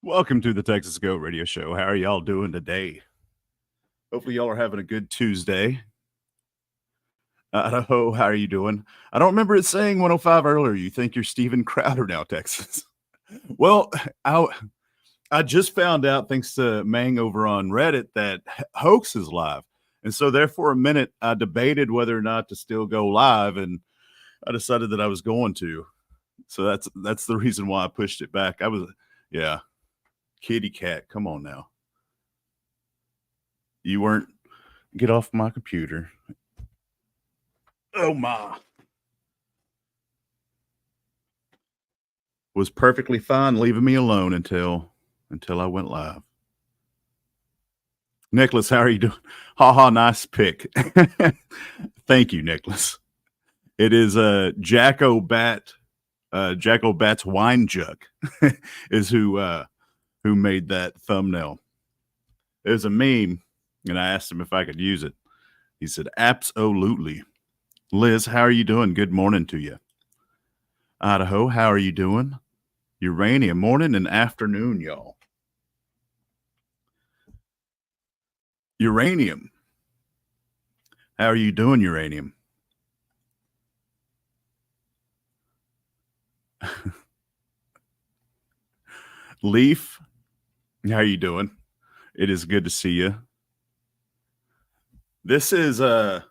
Welcome to the Texas Go Radio Show. How are y'all doing today? Hopefully y'all are having a good Tuesday. Idaho, how are you doing? I don't remember it saying 105 earlier. You think you're Steven Crowder now, Texas? Well, I just found out, thanks to Mang over on Reddit, that Hoax is live. And so there for a minute, I debated whether or not to still go live, and I decided that I was going to. So that's the reason why I pushed it back. Yeah. Kitty cat, come on now. You weren't, get off my computer. Oh my. Was perfectly fine leaving me alone until I went live. Nicholas, how are you doing? Ha, nice pick. Thank you, Nicholas. It is Jacko Bat's wine jug is who made that thumbnail. It was a meme, and I asked him if I could use it. He said, absolutely. Liz, how are you doing? Good morning to you. Idaho, how are you doing? Uranium, morning and afternoon, y'all. Uranium. How are you doing, Uranium? Leaf, how are you doing? It is good to see you. This is so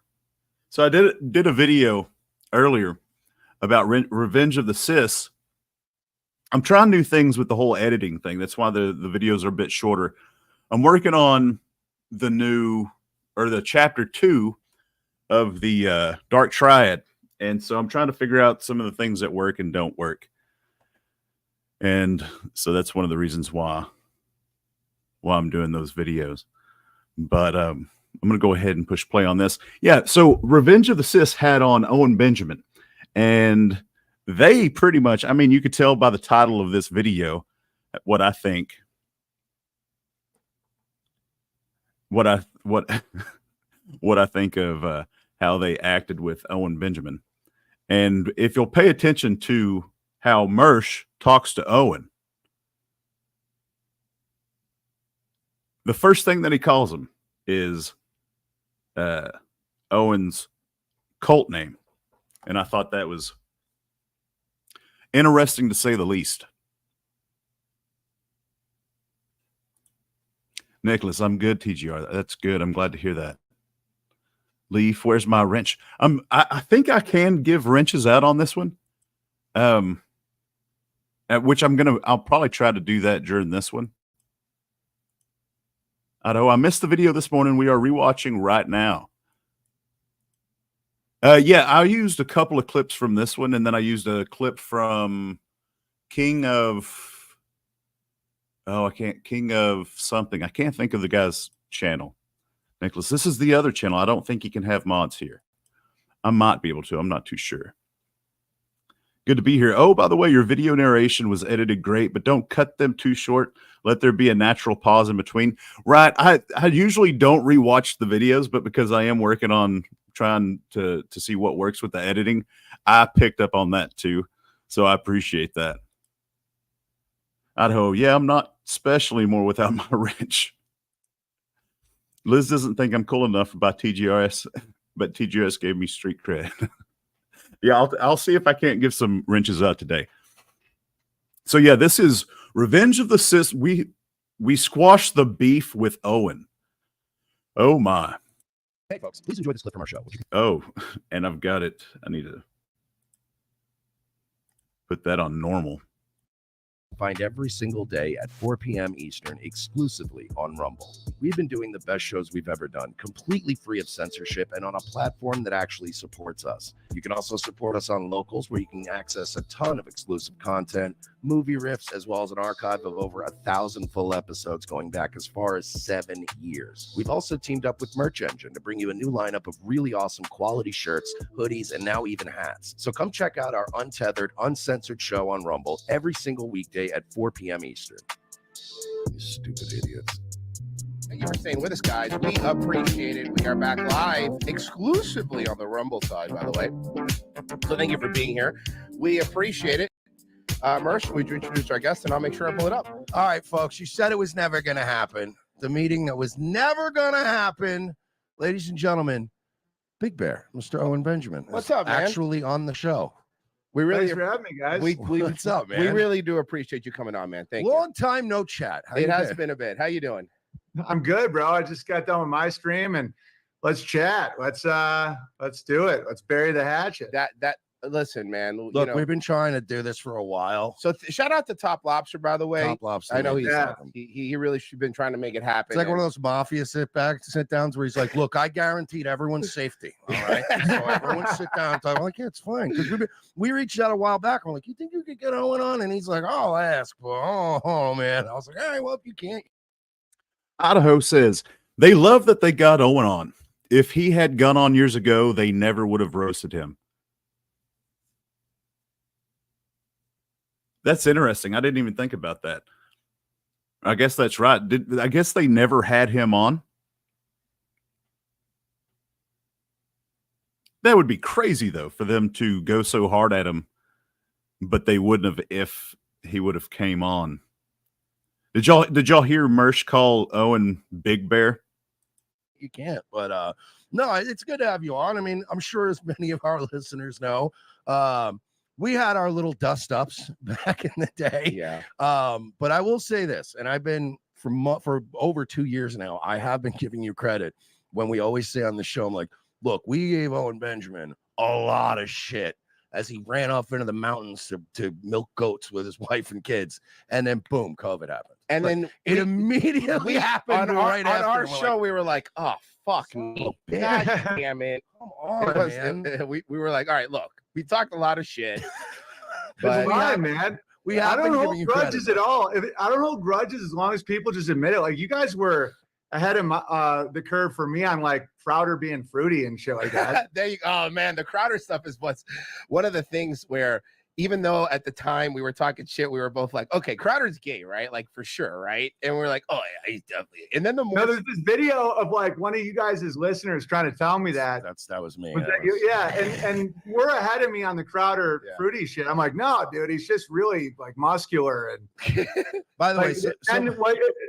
I did a video earlier about Revenge of the Cis. I'm trying new things with the whole editing thing. That's why the videos are a bit shorter. I'm working on the chapter 2 of the Dark Triad. And so I'm trying to figure out some of the things that work and don't work. And so that's one of the reasons why I'm doing those videos. But I'm going to go ahead and push play on this. Yeah, so Revenge of the Cis had on Owen Benjamin. And they pretty much, I mean, you could tell by the title of this video what I think. What I think of how they acted with Owen Benjamin. And if you'll pay attention to how Mersh talks to Owen, the first thing that he calls him is Owen's cult name. And I thought that was interesting to say the least. Nicholas, I'm good, TGR. That's good. I'm glad to hear that. Leaf, where's my wrench? I think I can give wrenches out on this one. At which I'll probably try to do that during this one. I know I missed the video this morning. We are rewatching right now. Yeah, I used a couple of clips from this one, and then I used a clip from King of something. I can't think of the guy's channel. Nicholas, this is the other channel. I don't think you can have mods here. I might be able to. I'm not too sure. Good to be here. Oh, by the way, your video narration was edited great, but don't cut them too short. Let there be a natural pause in between. Right. I usually don't rewatch the videos, but because I am working on trying to see what works with the editing, I picked up on that too. So I appreciate that. Idaho, yeah, I'm not special anymore without my wrench. Liz doesn't think I'm cool enough about TGRS, but TGRS gave me street cred. Yeah, I'll see if I can't give some wrenches out today. So yeah, this is Revenge of the Cis. We squashed the beef with Owen. Oh my. Hey folks, please enjoy this clip from our show. Oh, and I've got it. I need to put that on normal. Find every single day at 4 p.m. Eastern exclusively on Rumble. We've been doing the best shows we've ever done, completely free of censorship and on a platform that actually supports us. You can also support us on Locals, where you can access a ton of exclusive content, movie riffs, as well as an archive of over 1,000 full episodes going back as far as 7 years. We've also teamed up with Merch Engine to bring you a new lineup of really awesome quality shirts, hoodies, and now even hats. So come check out our untethered, uncensored show on Rumble every single weekday at 4 p.m. Eastern. You stupid idiots. Thank you for staying with us, guys. We appreciate it. We are back live exclusively on the Rumble side, by the way. So thank you for being here. We appreciate it. Mersh, would you introduce our guest, and I'll make sure I pull it up. All right, folks. You said it was never going to happen. The meeting that was never going to happen. Ladies and gentlemen, Big Bear, Mr. Owen Benjamin. What's up, man? Actually on the show. We really Thanks for having me, guys. What's up, man? we really do appreciate you coming on, man. Thank you. Long time no chat. How It you has been? been a bit. How you doing? I'm good, bro. I just got done with my stream, and let's chat. Let's do it. Let's bury the hatchet. That listen, man. Look, we've been trying to do this for a while. So shout out to Top Lobster, by the way. Top Lobster. I know he's Yeah. he really should been trying to make it happen. It's like one of those mafia sit downs where he's like, "Look, I guaranteed everyone's safety. All right, so everyone sit down." And talk. I'm like, "Yeah, it's fine." Because we reached out a while back. I'm like, "You think you could get Owen on?" And he's like, "I'll ask." Oh man, I was like, "All right, well, if you can't." Idaho says they love that they got Owen on. If he had gone on years ago, they never would have roasted him. That's interesting. I didn't even think about that. I guess that's right. I guess they never had him on. That would be crazy, though, for them to go so hard at him, but they wouldn't have if he would have came on. Did y'all hear Mersh call Owen Big Bear? You can't, but no, it's good to have you on. I mean, I'm sure as many of our listeners know, we had our little dust ups back in the day. Yeah. But I will say this, and I've been for over 2 years now, I have been giving you credit when we always say on the show, I'm like, look, we gave Owen Benjamin a lot of shit as he ran off into the mountains to milk goats with his wife and kids. And then boom, COVID happened. And then it immediately happened on right on after. our And we're show. like, We were like, "Oh fuck me, God damn it!" come on, man. We were like, "All right, look, we talked a lot of shit, But but man. We I have don't been giving hold you grudges credit. at all. I don't hold grudges as long as people just admit it. Like you guys were ahead of the curve for me on like Crowder being fruity and shit like that. there you go. Oh man, the Crowder stuff is what's one of the things where even though at the time we were talking shit, we were both like, okay, Crowder's gay, right? Like for sure, right? And we're like, oh yeah, he's definitely. And then the more There's this video of like one of you guys' listeners trying to tell me that. That was me. Was that you? Yeah, and we're ahead of me on the Crowder fruity shit. I'm like, no, dude, he's just really like muscular and. By the way, and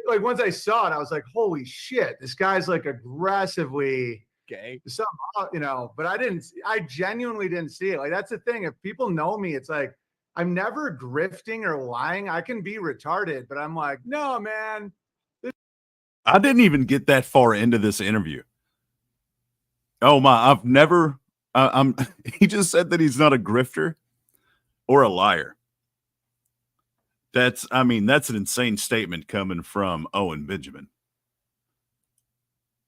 like once I saw it, I was like, holy shit, this guy's like aggressively gay. Somehow, but I genuinely didn't see it. Like that's the thing. If people know me, it's like I'm never grifting or lying. I can be retarded, but I'm like, no, man. I didn't even get that far into this interview. Oh my, I've never he just said that he's not a grifter or a liar. That's an insane statement coming from Owen Benjamin.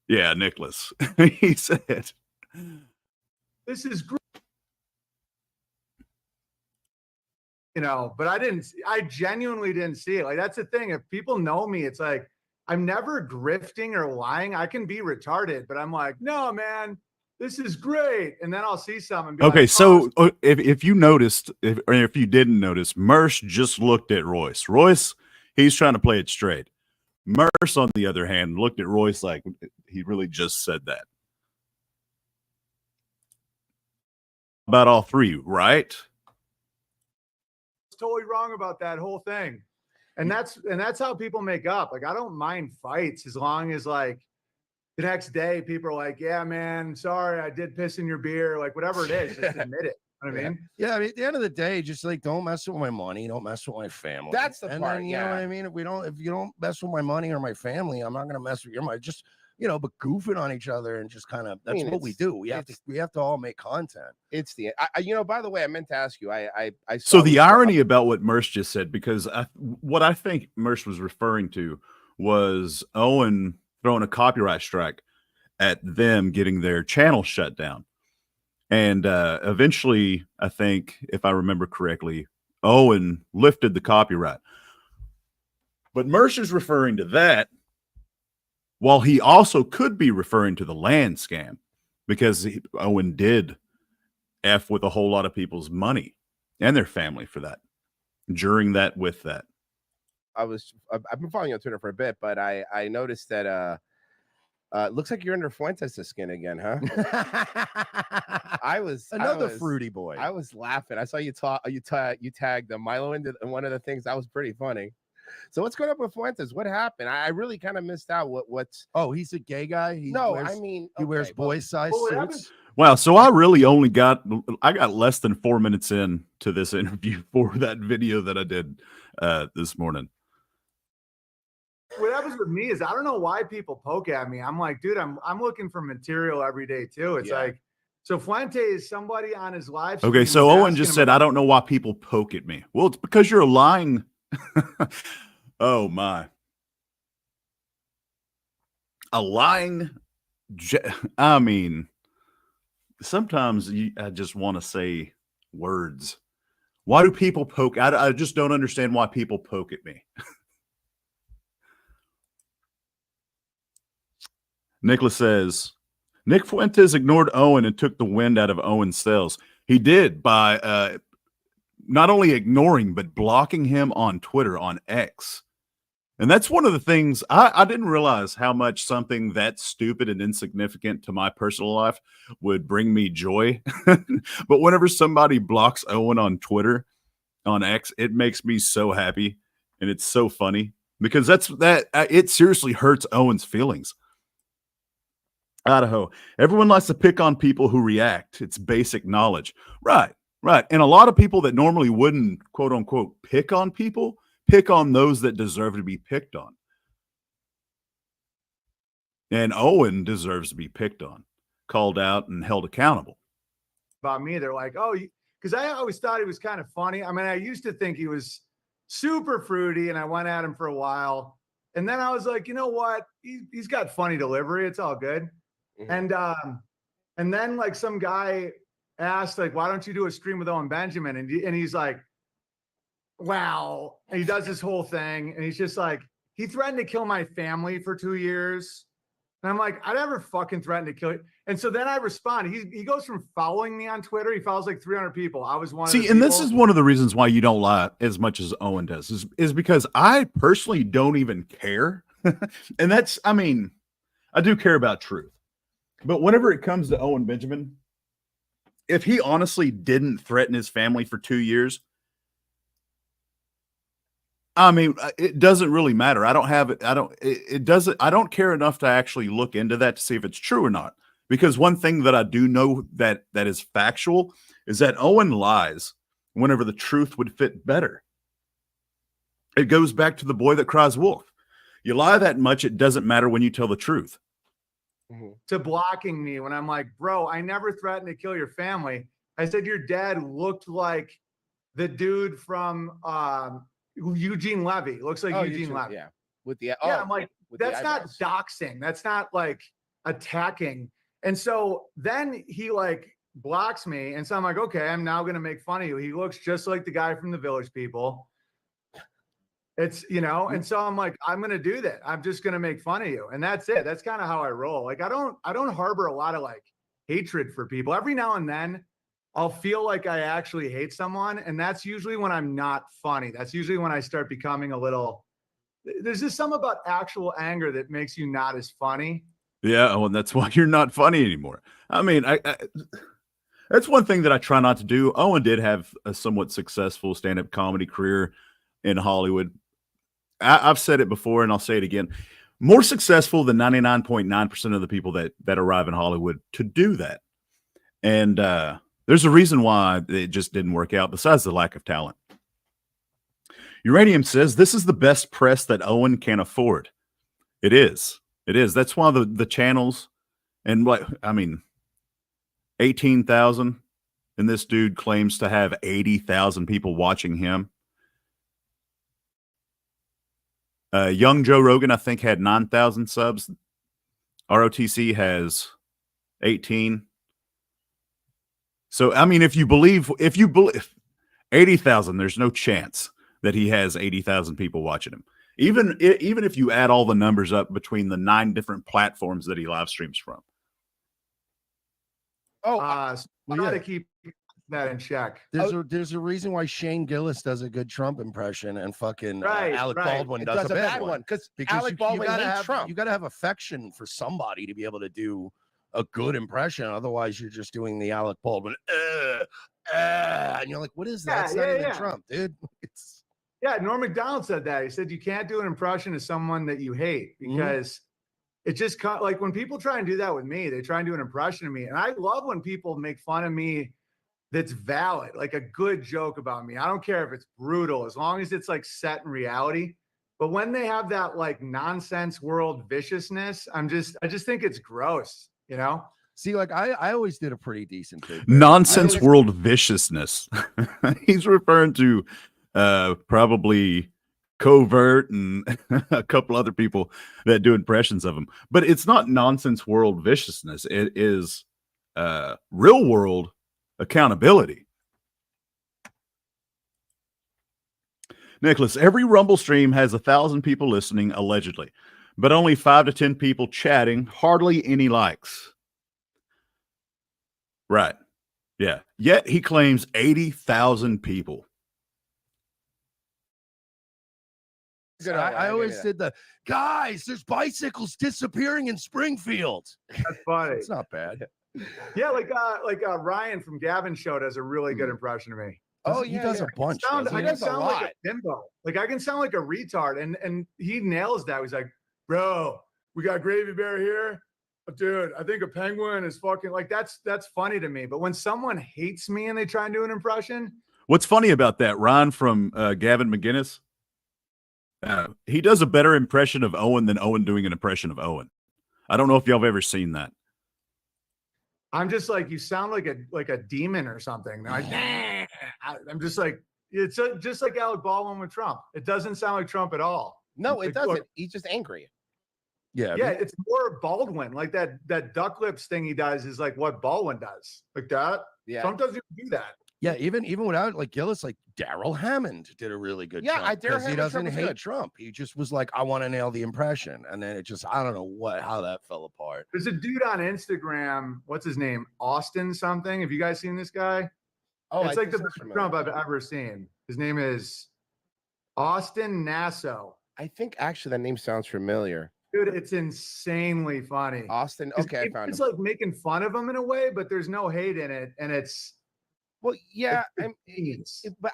Yeah, Nicholas. He said, this is great. But I genuinely didn't see it. Like that's the thing. If people know me, it's like I'm never grifting or lying. I can be retarded, but I'm like, no, man, this is great. And then I'll see something. And be okay, like, so if you noticed, if you didn't notice, Mersh just looked at Royce. Royce, he's trying to play it straight. Merce, on the other hand, looked at Royce like he really just said that. About all three, right? totally wrong about that whole thing. And that's how people make up. Like, I don't mind fights as long as like the next day people are like, yeah, man, sorry, I did piss in your beer. Like whatever it is, just admit it. You know what I mean? Yeah, I mean, at the end of the day, just like don't mess with my money, don't mess with my family. That's the part. Then, you know what I mean? If you don't mess with my money or my family, I'm not gonna mess with your money. Just but goofing on each other and just kind of that's what we do. We have to all make content. It's the by the way, I meant to ask you. I so the irony about what Mersh just said, because what I think Mersh was referring to was Owen throwing a copyright strike at them getting their channel shut down. And eventually, I think, if I remember correctly, Owen lifted the copyright. But Mersh is referring to that, while he also could be referring to the land scam, because Owen did F with a whole lot of people's money and their family for that, during that, with that. I've been following you on Twitter for a bit, but I noticed that Looks like you're under Fuentes' skin again, huh? Another fruity boy. I was laughing. I saw you tagged the Milo into one of the things that was pretty funny. So what's going on with Fuentes? What happened? I really kind of missed out. What's? Oh, he's a gay guy. He wears boys size suits. Wow, so I really only got less than 4 minutes in to this interview for that video that I did this morning. What happens with me is I don't know why people poke at me. I'm like, dude, I'm looking for material every day too. It's like, so Fuentes, somebody on his live stream. Okay, so Owen just said, I don't know why people poke at me. Well, it's because you're lying. Oh my. A lying. I mean, sometimes I just want to say words. Why do people poke? I just don't understand why people poke at me. Nicholas says, Nick Fuentes ignored Owen and took the wind out of Owen's sails. He did by not only ignoring, but blocking him on Twitter, on X. And that's one of the things I didn't realize how much something that stupid and insignificant to my personal life would bring me joy. But whenever somebody blocks Owen on Twitter, on X, it makes me so happy. And it's so funny because it seriously hurts Owen's feelings. Idaho. Everyone likes to pick on people who react. It's basic knowledge. Right. And a lot of people that normally wouldn't, quote unquote, pick on people, pick on those that deserve to be picked on. And Owen deserves to be picked on, called out, and held accountable. About me, they're like, oh, because I always thought he was kind of funny. I mean, I used to think he was super fruity, and I went at him for a while. And then I was like, you know what? He's got funny delivery. It's all good. Mm-hmm. And then like some guy asked, like, why don't you do a stream with Owen Benjamin? And he's like, wow. And he does this whole thing. And he's just like, he threatened to kill my family for 2 years. And I'm like, I never fucking threatened to kill you. And so then I respond. He goes from following me on Twitter. He follows like 300 people. I was one of the people. This is one of the reasons why you don't lie as much as Owen does is because I personally don't even care. And that's, I mean, I do care about truth. But whenever it comes to Owen Benjamin, if he honestly didn't threaten his family for 2 years, I mean, it doesn't really matter. I don't care enough to actually look into that to see if it's true or not. Because one thing that I do know that is factual is that Owen lies whenever the truth would fit better. It goes back to the boy that cries wolf. You lie that much, it doesn't matter when you tell the truth. Mm-hmm. To blocking me when I'm like, bro, I never threatened to kill your family. I said your dad looked like the dude from Eugene Levy. Looks like Eugene Levy. Yeah. I'm like, that's not doxing. That's not like attacking. And so then he like blocks me. And so I'm like, okay, I'm now going to make fun of you. He looks just like the guy from the Village People. It's, and so I'm like, I'm going to do that. I'm just going to make fun of you. And that's it. That's kind of how I roll. Like, I don't harbor a lot of like hatred for people. Every now and then I'll feel like I actually hate someone. And that's usually when I'm not funny. That's usually when I start becoming there's just something about actual anger that makes you not as funny. Yeah. Oh, and that's why you're not funny anymore. I mean, that's one thing that I try not to do. Owen did have a somewhat successful stand-up comedy career in Hollywood. I've said it before and I'll say it again. More successful than 99.9% of the people that arrive in Hollywood to do that. And there's a reason why it just didn't work out besides the lack of talent. Uranium says, this is the best press that Owen can afford. It is. That's why the channels and 18,000 and this dude claims to have 80,000 people watching him. Young Joe Rogan, I think, had 9,000 subs. ROTC has 18. So, I mean, if you believe 80,000, there's no chance that he has 80,000 people watching him. Even if you add all the numbers up between the 9 different platforms that he live streams from. I got to keep that in check. There's a reason why Shane Gillis does a good Trump impression and fucking Alec Baldwin It does a bad one. because Because Alec Baldwin hates Trump. you gotta have affection for somebody to be able to do a good impression. Otherwise, you're just doing the Alec Baldwin, and you're like, what is that? It's not even Trump, dude. Yeah, Norm Macdonald said that. He said you can't do an impression of someone that you hate because it just like when people try and do that with me, they try and do an impression of me. And I love when people make fun of me that's valid, like a good joke about me. I don't care if it's brutal, as long as it's like set in reality. But when they have that like nonsense world viciousness, I just think it's gross, you know? See, like I always did a pretty decent thing. Nonsense world viciousness. He's referring to probably Covert and a couple other people that do impressions of him. But it's not nonsense world viciousness. It is real world accountability. Nicholas, every Rumble stream has 1,000 people listening, allegedly, but only 5 to 10 people chatting, hardly any likes. Right. Yeah. Yet he claims 80,000 people. I always did the guys, there's bicycles disappearing in Springfield. That's funny. It's not bad. Yeah, like Ryan from Gavin's show does a really good impression of me. Oh, he does a bunch. I can sound like a bimbo. Like I can sound like a retard, and he nails that. He's like, bro, we got Gravy Bear here. Dude, I think a penguin is fucking like that's funny to me. But when someone hates me and they try and do an impression. What's funny about that, Ryan from Gavin McGinnis, he does a better impression of Owen than Owen doing an impression of Owen. I don't know if y'all have ever seen that. I'm just like, you sound like a demon or something. Like, I'm just like, it's just like Alec Baldwin with Trump. It doesn't sound like Trump at all. No, it like, doesn't. Look, He's just angry. Yeah, it's more Baldwin. Like that duck lips thing he does is like what Baldwin does. Like that. Yeah. Trump doesn't even do that. Yeah, even without like Gillis, like Daryl Hammond did a really good job. Daryl he doesn't Hammond hate Trump. He just was like, I want to nail the impression. And then it just, I don't know how that fell apart. There's a dude on Instagram, what's his name? Austin something. Have you guys seen this guy? Oh, it's like the best Trump I've ever seen. His name is Austin Nasso. I think actually that name sounds familiar. Dude, it's insanely funny. Austin. Okay, I found it's him. like making fun of him in a way, but there's no hate in it, and it's well, yeah. But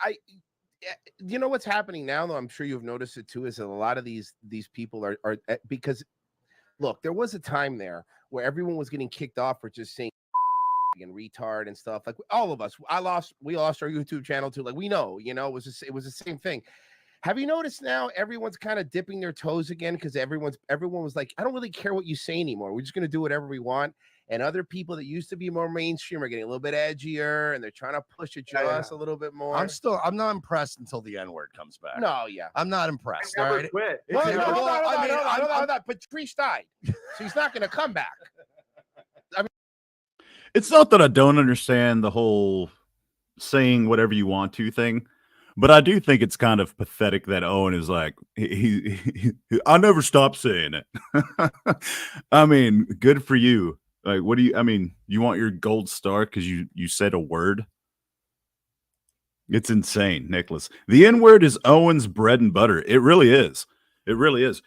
you know what's happening now, though. I'm sure you've noticed it too. Is that a lot of these people are because look, there was a time there where everyone was getting kicked off for just saying and retard and stuff. Like all of us, we lost our YouTube channel too. Like we know, it was the same thing. Have you noticed now everyone's kind of dipping their toes again because everyone was like, I don't really care what you say anymore. We're just going to do whatever we want. And other people that used to be more mainstream are getting a little bit edgier and they're trying to push it just a little bit more. I'm not impressed until the N-word comes back. No, yeah. I'm not impressed. I all never right. quit. Hold on. Patrice died. So he's not going to come back. It's not that I don't understand the whole saying whatever you want to thing, but I do think it's kind of pathetic that Owen is like, I never stop saying it. I mean, good for you. Like, you want your gold star because you said a word? It's insane, Nicholas. The N-word is Owen's bread and butter. It really is. It really is.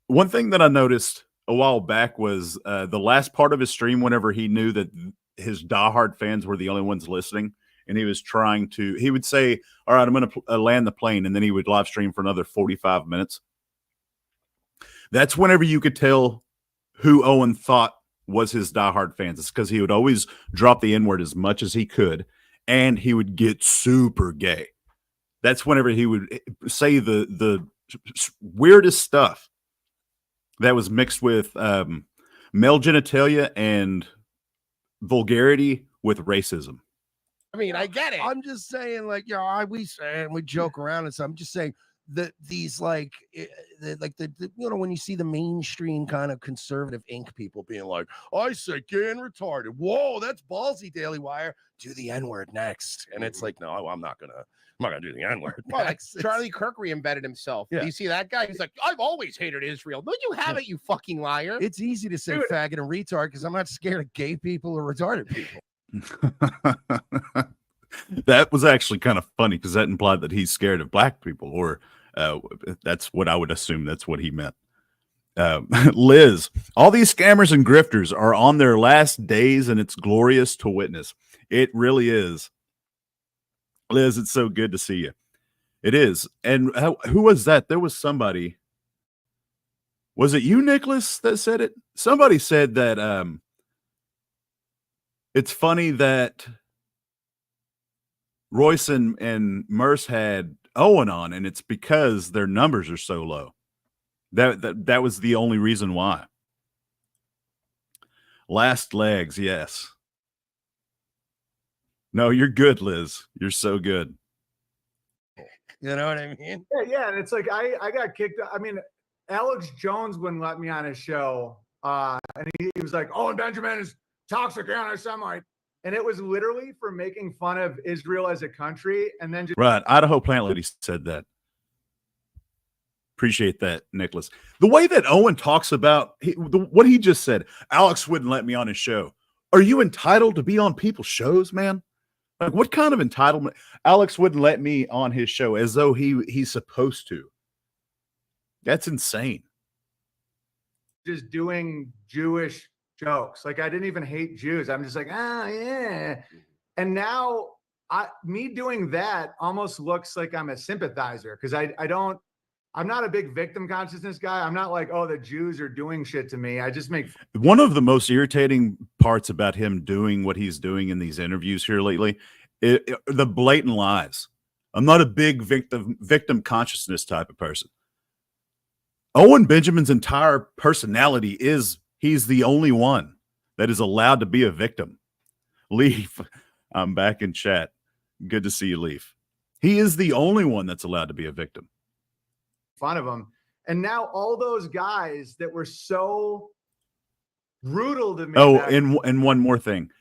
One thing that I noticed a while back was the last part of his stream, whenever he knew that his diehard fans were the only ones listening, and he would say, all right, I'm going to land the plane, and then he would live stream for another 45 minutes. That's whenever you could tell who Owen thought was his diehard fans. It's because he would always drop the N-word as much as he could, and he would get super gay. That's whenever he would say the weirdest stuff that was mixed with male genitalia and vulgarity with racism. I mean, I get it. I'm just saying, like, we joke around and stuff. I'm just saying that these when you see the mainstream kind of conservative ink people being like, I say gay and retarded. Whoa, that's ballsy, Daily Wire. Do the N-word next. And it's like, no, I'm not gonna do the N-word. Well, Charlie Kirk re-embedded himself. Yeah. Do you see that guy? He's like, I've always hated Israel. No, you haven't, you fucking liar. It's easy to say faggot and retard because I'm not scared of gay people or retarded people. That was actually kind of funny because that implied that he's scared of black people, or that's what I would assume that's what he meant. Liz, all these scammers and grifters are on their last days, and it's glorious to witness. It really is. Liz, it's so good to see you. It is. And who was that? There was somebody. Was it you, Nicholas, that said it? Somebody said that it's funny that Royce and Merce had Owen on, and it's because their numbers are so low. That was the only reason why. Last legs, yes. No, you're good, Liz. You're so good. You know what I mean? Yeah, and it's like I got kicked out. I mean, Alex Jones wouldn't let me on his show. And he was like, Owen Benjamin is toxic anti-Semite. And it was literally for making fun of Israel as a country. And then just right. Idaho Plant Lady said that. Appreciate that, Nicholas. The way that Owen talks about what he just said, Alex wouldn't let me on his show. Are you entitled to be on people's shows, man? Like, what kind of entitlement? Alex wouldn't let me on his show as though he's supposed to. That's insane. Just doing Jewish jokes. Like, I didn't even hate Jews. I'm just like, yeah. And now me doing that almost looks like I'm a sympathizer because I'm not a big victim consciousness guy. I'm not like, oh, the Jews are doing shit to me. I just make one of the most irritating parts about him doing what he's doing in these interviews here lately, the blatant lies. I'm not a big victim consciousness type of person. Owen Benjamin's entire personality is he's the only one that is allowed to be a victim. Leaf, I'm back in chat. Good to see you, Leaf. He is the only one that's allowed to be a victim. Fun of him. And now all those guys that were so brutal to me. Oh, and one more thing.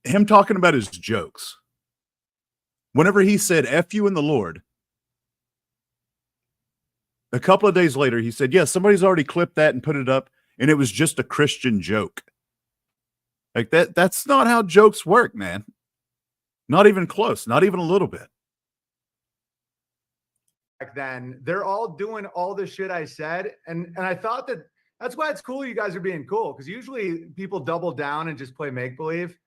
Him talking about his jokes. Whenever he said F you and the Lord, a couple of days later, he said, yes, somebody's already clipped that and put it up, and it was just a Christian joke. Like that's not how jokes work, man. Not even close, not even a little bit. Back then, they're all doing all the shit I said. And I thought that's why it's cool you guys are being cool, because usually people double down and just play make-believe.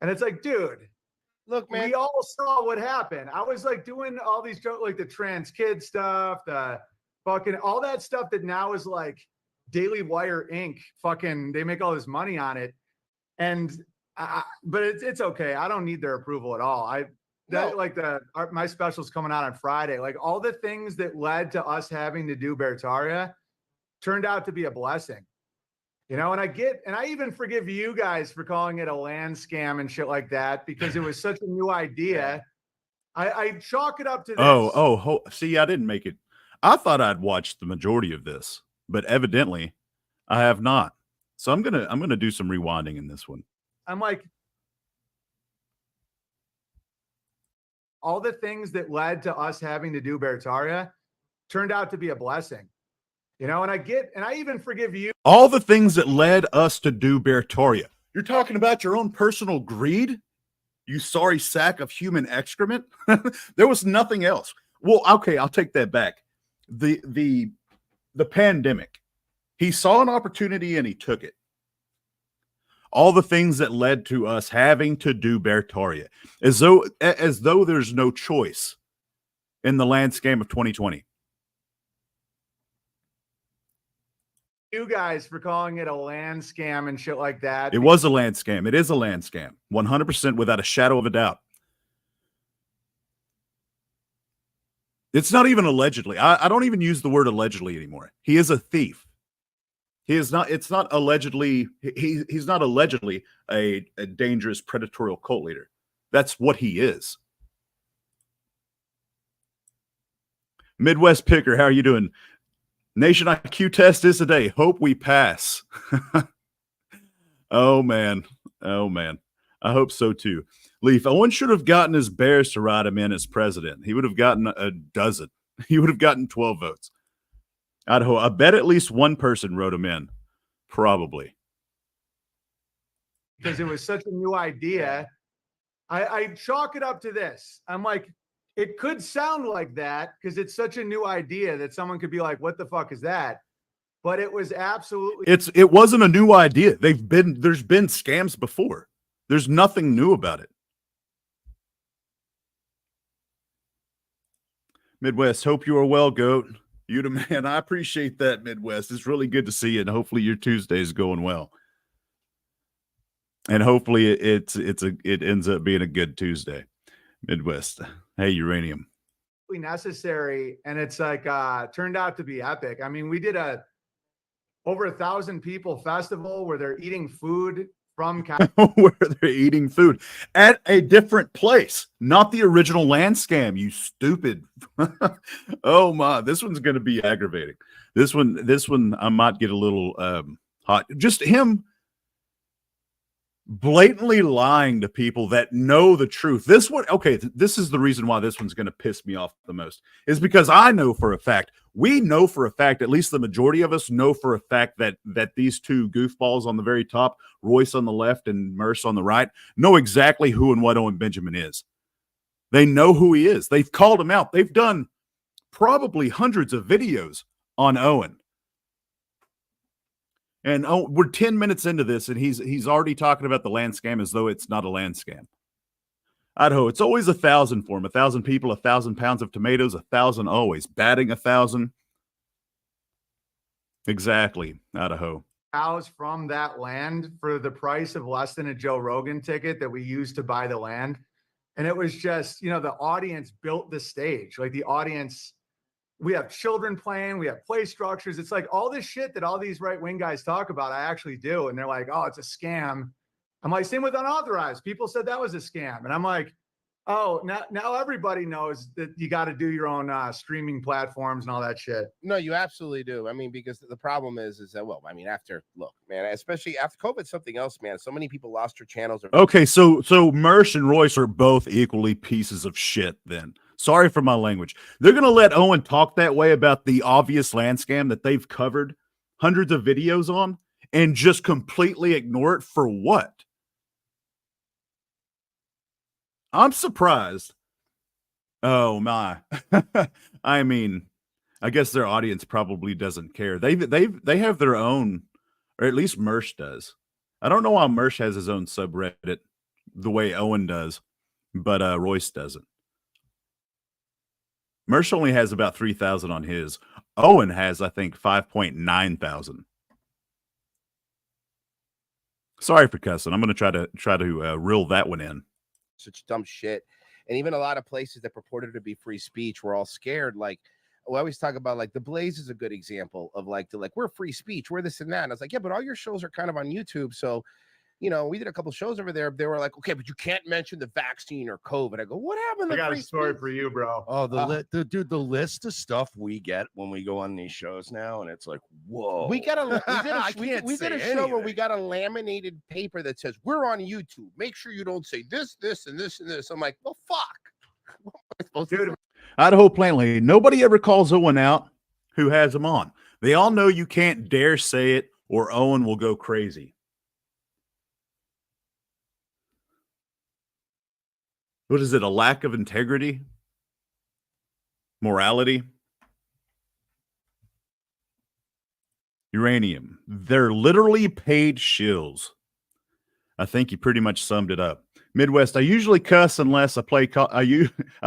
And it's like, dude, look, man, we all saw what happened. I was like doing all these jokes, like the trans kid stuff, the fucking all that stuff that now is like Daily Wire Inc. Fucking, they make all this money on it. And but it's okay. I don't need their approval at all. My special's coming out on Friday. Like, all the things that led to us having to do Beartaria turned out to be a blessing, you know. And I even forgive you guys for calling it a land scam and shit like that, because it was such a new idea. I chalk it up to this. See, I didn't make it. I thought I'd watched the majority of this, but evidently I have not. So I'm gonna do some rewinding in this one. I'm like, all the things that led to us having to do Beartaria turned out to be a blessing, you know. And I even forgive you. All the things that led us to do Beartaria. You're talking about your own personal greed, you sorry sack of human excrement. There was nothing else. Well, okay, I'll take that back. The pandemic. He saw an opportunity and he took it. All the things that led to us having to do Beartaria, as though there's no choice in the landscape of 2020. You guys for calling it a land scam and shit like that. It was a land scam. It is a land scam, 100%, without a shadow of a doubt. It's not even allegedly. I don't even use the word allegedly anymore. He is a thief. He is not. It's not allegedly. He's not allegedly a dangerous predatory cult leader. That's what he is. Midwest Picker, how are you doing? Nation IQ test is today. Hope we pass. Oh man. I hope so too. Leaf, Owen should have gotten his Bears to ride him in as president. He would have gotten a dozen. He would have gotten 12 votes. Idaho, I bet at least one person wrote him in. Probably. Because it was such a new idea. I chalk it up to this. I'm like, it could sound like that because it's such a new idea that someone could be like, what the fuck is that? But it was absolutely. It wasn't a new idea. There's been scams before. There's nothing new about it. Midwest, hope you are well, Goat. You the man. I appreciate that, Midwest. It's really good to see you, and hopefully your Tuesday is going well. And hopefully it ends up being a good Tuesday. Midwest. Hey, Uranium. Necessary, and it's like turned out to be epic. I mean, we did a over 1,000 people festival where they're eating food from where they're eating food at a different place, not the original land scam, you stupid. Oh my, this one's going to be aggravating. This one I might get a little hot. Just him blatantly lying to people that know the truth. This is the reason why this one's going to piss me off the most, is because I know for a fact, we know for a fact, at least the majority of us know for a fact that these two goofballs on the very top, Royce on the left and Merce on the right, know exactly who and what Owen Benjamin is. They know who he is. They've called him out. They've done probably hundreds of videos on Owen. And we're 10 minutes into this, and he's already talking about the land scam as though it's not a land scam. Idaho, it's always 1,000 for him. 1,000 people, 1,000 pounds of tomatoes, 1,000 always. Batting 1,000. Exactly, Idaho. Cows from that land for the price of less than a Joe Rogan ticket that we used to buy the land. And it was just, the audience built the stage. Like the audience, we have children playing, we have play structures. It's like all this shit that all these right-wing guys talk about, I actually do. And they're like, oh, it's a scam. I'm like, same with unauthorized. People said that was a scam. And I'm like, oh, now everybody knows that you got to do your own streaming platforms and all that shit. No, you absolutely do. I mean, because the problem is that, well, I mean, look, man, especially after COVID, something else, man. So many people lost their channels. Okay, so Mersh and Royce are both equally pieces of shit then. Sorry for my language. They're going to let Owen talk that way about the obvious land scam that they've covered hundreds of videos on and just completely ignore it for what? I'm surprised. Oh my. I mean, I guess their audience probably doesn't care. They have their own, or at least Mersh does. I don't know why Mersh has his own subreddit the way Owen does, but Royce doesn't. Mersh only has about 3,000 on his. Owen has, I think, 5.9 thousand. Sorry for cussing. I'm going to try to reel that one in. Such dumb shit. And even a lot of places that purported to be free speech were all scared. Like, we always talk about, like, the Blaze is a good example of we're free speech, we're this and that. And I was like, yeah, but all your shows are kind of on YouTube. So, we did a couple shows over there. They were like, okay, but you can't mention the vaccine or COVID. I go, what happened? I got a story for you, bro. Oh, the list of stuff we get when we go on these shows now, and it's like, whoa. We did a show where we got a laminated paper that says we're on YouTube. Make sure you don't say this, this, and this, and this. I'm like, well, fuck. What am I supposed to do? Idaho plainly, nobody ever calls Owen out who has him on. They all know you can't dare say it, or Owen will go crazy. What is it? A lack of integrity? Morality? Uranium. They're literally paid shills. I think you pretty much summed it up. Midwest. I usually cuss unless I play. I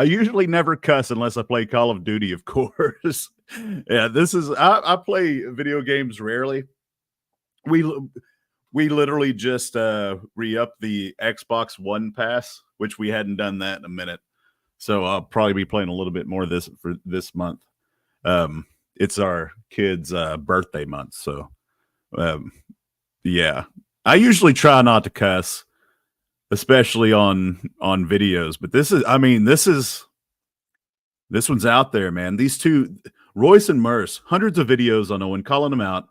usually never cuss unless I play Call of Duty, of course. Yeah, this is. I play video games rarely. We literally just re-upped the Xbox One Pass, which we hadn't done that in a minute. So I'll probably be playing a little bit more of this for this month. It's our kid's birthday month. So, yeah. I usually try not to cuss, especially on videos. But this one's out there, man. These two, Royce and Merce, hundreds of videos on Owen, calling them out.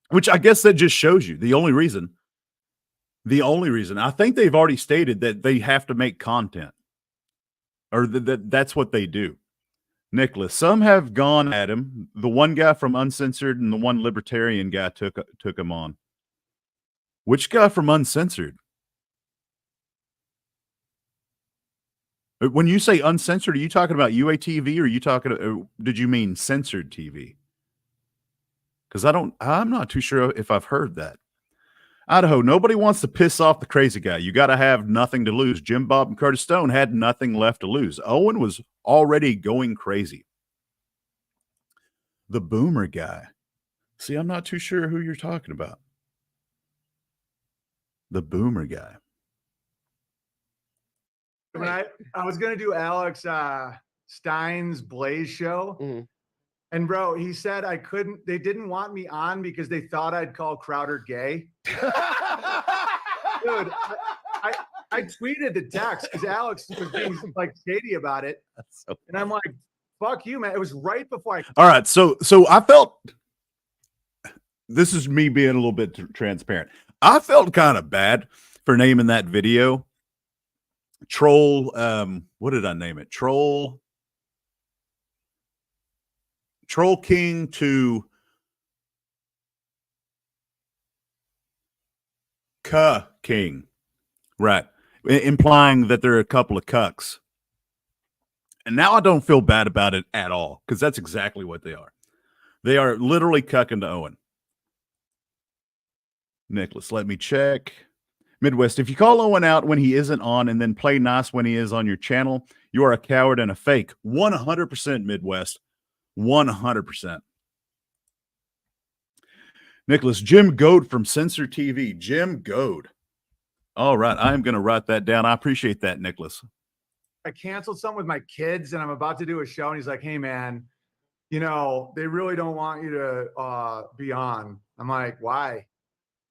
Which I guess that just shows you the only reason, I think they've already stated that they have to make content, or that's what they do. Nicholas, some have gone at him. The one guy from Uncensored and the one libertarian guy took him on. Which guy from Uncensored? When you say uncensored, are you talking about UATV or are you talking, did you mean censored TV? Because I'm not too sure if I've heard that. Idaho, nobody wants to piss off the crazy guy. You got to have nothing to lose. Jim Bob and Curtis Stone had nothing left to lose. Owen was already going crazy. The boomer guy. See, I'm not too sure who you're talking about. The boomer guy. When I was going to do Alex Stein's Blaze show. Mm-hmm. And bro, he said they didn't want me on because they thought I'd call Crowder gay. Dude, I tweeted the text because Alex was being like shady about it. And I'm like, fuck you, man. It was right before I. All right. So I felt, this is me being a little bit transparent. I felt kind of bad for naming that video Troll. What did I name it? Troll King to King, right? Implying that there are a couple of cucks. And now I don't feel bad about it at all because that's exactly what they are. They are literally cucking to Owen. Nicholas, let me check. Midwest, if you call Owen out when he isn't on and then play nice when he is on your channel, you are a coward and a fake. 100% Midwest. 100%. Nicholas, Jim Goad from Censor TV. Jim Goad. All right. I'm going to write that down. I appreciate that, Nicholas. I canceled something with my kids and I'm about to do a show. And he's like, hey, man, you know, they really don't want you to be on. I'm like, why?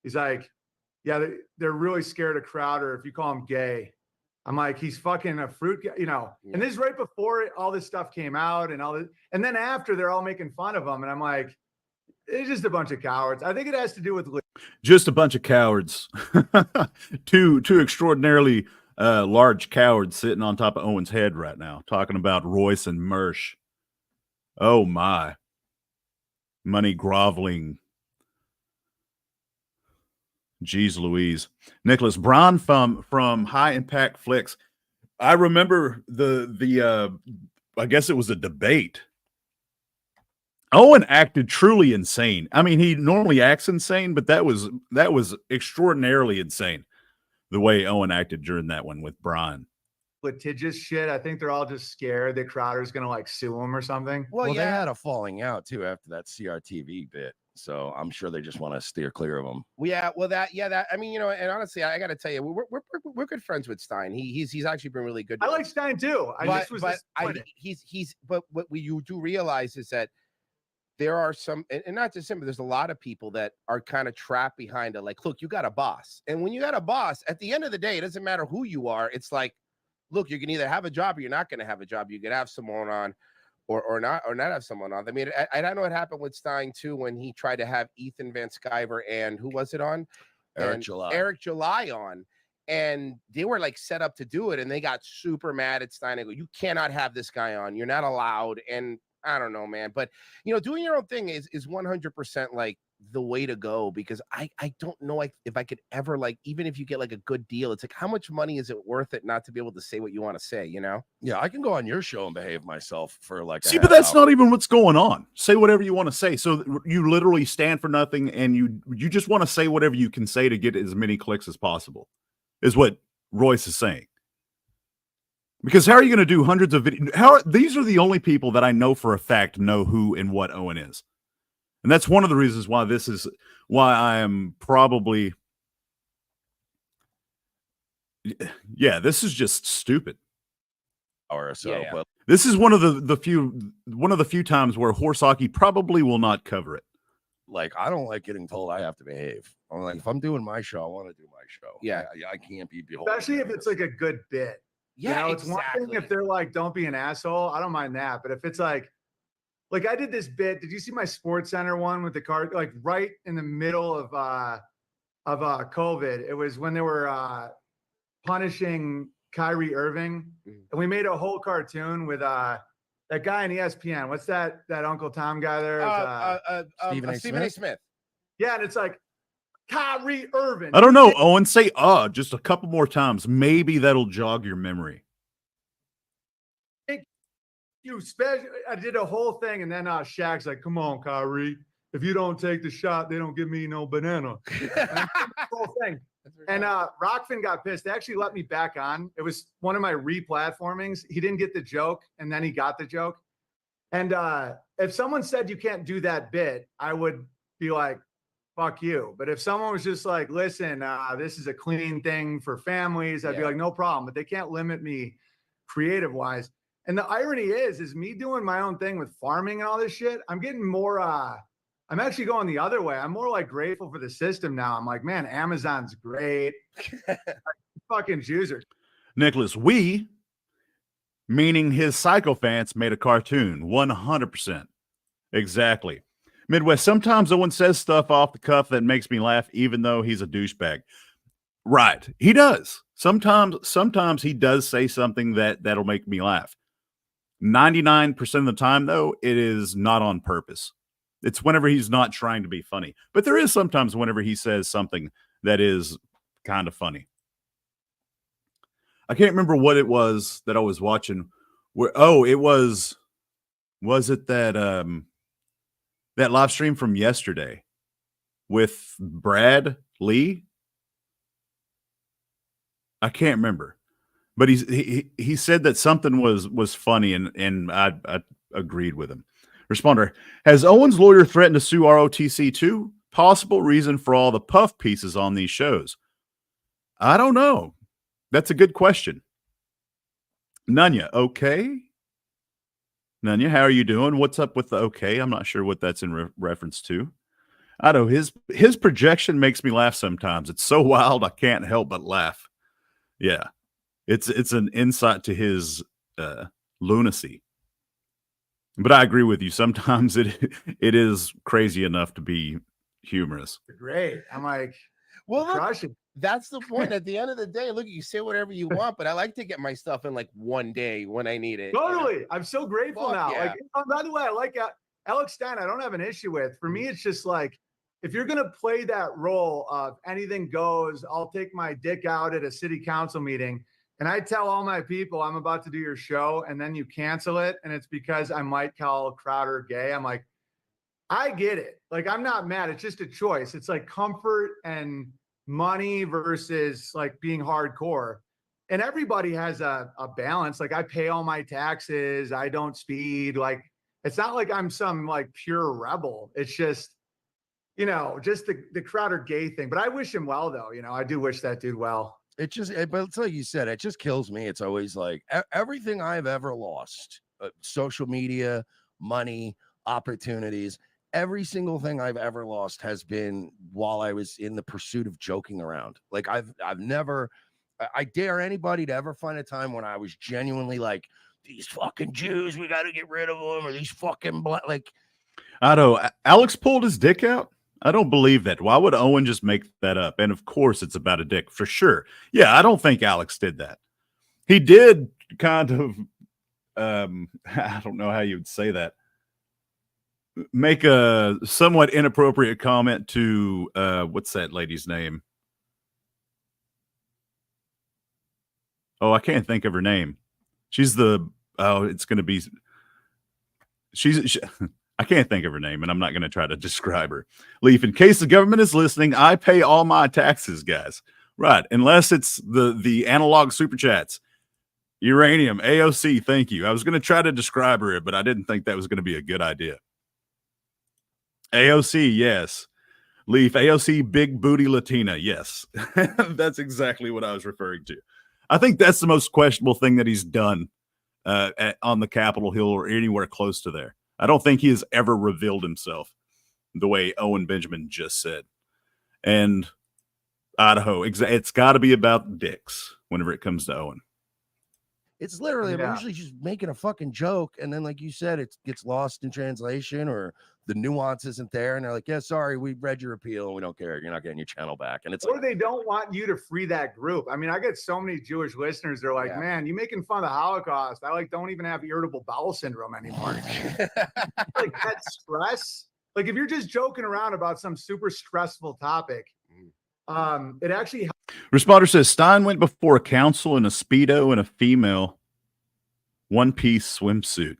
He's like, yeah, they're really scared of Crowder if you call him gay. I'm like, he's fucking a fruit guy, you know. Yeah. And this is right before all this stuff came out and all this. And then after, they're all making fun of him. And I'm like, it's just a bunch of cowards. I think it has to do with just a bunch of cowards. two extraordinarily large cowards sitting on top of Owen's head right now, talking about Royce and Mersch. Oh my. Money groveling. Jeez Louise. Nicholas Braun from High Impact Flicks. I remember the I guess it was a debate. Owen acted truly insane. I mean, he normally acts insane, but that was extraordinarily insane the way Owen acted during that one with Braun. Litigious shit. I think they're all just scared that Crowder's gonna like sue him or something. Well, yeah. They had a falling out too after that CRTV bit. So I'm sure they just want to steer clear of him. Yeah, well, that I mean, you know, and honestly, I got to tell you, we're good friends with Stein. He's actually been really good. I like Stein too. But what you do realize is that there are some, and not just him, but there's a lot of people that are kind of trapped behind it. Like, look, you got a boss, and when you got a boss, at the end of the day, it doesn't matter who you are. It's like, look, you can either have a job or you're not going to have a job. You could have someone on. Or not have someone on. I mean, I know what happened with Stein too when he tried to have Ethan Van Sciver and who was it on? Eric July on, and they were like set up to do it, and they got super mad at Stein and go, "You cannot have this guy on. You're not allowed." And I don't know, man, but you know, doing your own thing is 100% like the way to go, because I don't know if I could ever, like, even if you get like a good deal, it's like, how much money is it worth it not to be able to say what you want to say, you know? Yeah, I can go on your show and behave myself for like but that's not even what's going on. Say whatever you want to say. So you literally stand for nothing and you just want to say whatever you can say to get as many clicks as possible, is what Royce is saying. Because how are you going to do hundreds of videos? These are the only people that I know for a fact know who and what Owen is. And that's one of the reasons why I am probably, this is just stupid. Or so, yeah. But this is one of the few times where horse hockey probably will not cover it. Like, I don't like getting told I have to behave. I'm like, if I'm doing my show, I want to do my show. Yeah, I can't be beholden. Especially if it's like a good bit. Yeah, you know, it's exactly. one thing if they're like, don't be an asshole. I don't mind that. But if it's like I did this bit. Did you see my Sports Center one with the card? Like right in the middle of COVID. It was when they were punishing Kyrie Irving, and we made a whole cartoon with that guy on ESPN. What's that Uncle Tom guy there? Stephen A. Smith. Yeah, and it's like Kyrie Irving. I don't know, Owen. Say just a couple more times. Maybe that'll jog your memory. you special. I did a whole thing, and then Shaq's like, "Come on, Kyrie. If you don't take the shot, they don't give me no banana." The whole thing. And Rockfin got pissed. They actually let me back on. It was one of my re-platformings. He didn't get the joke, and then he got the joke. And if someone said you can't do that bit, I would be like, fuck you. But if someone was just like, listen, this is a clean thing for families, I'd be like, no problem. But they can't limit me creative-wise. And the irony is me doing my own thing with farming and all this shit, I'm getting more, I'm actually going the other way. I'm more like grateful for the system now. I'm like, man, Amazon's great. Fucking Jews. Nicholas, we, meaning his sycophants, made a cartoon. 100%. Exactly. Midwest, sometimes Owen says stuff off the cuff that makes me laugh, even though he's a douchebag. Right. He does. Sometimes he does say something that'll make me laugh. 99% of the time, though, it is not on purpose. It's whenever he's not trying to be funny. But there is sometimes whenever he says something that is kind of funny. I can't remember what it was that I was watching. It was it that that live stream from yesterday with Brad Lee? I can't remember. But he said that something was funny, and I agreed with him. Responder, has Owen's lawyer threatened to sue ROTC too? Possible reason for all the puff pieces on these shows? I don't know. That's a good question. Nunya, okay? Nunya, how are you doing? What's up with the okay? I'm not sure what that's in reference to. I know his projection makes me laugh sometimes. It's so wild I can't help but laugh. Yeah. It's an insight to his lunacy. But I agree with you. Sometimes it is crazy enough to be humorous. Great. I'm like, well, look, crushing. That's the point. At the end of the day, look, you say whatever you want, but I like to get my stuff in like one day when I need it. Totally. You know? I'm so grateful now. Yeah. Like, by the way, I like Alex Stein. I don't have an issue with. For me, it's just like, if you're going to play that role of anything goes, I'll take my dick out at a city council meeting and I tell all my people I'm about to do your show and then you cancel it. And it's because I might call Crowder gay. I'm like, I get it. Like, I'm not mad. It's just a choice. It's like comfort and money versus like being hardcore. And everybody has a balance. Like, I pay all my taxes. I don't speed. Like, it's not like I'm some like pure rebel. It's just, you know, just the Crowder gay thing. But I wish him well, though. You know, I do wish that dude well. It just, but it's like you said, it just kills me. It's always like everything I've ever lost, social media, money, opportunities, every single thing I've ever lost has been while I was in the pursuit of joking around. Like I've never, I dare anybody to ever find a time when I was genuinely like, these fucking Jews, we got to get rid of them, or these fucking like. I know Alex pulled his dick out. I don't believe that. Why would Owen just make that up? And of course it's about a dick for sure. Yeah, I don't think Alex did that. He did kind of, I don't know how you would say that, make a somewhat inappropriate comment to, what's that lady's name? Oh, I can't think of her name. She's it's going to be, I can't think of her name, and I'm not going to try to describe her. Leaf, in case the government is listening, I pay all my taxes, guys. Right, unless it's the analog super chats. Uranium, AOC, thank you. I was going to try to describe her, but I didn't think that was going to be a good idea. AOC, yes. Leaf, AOC, big booty Latina, yes. That's exactly what I was referring to. I think that's the most questionable thing that he's done on the Capitol Hill or anywhere close to there. I don't think he has ever revealed himself the way Owen Benjamin just said. And Idaho, it's got to be about dicks whenever it comes to Owen. It's literally, I'm usually just making a fucking joke. And then, like you said, it gets lost in translation or the nuance isn't there. And they're like, yeah, sorry, we read your appeal and we don't care. You're not getting your channel back. And it's or like, they don't want you to free that group. I mean, I get so many Jewish listeners. They're like, man, you making fun of the Holocaust. I like don't even have irritable bowel syndrome anymore. Like that stress. Like if you're just joking around about some super stressful topic, it actually helps. Responder says Stein went before a council in a Speedo and a female one-piece swimsuit.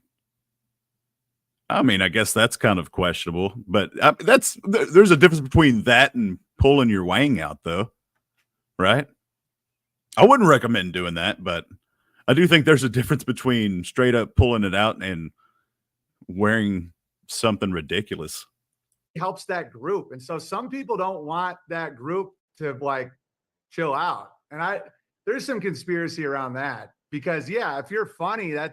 I mean, I guess that's kind of questionable, but there's a difference between that and pulling your wang out, though, right? I wouldn't recommend doing that, but I do think there's a difference between straight up pulling it out and wearing something ridiculous. Helps that group. And so some people don't want that group to like chill out. And there's some conspiracy around that because yeah, if you're funny, I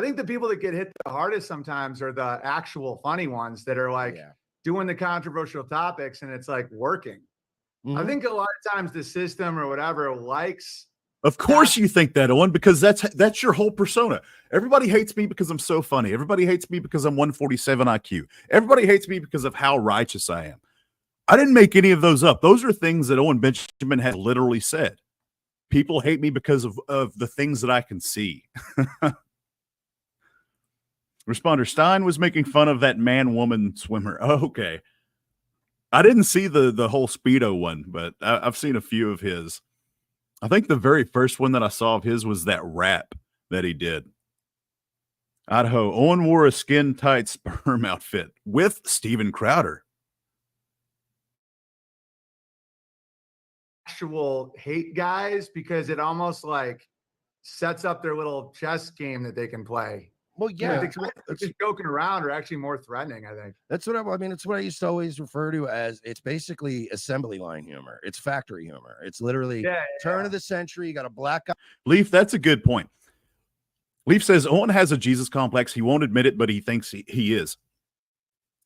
think the people that get hit the hardest sometimes are the actual funny ones that are like doing the controversial topics and it's like working. I think a lot of times the system or whatever likes. Of course you think that, Owen, because that's your whole persona. Everybody hates me because I'm so funny. Everybody hates me because I'm 147 IQ. Everybody hates me because of how righteous I am. I didn't make any of those up. Those are things that Owen Benjamin has literally said. People hate me because of the things that I can see. Responder Stein was making fun of that man-woman swimmer. Oh, okay. I didn't see the whole Speedo one, but I've seen a few of his. I think the very first one that I saw of his was that rap that he did. Idaho. Owen wore a skin-tight sperm outfit with Steven Crowder. Actual hate guys because it almost like sets up their little chess game that they can play. Well, yeah, just joking around are actually more threatening, I think. That's what I mean. It's what I used to always refer to as it's basically assembly line humor. It's factory humor. It's literally turn of the century. You got a black guy. Leaf, that's a good point. Leaf says Owen has a Jesus complex. He won't admit it, but he thinks he is.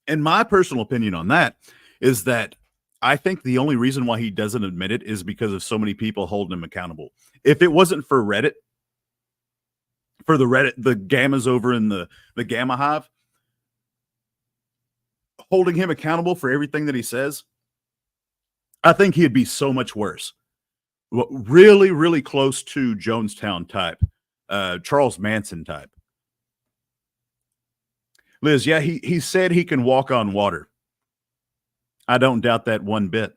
And my personal opinion on that is that I think the only reason why he doesn't admit it is because of so many people holding him accountable. If it wasn't for Reddit, the gammas over in the Gamma Hive, holding him accountable for everything that he says, I think he'd be so much worse. Really, really close to Jonestown type, Charles Manson type. Liz, yeah, he said he can walk on water. I don't doubt that one bit.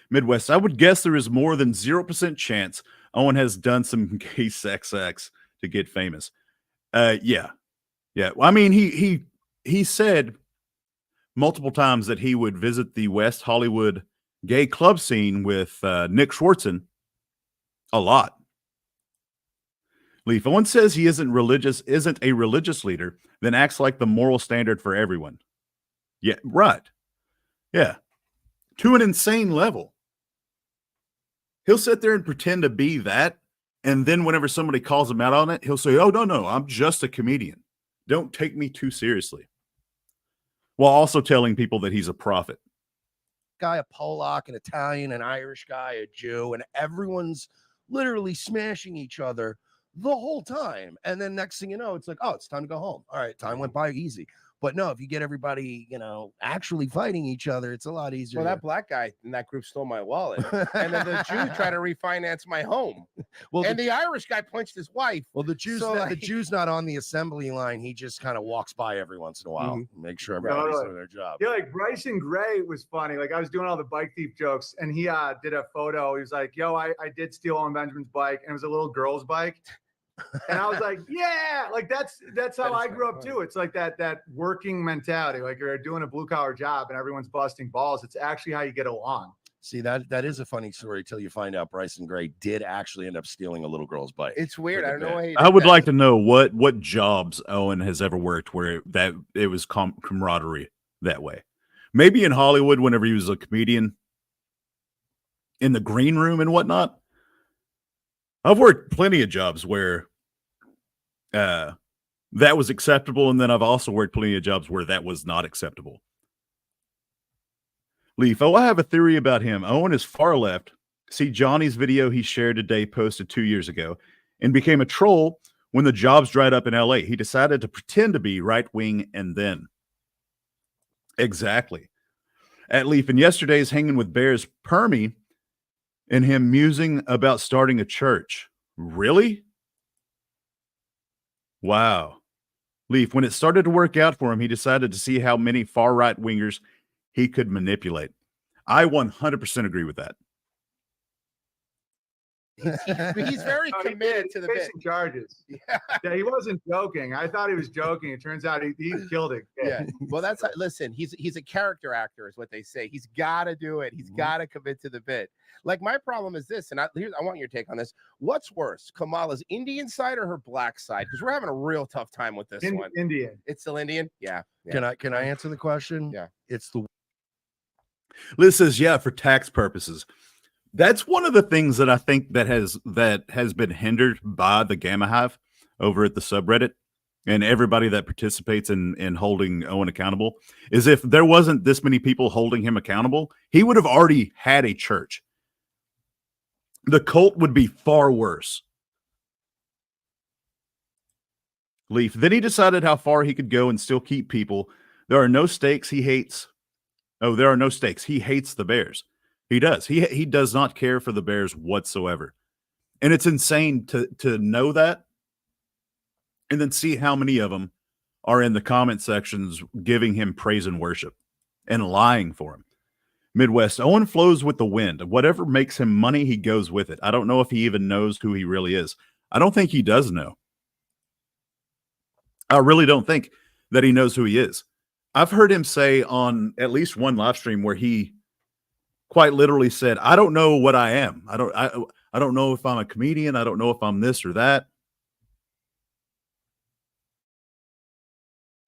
Midwest, I would guess there is more than 0% chance Owen has done some gay sex acts to get famous. Yeah. Well, I mean, he said multiple times that he would visit the West Hollywood gay club scene with Nick Swartzen a lot. Leaf, Owen says he isn't a religious leader, then acts like the moral standard for everyone. Yeah, right. Yeah. To an insane level. He'll sit there and pretend to be that. And then whenever somebody calls him out on it, he'll say, oh, no, I'm just a comedian. Don't take me too seriously. While also telling people that he's a prophet. Guy, a Polak, an Italian, an Irish guy, a Jew, and everyone's literally smashing each other the whole time. And then next thing you know, it's like, oh, it's time to go home. All right, time went by easy. But no, if you get everybody, actually fighting each other, it's a lot easier. Well, that black guy in that group stole my wallet. And then the Jew tried to refinance my home. Well, and the Irish guy punched his wife. Well, the Jew's not on the assembly line. He just kind of walks by every once in a while, make sure everybody's doing their job. Yeah, like Bryson Gray was funny. Like I was doing all the bike thief jokes, and he did a photo. He was like, yo, I did steal Owen Benjamin's bike, and it was a little girl's bike. And I was like, yeah, like that's how I grew up too. It's like that working mentality. Like you're doing a blue collar job and everyone's busting balls. It's actually how you get along. See, that is a funny story till you find out Bryson Gray did actually end up stealing a little girl's bike. It's weird. I don't know why. I would like to know what jobs Owen has ever worked where it was camaraderie that way. Maybe in Hollywood whenever he was a comedian in the green room and whatnot. I've worked plenty of jobs where that was acceptable, and then I've also worked plenty of jobs where that was not acceptable. Leaf, I have a theory about him. Owen is far left. See Johnny's video he shared today, posted 2 years ago, and became a troll when the jobs dried up in LA. He decided to pretend to be right-wing and then. Exactly. At Leaf, and yesterday's Hanging with Bears Permy, and him musing about starting a church. Really? Wow. Leaf, when it started to work out for him, he decided to see how many far-right wingers he could manipulate. I 100% agree with that. He's very No, he committed did. to the He's bit. facing charges. Yeah. Yeah, he wasn't joking. I thought he was joking. It turns out he killed it. Yeah. Well, that's listen. He's a character actor, is what they say. He's got to do it. He's got to commit to the bit. Like my problem is this, and I want your take on this. What's worse, Kamala's Indian side or her black side? Because we're having a real tough time with this one. Indian. It's still Indian. Yeah. Can I answer the question? Yeah. It's the Liz says, yeah, for tax purposes. That's one of the things that I think that has been hindered by the Gamma Hive over at the subreddit and everybody that participates in holding Owen accountable is if there wasn't this many people holding him accountable, he would have already had a church. The cult would be far worse. Leaf. Then he decided how far he could go and still keep people. There are no stakes. He hates. Oh, there are no stakes. He hates the Bears. He does. He does not care for the Bears whatsoever. And it's insane to know that and then see how many of them are in the comment sections giving him praise and worship and lying for him. Midwest, Owen flows with the wind. Whatever makes him money, he goes with it. I don't know if he even knows who he really is. I don't think he does know. I really don't think that he knows who he is. I've heard him say on at least one live stream where he quite literally said, I don't know what I am. I don't know if I'm a comedian. I don't know if I'm this or that.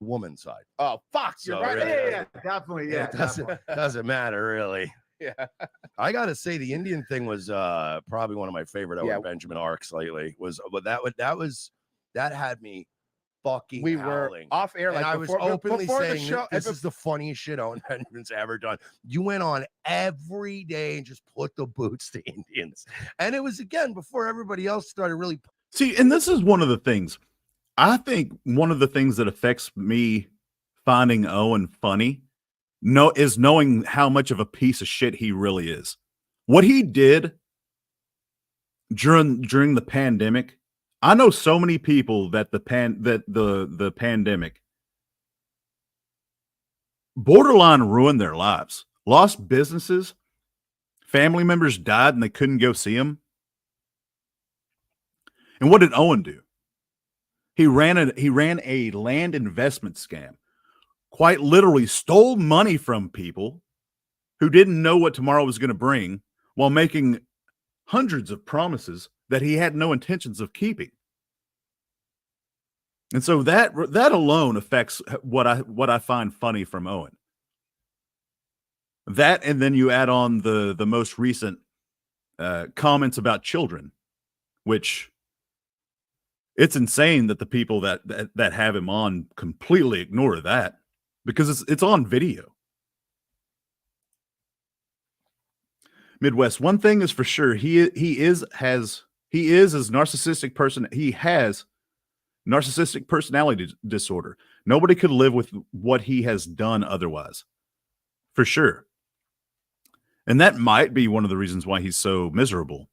woman side. Oh, fuck. You're So right. really- Yeah, definitely. Yeah, It doesn't matter really. Yeah. I gotta say the Indian thing was probably one of my favorite Owen Benjamin arcs lately. But that had me fucking We howling. were off air, like and I was openly before the saying show, this is the funniest shit Owen Benjamin's ever done. You went on every day and just put the boots to Indians, and it was again before everybody else started really. See, and this is one of the things. I think one of the things that affects me finding Owen funny is knowing how much of a piece of shit he really is. What he did during the pandemic, I know so many people that the pandemic borderline ruined their lives, lost businesses, family members died and they couldn't go see them. And what did Owen do? He ran a land investment scam. Quite literally stole money from people who didn't know what tomorrow was going to bring while making hundreds of promises that he had no intentions of keeping. And so that alone affects what I find funny from Owen. That, and then you add on the most recent comments about children, which it's insane that the people that have him on completely ignore that because it's on video. Midwest, one thing is for sure, he is as narcissistic person. He has narcissistic personality disorder. Nobody could live with what he has done otherwise, for sure. And that might be one of the reasons why he's so miserable.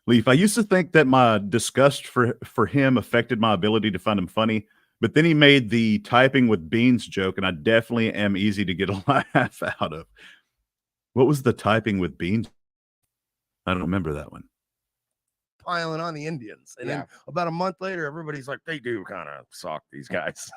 Leaf, I used to think that my disgust for him affected my ability to find him funny, but then he made the typing with beans joke, and I definitely am easy to get a laugh out of. What was the typing with beans? I don't remember that one. Piling on the Indians, and then about a month later, everybody's like, they do kind of suck, these guys.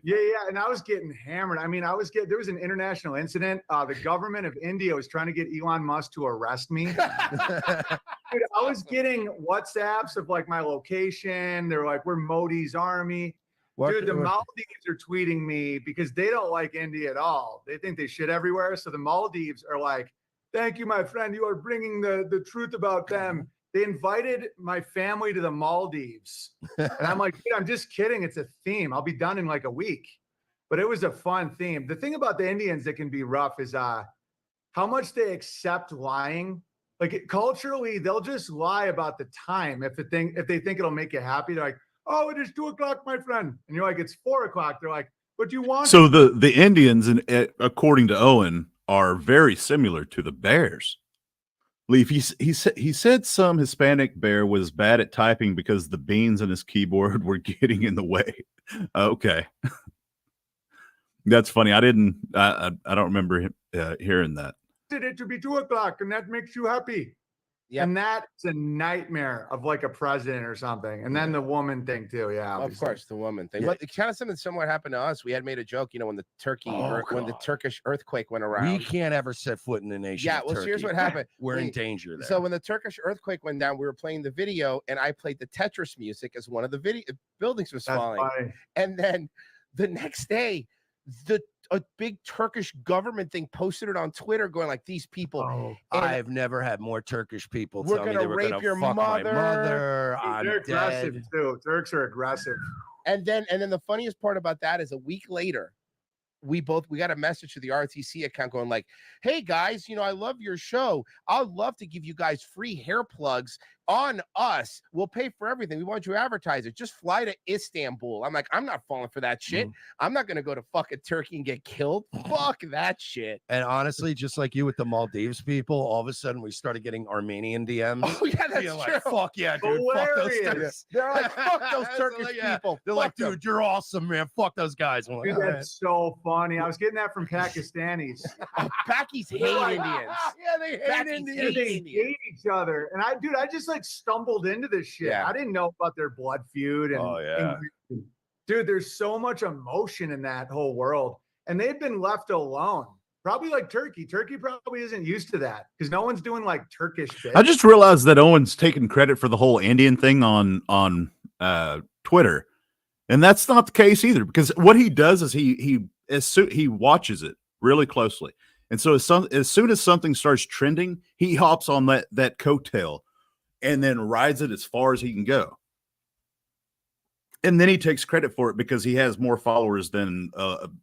Yeah, and I was getting hammered. I mean, there was an international incident. The government of India was trying to get Elon Musk to arrest me. Dude, I was getting WhatsApps of like my location. They're like, we're Modi's army. Dude, the Maldives are tweeting me because they don't like India at all. They think they shit everywhere. So the Maldives are like, thank you, my friend. You are bringing the truth about them. They invited my family to the Maldives. And I'm like, dude, I'm just kidding. It's a theme. I'll be done in like a week. But it was a fun theme. The thing about the Indians that can be rough is how much they accept lying. Like culturally, they'll just lie about the time. If they think it'll make you happy, they're like, oh, it is 2:00, my friend. And you're like, it's 4:00. They're like, but you want. So the Indians, according to Owen, are very similar to the Bears. Leaf, he said some Hispanic bear was bad at typing because the beans in his keyboard were getting in the way. Okay. That's funny. I don't remember him, hearing that. It to be 2:00 and that makes you happy. And that's a nightmare of like a president or something. And then the woman thing too. Yeah. Of course, the woman thing. But kind of something similar happened to us. We had made a joke, when the when the Turkish earthquake went around. We can't ever set foot in the nation. Yeah, of well, Turkey. here's what happened. We're in danger there. So when the Turkish earthquake went down, we were playing the video, and I played the Tetris music as one of the buildings was falling. Funny. And then the next day, a big Turkish government thing posted it on Twitter, going like, "These people." I've never had more Turkish people tell me they were rape going your to fuck my mother. They're aggressive too. Turks are aggressive. And then the funniest part about that is a week later, we got a message to the ROTC account going like, "Hey guys, I love your show. I'd love to give you guys free hair plugs on us. We'll pay for everything. We want you to advertise it. Just fly to Istanbul." I'm like, I'm not falling for that shit. I'm not going to go to fucking Turkey and get killed. Fuck that shit. And honestly, just like you with the Maldives people, all of a sudden we started getting Armenian DMs. Oh yeah, that's true. Like, fuck yeah, dude. Fuck those Turks. They're like, fuck those Turkish people. They're like, dude, you're awesome, man. Fuck those guys. I'm like, dude, that's so funny. I was getting that from Pakistanis. Pakis hate Indians. Yeah, they hate Indians. They hate each other. And I just like stumbled into this shit. Yeah. I didn't know about their blood feud. And, dude, there's so much emotion in that whole world. And they've been left alone. Probably like Turkey. Turkey probably isn't used to that because no one's doing like Turkish shit. I just realized that Owen's taking credit for the whole Indian thing on Twitter. And that's not the case either, because what he does is he watches it really closely. And so as soon as something starts trending, he hops on that coattail and then rides it as far as he can go. And then he takes credit for it because he has more followers than, I'm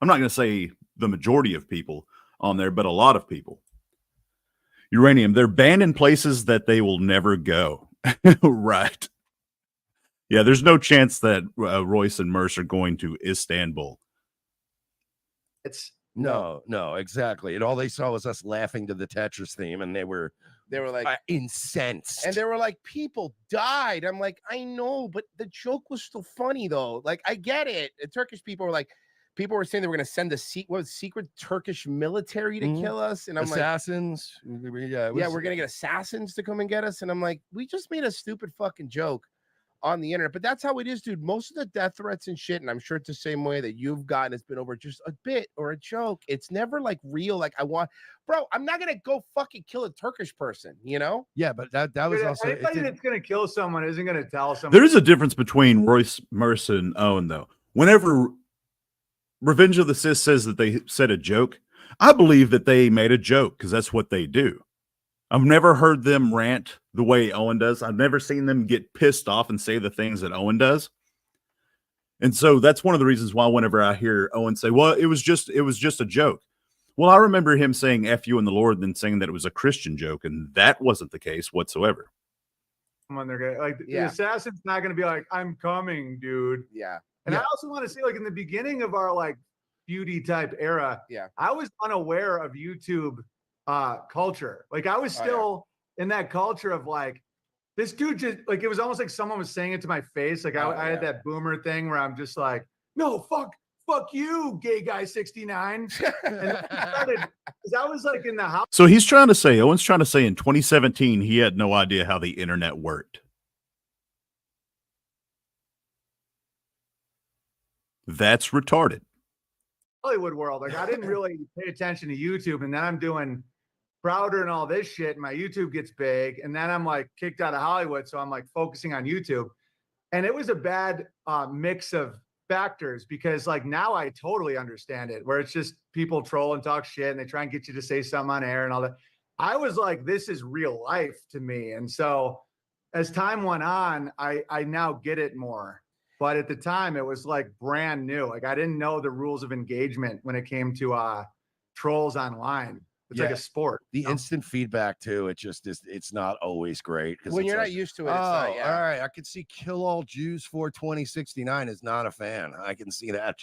not going to say the majority of people on there, but a lot of people. Uranium, they're banned in places that they will never go. Right. Yeah, there's no chance that Royce and Merce are going to Istanbul. No, exactly. And all they saw was us laughing to the Tetris theme, and they were like incensed. And they were like, people died. I'm like, I know, but the joke was still funny though. Like, I get it. The Turkish people were saying they were going to send a secret Turkish military to kill us. And I'm assassins. We're going to get assassins to come and get us. And I'm like, we just made a stupid fucking joke on the internet. But that's how it is, dude. Most of the death threats and shit, and I'm sure it's the same way that you've gotten, has been over just a bit or a joke. It's never like real. Like, bro, I'm not gonna go fucking kill a Turkish person, Yeah, but that was also anybody that's gonna kill someone isn't gonna tell someone. There is a difference between Royce, Merce, and Owen, though. Whenever Revenge of the Sith says that they said a joke, I believe that they made a joke because that's what they do. I've never heard them rant the way Owen does. I've never seen them get pissed off and say the things that Owen does. And so that's one of the reasons why whenever I hear Owen say, well, it was just a joke. Well, I remember him saying F you and the Lord, then saying that it was a Christian joke. And that wasn't the case whatsoever. When they're gonna, like, the assassin's not going to be like, I'm coming, dude. Yeah. And I also want to say, like, in the beginning of our like beauty type era, I was unaware of YouTube culture. Like, I was still in that culture of like, this dude just like, it was almost like someone was saying it to my face. Like I had that boomer thing where I'm just like, no, fuck you, gay guy 69. And I was like in the house. So Owen's trying to say in 2017, he had no idea how the internet worked. That's retarded. Hollywood world. Like, I didn't really pay attention to YouTube, and then I'm doing Browder and all this shit, and my YouTube gets big, and then I'm like kicked out of Hollywood, so I'm like focusing on YouTube. And it was a bad mix of factors, because like now I totally understand it, where it's just people troll and talk shit and they try and get you to say something on air and all that. I was like, this is real life to me. And so as time went on, I now get it more. But at the time, it was like brand new. Like, I didn't know the rules of engagement when it came to trolls online. It's like a sport. The instant feedback too. It just is. It's not always great when you're not used to it. It's not, all right. I can see Kill All Jews for 2069 is not a fan. I can see that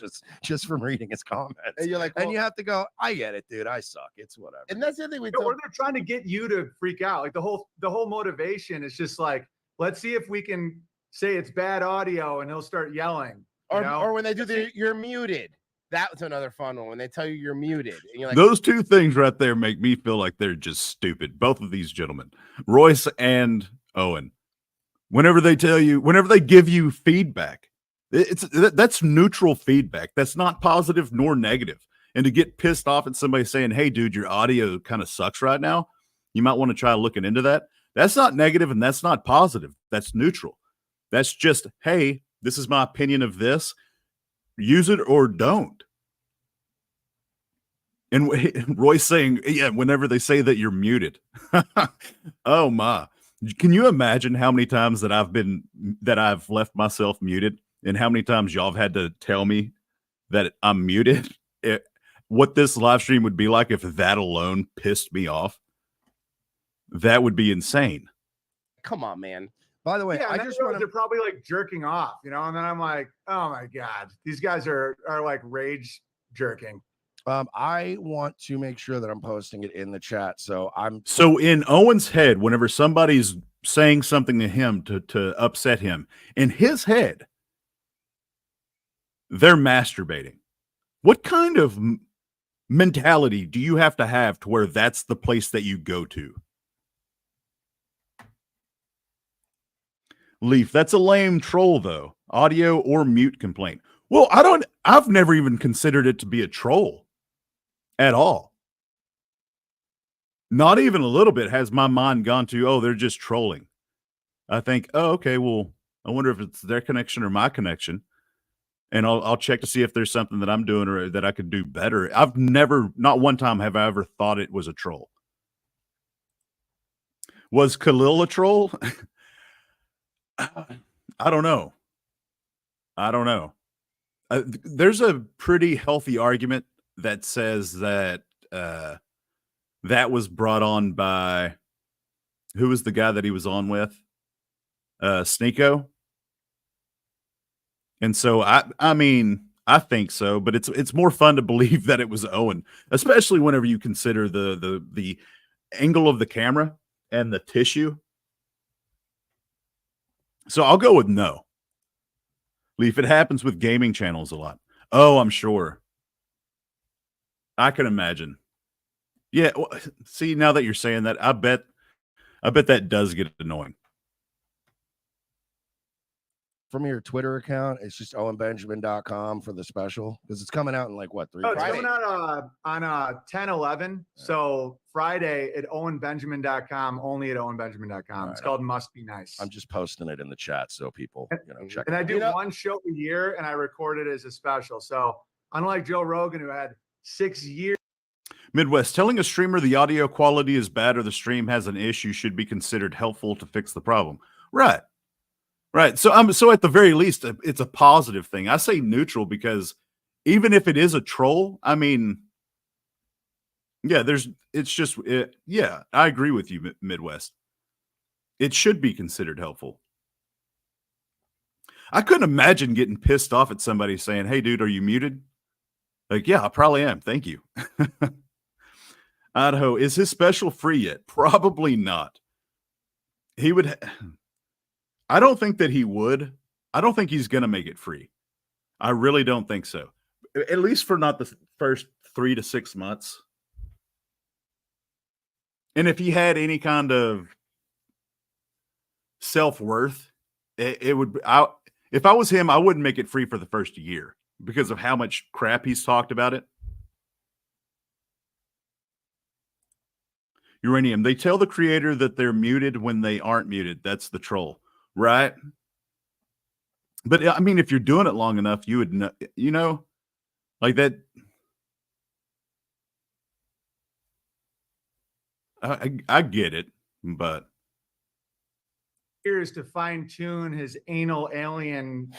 just from reading his comments. And you're like, well, and you have to go, I get it, dude. I suck. It's whatever. And that's the thing. Or they're trying to get you to freak out. Like the whole motivation is just like, let's see if we can say it's bad audio, and he'll start yelling. Or when they do you're muted. That was another fun one when they tell you you're muted. And you're like, Those two things right there make me feel like they're just stupid. Both of these gentlemen, Royce and Owen. Whenever they give you feedback, that's neutral feedback. That's not positive nor negative. And to get pissed off at somebody saying, "Hey, dude, your audio kind of sucks right now. You might want to try looking into that." That's not negative and that's not positive. That's neutral. That's just, hey, this is my opinion of this. Use it or don't. And Roy's saying, yeah, whenever they say that you're muted. Oh my. Can you imagine how many times that I've left myself muted and how many times y'all have had to tell me that I'm muted? What this live stream would be like if that alone pissed me off. That would be insane. come on, man. By the way, Yeah, I and just want they're probably like jerking off, you know, and then I'm like, oh my God, these guys are like rage jerking. I want to make sure that I'm posting it in the chat. So in Owen's head, whenever somebody's saying something to him to upset him, in his head, they're masturbating. What kind of mentality do you have to where that's the place that you go to? Leaf, that's a lame troll though. Audio or mute complaint. Well, I've never even considered it to be a troll at all. Not even a little bit has my mind gone to, oh, they're just trolling. I think, oh, okay, well, I wonder if it's their connection or my connection. And I'll check to see if there's something that I'm doing or that I could do better. I've never, not one time have I ever thought it was a troll. Was Khalil a troll? I don't know. There's a pretty healthy argument that says that that was brought on by, who was the guy that he was on with? Sneeko. And so I mean, I think so, but it's more fun to believe that it was Owen, especially whenever you consider the angle of the camera and the tissue. So I'll go with no. Leaf, it happens with gaming channels a lot. Oh, I'm sure. I can imagine. Yeah, well, see, now that you're saying that, I bet that does get annoying. from your Twitter account, it's just owenbenjamin.com for the special because it's coming out in like what, 3 Oh, it's Friday? coming out on 10/11. So Friday at owenbenjamin.com, only at owenbenjamin.com. It's called Must Be Nice. I'm just posting it in the chat so people, check and it I out. do one show a year and I record it as a special. So unlike Joe Rogan, who had 6 years. Midwest, telling a streamer the audio quality is bad or the stream has an issue should be considered helpful to fix the problem. Right. So at the very least, it's a positive thing. I say neutral because even if it is a troll, I mean, yeah, I agree with you, Midwest. It should be considered helpful. I couldn't imagine getting pissed off at somebody saying, "Hey, dude, are you muted?" Like, yeah, I probably am. Thank you. Idaho, is his special free yet? Probably not. He would. I don't think that he would. I don't think he's going to make it free. I really don't think so. At least for not the first 3 to 6 months. And if he had any kind of self-worth, it would. If I was him, I wouldn't make it free for the first year because of how much crap he's talked about it. Uranium, they tell the creator that they're muted when they aren't muted. That's the troll, right? But I mean, if you're doing it long enough, you would know, like that. I get it, but years to fine tune his anal alien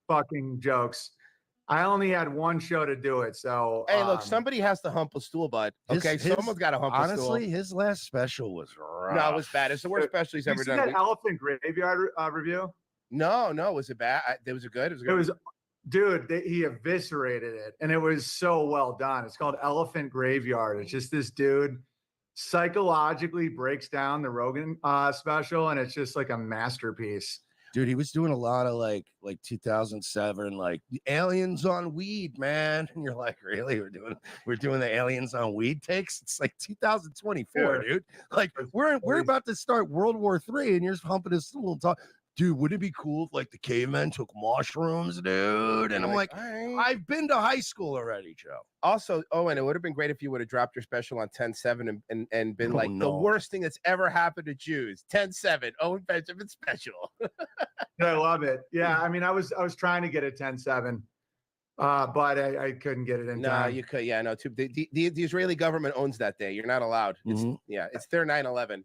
fucking jokes. I only had one show to do it. So hey, look, somebody has to hump a stool, bud. Okay, someone's got to hump a stool. Honestly, his last special was rough. No, it was bad. It's the worst special he's ever done. That Elephant Graveyard review? No, was it bad? Was it good? It was, dude. He eviscerated it, and it was so well done. It's called Elephant Graveyard. It's just this dude psychologically breaks down the Rogan special, and it's just like a masterpiece. Dude, he was doing a lot of like 2007, like aliens on weed, man. And you're like, really? We're doing the aliens on weed takes? It's like 2024, dude. Like we're about to start World War III, and you're humping this little talk. Dude, wouldn't it be cool if like the cavemen took mushrooms, dude? And I'm like, I've been to high school already, Joe. Also, Owen, it would have been great if you would have dropped your special on 10/7 and been like the worst thing that's ever happened to Jews. 10/7, Owen Benjamin special. I love it. Yeah, I mean, I was trying to get a 10/7, but I couldn't get it in time. You could. Yeah, no. Too. The Israeli government owns that day. You're not allowed. It's their 9/11.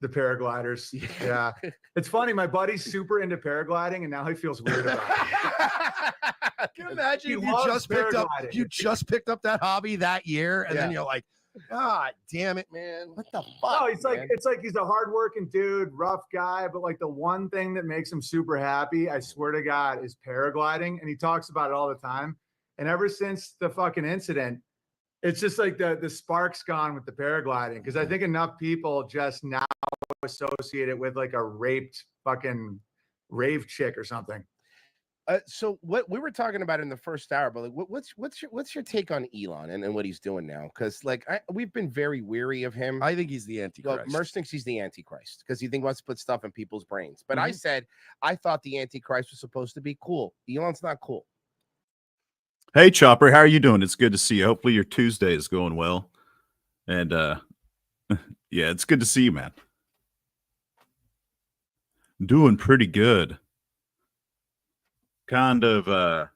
The paragliders. Yeah. It's funny. My buddy's super into paragliding, and now he feels weird about it. Can you imagine if you just picked up that hobby that year, and then you're like, God damn it, man. What the fuck? No, it's like he's a hardworking dude, rough guy, but like the one thing that makes him super happy, I swear to God, is paragliding. And he talks about it all the time. And ever since the fucking incident, it's just like the spark's gone with the paragliding, because I think enough people just now associate it with like a raped fucking rave chick or something. So what we were talking about in the first hour, but like, what's your take on Elon and what he's doing now? Because like we've been very weary of him. I think he's the Antichrist. Merce thinks he's the Antichrist because he wants to put stuff in people's brains. But I said I thought the Antichrist was supposed to be cool. Elon's not cool. Hey, Chopper, how are you doing? It's good to see you. Hopefully your Tuesday is going well. And yeah, it's good to see you, man. Doing pretty good. Kind of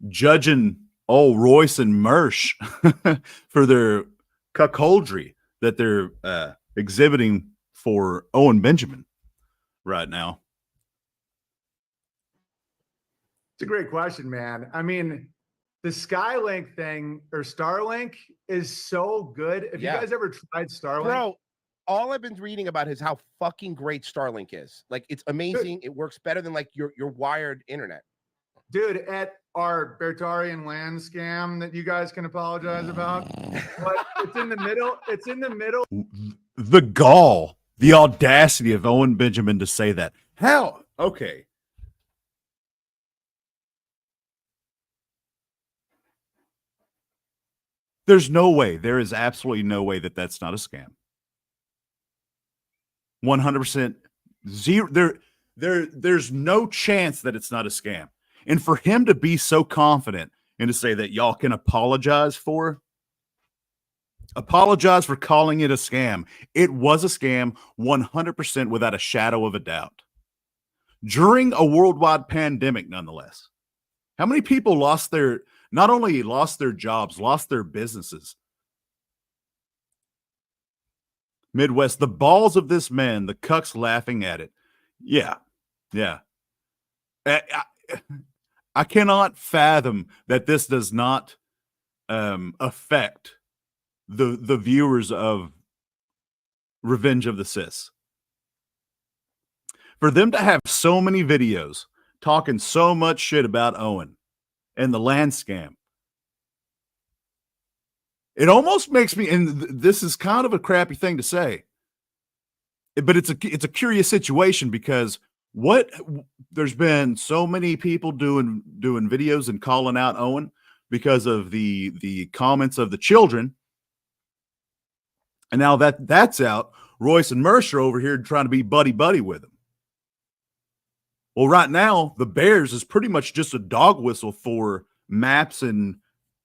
judging old Royce and Mersh for their cuckoldry that they're exhibiting for Owen Benjamin right now. It's a great question, man. I mean, the Skylink thing or Starlink is so good. If you guys ever tried Starlink, bro, all I've been reading about is how fucking great Starlink is. Like, it's amazing. It works better than like your wired internet. Dude, at our Beartarian land scam that you guys can apologize about, but it's in the middle. It's in the middle. The gall, the audacity of Owen Benjamin to say that. How? Okay. There's no way. There is absolutely no way that that's not a scam. 100% zero. There's no chance that it's not a scam. And for him to be so confident and to say that y'all can apologize for calling it a scam. It was a scam 100% without a shadow of a doubt. During a worldwide pandemic, nonetheless. How many people not only lost their jobs, lost their businesses? Midwest, the balls of this man, the cucks laughing at it. Yeah. I cannot fathom that this does not affect the viewers of Revenge of the Cis. For them to have so many videos talking so much shit about Owen and the land scam, it almost makes me, and this is kind of a crappy thing to say, but it's a curious situation because there's been so many people doing videos and calling out Owen because of the comments of the children. And now that's out, Royce and Mercer over here trying to be buddy with him. Well, right now, the Bears is pretty much just a dog whistle for maps and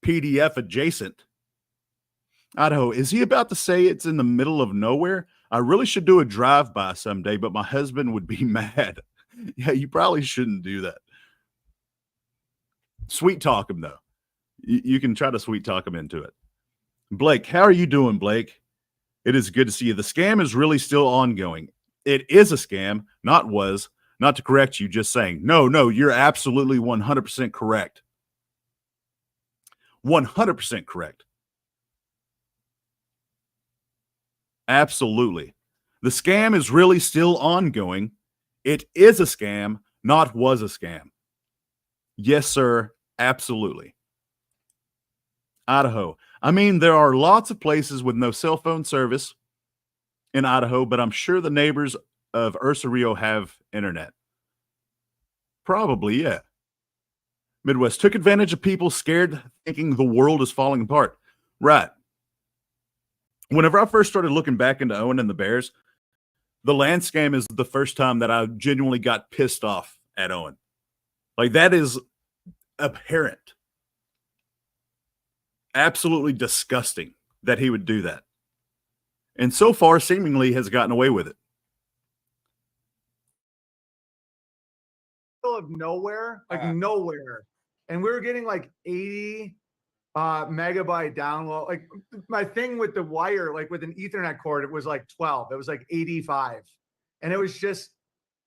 PDF adjacent. Idaho, is he about to say it's in the middle of nowhere? I really should do a drive-by someday, but my husband would be mad. Yeah, you probably shouldn't do that. Sweet talk him, though. You can try to sweet talk him into it. Blake, how are you doing, Blake? It is good to see you. The scam is really still ongoing. It is a scam, not to correct you, just saying. No, you're absolutely 100% correct. 100% correct. Absolutely. The scam is really still ongoing. It is a scam, not was a scam. Yes, sir. Absolutely. Idaho. I mean, there are lots of places with no cell phone service in Idaho, but I'm sure the neighbors of Ursa Rio have internet? Probably, yeah. Midwest took advantage of people scared, thinking the world is falling apart. Right. Whenever I first started looking back into Owen and the Bears, the land scam is the first time that I genuinely got pissed off at Owen. Like, that is apparent. Absolutely disgusting that he would do that. And so far, seemingly has gotten away with it. Of nowhere, like nowhere. And we were getting like 80 megabyte download. Like my thing with the wire, like with an Ethernet cord, it was like 12. It was like 85. And it was just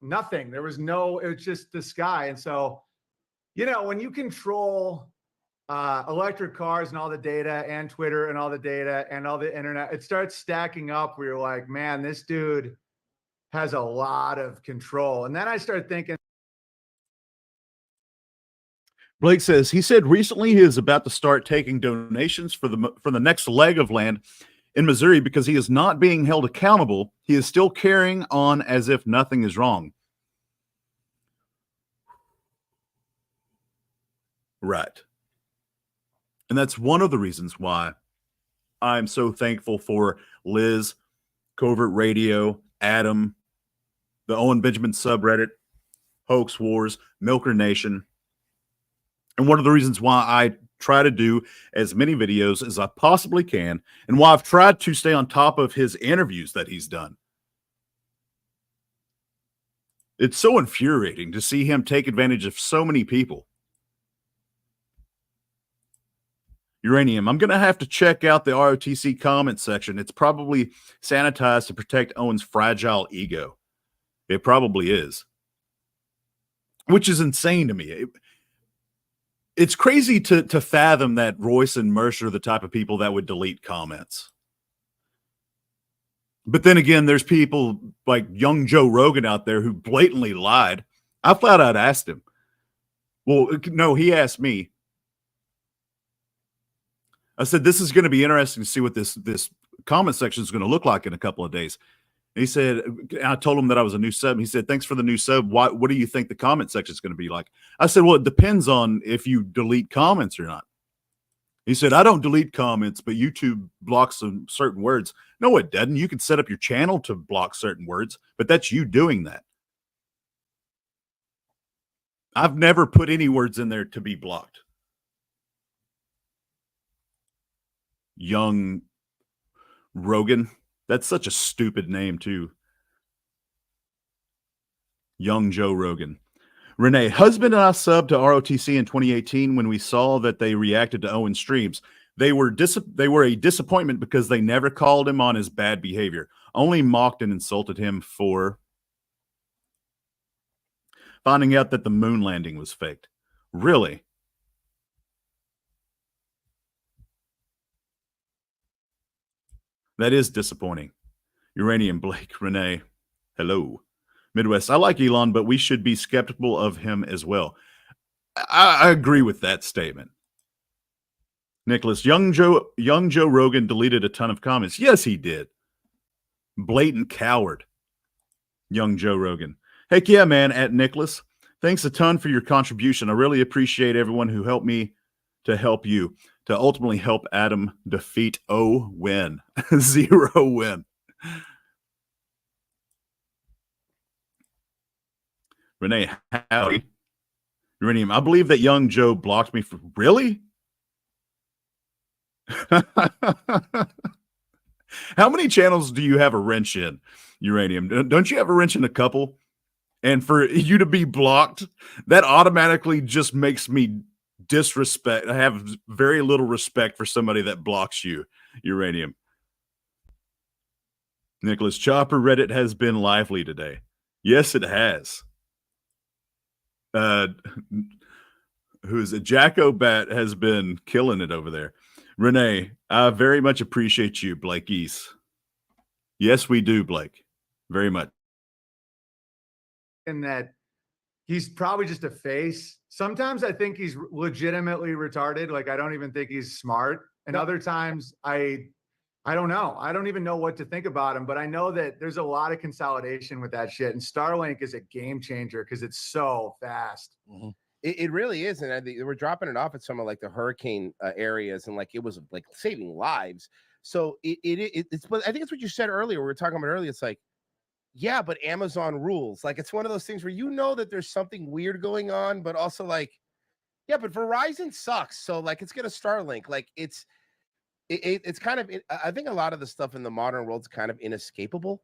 nothing. There was no, it was just the sky. And so, you know, when you control electric cars and all the data and Twitter and all the data and all the internet, it starts stacking up where you're like, man, this dude has a lot of control. And then I started thinking, Blake says he said recently he is about to start taking donations for the next leg of land in Missouri because he is not being held accountable. He is still carrying on as if nothing is wrong. Right. And that's one of the reasons why I'm so thankful for Liz, Covert Radio, Adam, the Owen Benjamin subreddit, Hoax Wars, Milker Nation. And one of the reasons why I try to do as many videos as I possibly can, and why I've tried to stay on top of his interviews that he's done. It's so infuriating to see him take advantage of so many people. Uranium, I'm going to have to check out the ROTC comment section. It's probably sanitized to protect Owen's fragile ego. It probably is. Which is insane to me. It's crazy to fathom that Royce and Mercer are the type of people that would delete comments. But then again, there's people like young Joe Rogan out there who blatantly lied. I flat out asked him. Well, no, he asked me. I said, this is going to be interesting to see what this comment section is going to look like in a couple of days. And he said, I told him that I was a new sub. He said, thanks for the new sub. What do you think the comment section is going to be like? I said, well, it depends on if you delete comments or not. He said, I don't delete comments, but YouTube blocks some certain words. No, it doesn't. You can set up your channel to block certain words, but that's you doing that. I've never put any words in there to be blocked. Young Rogan. That's such a stupid name, too. Young Joe Rogan. Renee, husband and I subbed to ROTC in 2018 when we saw that they reacted to Owen's streams. They were a disappointment because they never called him on his bad behavior, only mocked and insulted him for finding out that the moon landing was faked. Really? That is disappointing. Uranium, Blake, Renee, hello. Midwest, I like Elon, but we should be skeptical of him as well. I agree with that statement. Nicholas, young Joe Rogan deleted a ton of comments. Yes, he did. Blatant coward. Young Joe Rogan. Heck yeah, man, at Nicholas. Thanks a ton for your contribution. I really appreciate everyone who helped me to help you, to ultimately help Adam defeat Owen. 0 win. Renee, howdy. Uranium, I believe that young Joe blocked me for... Really? How many channels do you have a wrench in, Uranium? Don't you have a wrench in a couple? And for you to be blocked, that automatically just makes me disrespect. I have very little respect for somebody that blocks you, Uranium. Nicholas, Chopper Reddit has been lively today. Yes, it has. Who's a Jacko Bat has been killing it over there. Renee, I very much appreciate you, Blake East. Yes, we do, Blake. Very much. And that he's probably just a face. Sometimes I think he's legitimately retarded. Like, I don't even think he's smart. And other times I I don't know. I don't even know what to think about him, but I know that there's a lot of consolidation with that shit. And Starlink is a game changer because it's so fast. Mm-hmm. It really is. And they were dropping it off at some of like the hurricane areas, and like it was like saving lives. So it's, but I think it's what you said earlier. We were talking about earlier. It's like, yeah, but Amazon rules. Like, it's one of those things where you know that there's something weird going on, but also like, yeah, but Verizon sucks. So like, it's gonna Starlink. Like, it's kind of. I think a lot of the stuff in the modern world's kind of inescapable.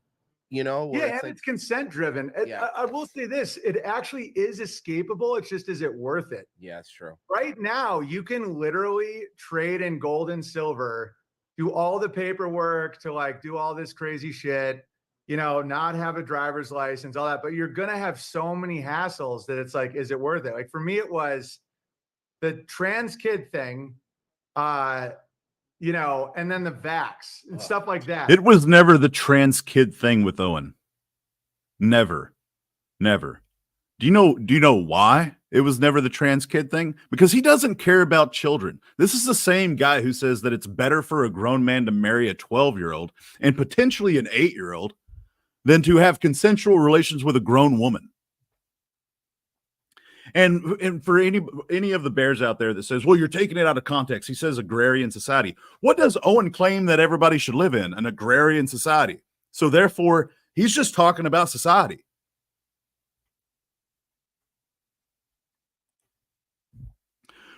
You know? Yeah, It's and like, it's consent driven. Yeah. I will say this: it actually is escapable. It's just, is it worth it? Yeah, it's true. Right now, you can literally trade in gold and silver, do all the paperwork to like do all this crazy shit, you know, not have a driver's license, all that, but you're going to have so many hassles that it's like, is it worth it? Like for me, it was the trans kid thing, you know, and then the vax and stuff like that. It was never the trans kid thing with Owen. Never. Do you know why it was never the trans kid thing? Because he doesn't care about children. This is the same guy who says that it's better for a grown man to marry a 12-year-old and potentially an 8-year-old than to have consensual relations with a grown woman. And for any of the bears out there that says, well, you're taking it out of context. He says agrarian society. What does Owen claim that everybody should live in? An agrarian society. So therefore, he's just talking about society.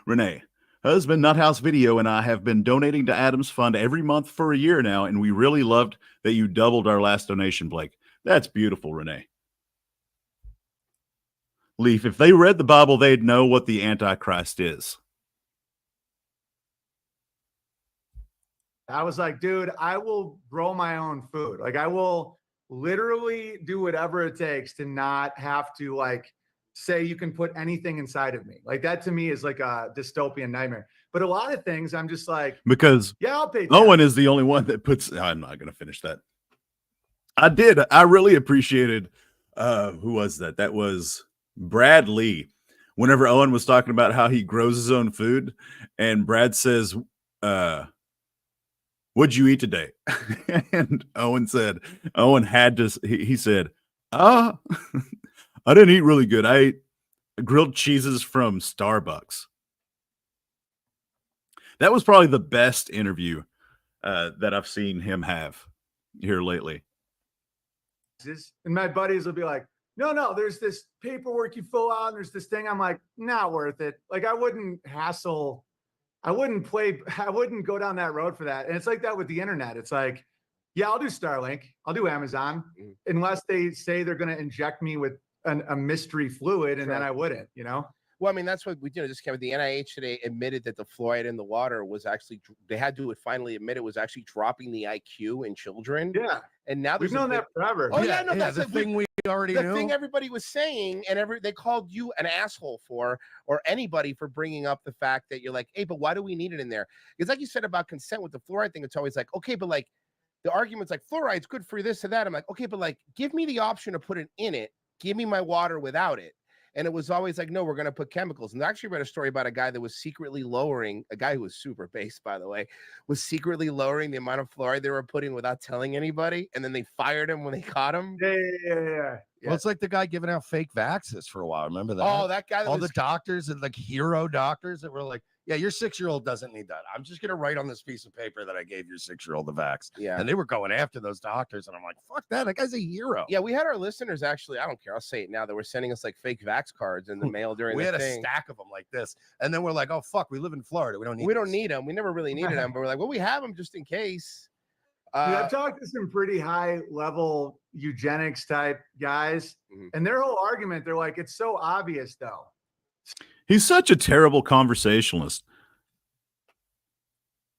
Renee, husband Nuthouse Video and I have been donating to Adam's Fund every month for a year now, and we really loved that you doubled our last donation, Blake. That's beautiful, Renee. Leaf, if they read the Bible, they'd know what the Antichrist is. I was like, dude, I will grow my own food. Like, I will literally do whatever it takes to not have to like say you can put anything inside of me. Like, that to me is like a dystopian nightmare. But a lot of things I'm just like, because yeah, I'll pay. Owen is the only one that puts. I'm not going to finish that. I really appreciated. Who was that? That was Brad Lee. Whenever Owen was talking about how he grows his own food, and Brad says, what'd you eat today? And Owen said, he said, I didn't eat really good. I ate grilled cheeses from Starbucks. That was probably the best interview that I've seen him have here lately. And my buddies will be like, no, there's this paperwork you fill out, and there's this thing. I'm like, not worth it. Like, I wouldn't go down that road for that. And it's like that with the internet. It's like, yeah, I'll do Starlink, I'll do Amazon, unless they say they're going to inject me with a mystery fluid, and then I wouldn't, you know? Well, I mean, that's what we just came with. The NIH today admitted that the fluoride in the water was actually, they had to finally admit it was actually dropping the IQ in children. Yeah. And now we've known that forever. Oh, yeah, no, that's the thing we already knew. The thing everybody was saying, and they called you an asshole for, or anybody for bringing up the fact that you're like, hey, but why do we need it in there? Because like you said about consent with the fluoride thing, it's always like, okay, but like the argument's like fluoride's good for this or that. I'm like, okay, but like give me the option to put it in it. Give me my water without it. And it was always like, no, we're going to put chemicals. And I actually read a story about a guy that was secretly lowering, a guy who was super based, by the way, was secretly lowering the amount of fluoride they were putting without telling anybody. And then they fired him when they caught him. Yeah. Well, it's like the guy giving out fake vaxes for a while. Remember that? Oh, that guy. All the doctors and like hero doctors that were like, yeah, your 6-year-old doesn't need that. I'm just going to write on this piece of paper that I gave your 6-year-old the vax. Yeah. And they were going after those doctors. And I'm like, fuck that. That guy's a hero. Yeah, we had our listeners actually, I don't care, I'll say it now, that were sending us like fake vax cards in the mail during we the had thing. a stack of them like this. And then we're like, oh, fuck, we live in Florida. We don't need them. We never really needed them. But we're like, well, we have them just in case. Dude, I've talked to some pretty high level eugenics type guys, and their whole argument, they're like, it's so obvious though. He's such a terrible conversationalist.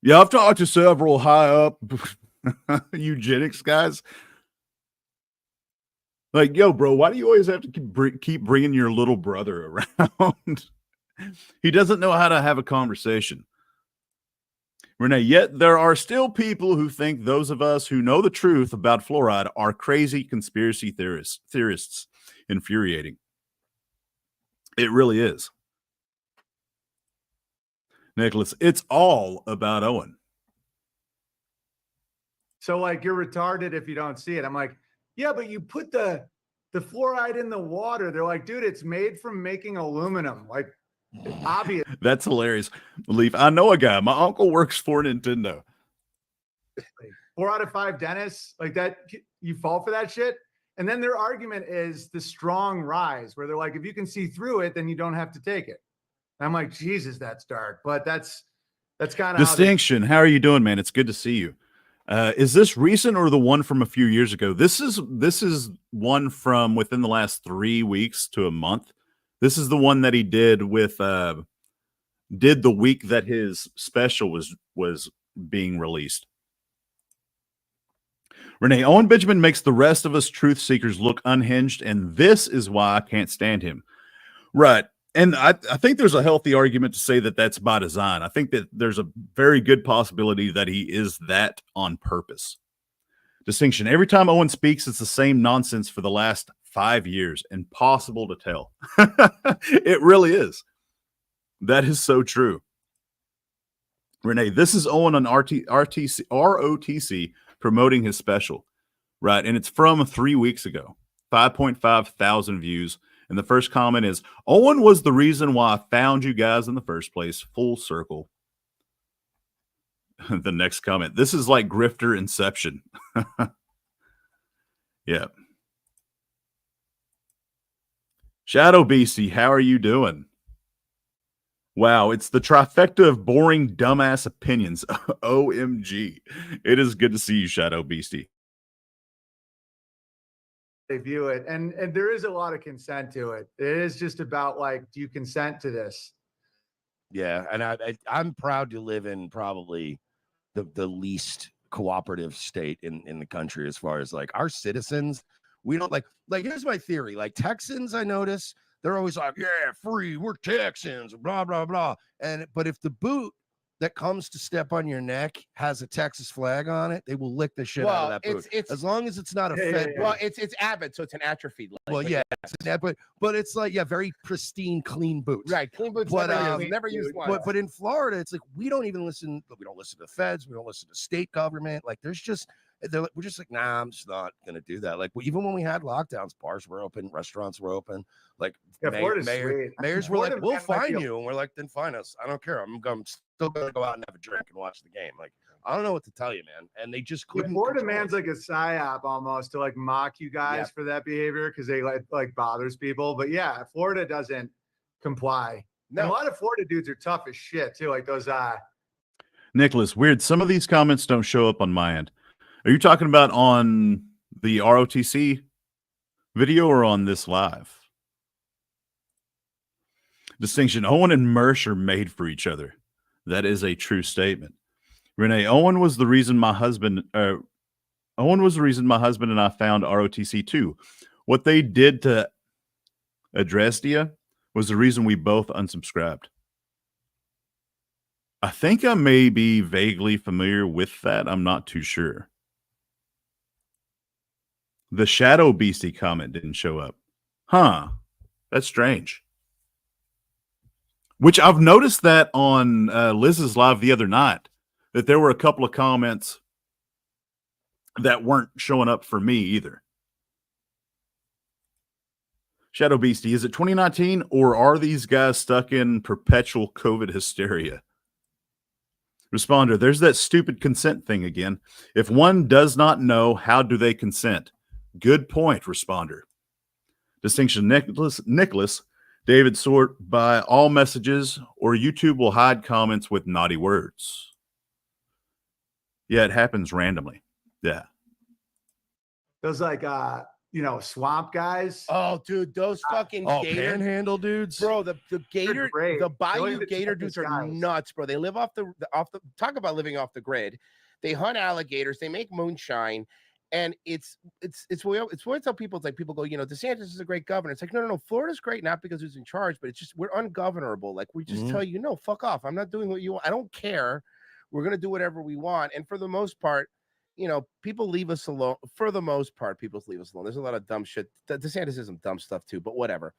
Yeah, I've talked to several high up eugenics guys. Like, yo, bro, why do you always have to keep bringing your little brother around? He doesn't know how to have a conversation. Renee, yet there are still people who think those of us who know the truth about fluoride are crazy conspiracy theorists. Infuriating. It really is. Nicholas, it's all about Owen. So like you're retarded if you don't see it. I'm like, yeah, but you put the fluoride in the water. They're like, dude, it's made from making aluminum. Like, obvious. That's hilarious. Leaf. I know a guy. My uncle works for Nintendo. 4 out of 5 dentists, like that, you fall for that shit. And then their argument is the strong rise, where they're like, if you can see through it, then you don't have to take it. And I'm like, Jesus, that's dark. But that's kind of Distinction. How are you doing, man? It's good to see you. Is this recent or the one from a few years ago? This is one from within the last 3 weeks to a month. This is the one that he did with did the week that his special was being released. Renee, Owen Benjamin makes the rest of us truth seekers look unhinged, and this is why I can't stand him. Right. And I think there's a healthy argument to say that that's by design. I think that there's a very good possibility that he is that on purpose. Distinction. Every time Owen speaks, it's the same nonsense for the last 5 years. Impossible to tell. It really is. That is so true. Renee, this is Owen on ROTC promoting his special, right? And it's from 3 weeks ago, 5.5 thousand views. And the first comment is, Owen was the reason why I found you guys in the first place. Full circle. The next comment, this is like grifter inception. Yeah. Shadow Beastie, how are you doing? Wow, it's the trifecta of boring, dumbass opinions. OMG. It is good to see you, Shadow Beastie. they view it. And there is a lot of consent to it. It is just about like, do you consent to this? Yeah. And I'm proud to live in probably the least cooperative state in the country as far as like our citizens. We don't like here's my theory. Like Texans, I notice they're always like, yeah, free, we're Texans, blah, blah, blah. But if the boot that comes to step on your neck has a Texas flag on it, they will lick the shit out of that boot. It's as long as it's not a Fed. Well, it's Abbott, so it's an atrophied leg. Well, yeah, but it's like, yeah, very pristine, clean boots. Right, clean boots. But, never used one. But in Florida, it's like we don't listen to the feds. We don't listen to state government. Like we're just like, nah, I'm just not gonna do that. Like even when we had lockdowns, bars were open, restaurants were open. Like mayors were like, we'll fine you, and we're like, then fine us. I don't care. I'm still gonna go out and have a drink and watch the game. Like I don't know what to tell you, man. And they just couldn't. Florida man's like a psyop almost to like mock you guys for that behavior because they like bothers people. But yeah, Florida doesn't comply. No, and a lot of Florida dudes are tough as shit too. Like those. Nicholas, weird. Some of these comments don't show up on my end. Are you talking about on the ROTC video or on this live? Distinction. Owen and Mersh are made for each other. That is a true statement. Renee, Owen was the reason my husband and I found ROTC too. What they did to Adrestia was the reason we both unsubscribed. I think I may be vaguely familiar with that. I'm not too sure. The Shadow Beastie comment didn't show up. Huh. That's strange. Which I've noticed that on Liz's live the other night, that there were a couple of comments that weren't showing up for me either. Shadow Beastie, is it 2019 or are these guys stuck in perpetual COVID hysteria? Responder, there's that stupid consent thing again. If one does not know, how do they consent? Good point, responder. Distinction, Nicholas, David, sort by all messages or YouTube will hide comments with naughty words. Yeah, it happens randomly. Yeah. Those like, swamp guys. Oh, dude, those fucking gator panhandle dudes, bro. The gator, the bayou gator dudes are guys. nuts, bro. They live off the talk about living off the grid. They hunt alligators. They make moonshine, and it's what I tell people. It's like people go, DeSantis is a great governor. It's like no. Florida's great not because who's in charge, but it's just we're ungovernable. Like we just tell you, no, fuck off. I'm not doing what you want. I don't care. We're gonna do whatever we want, and for the most part. People leave us alone. For the most part, people leave us alone. There's a lot of dumb shit. DeSantis is some dumb stuff too, but whatever.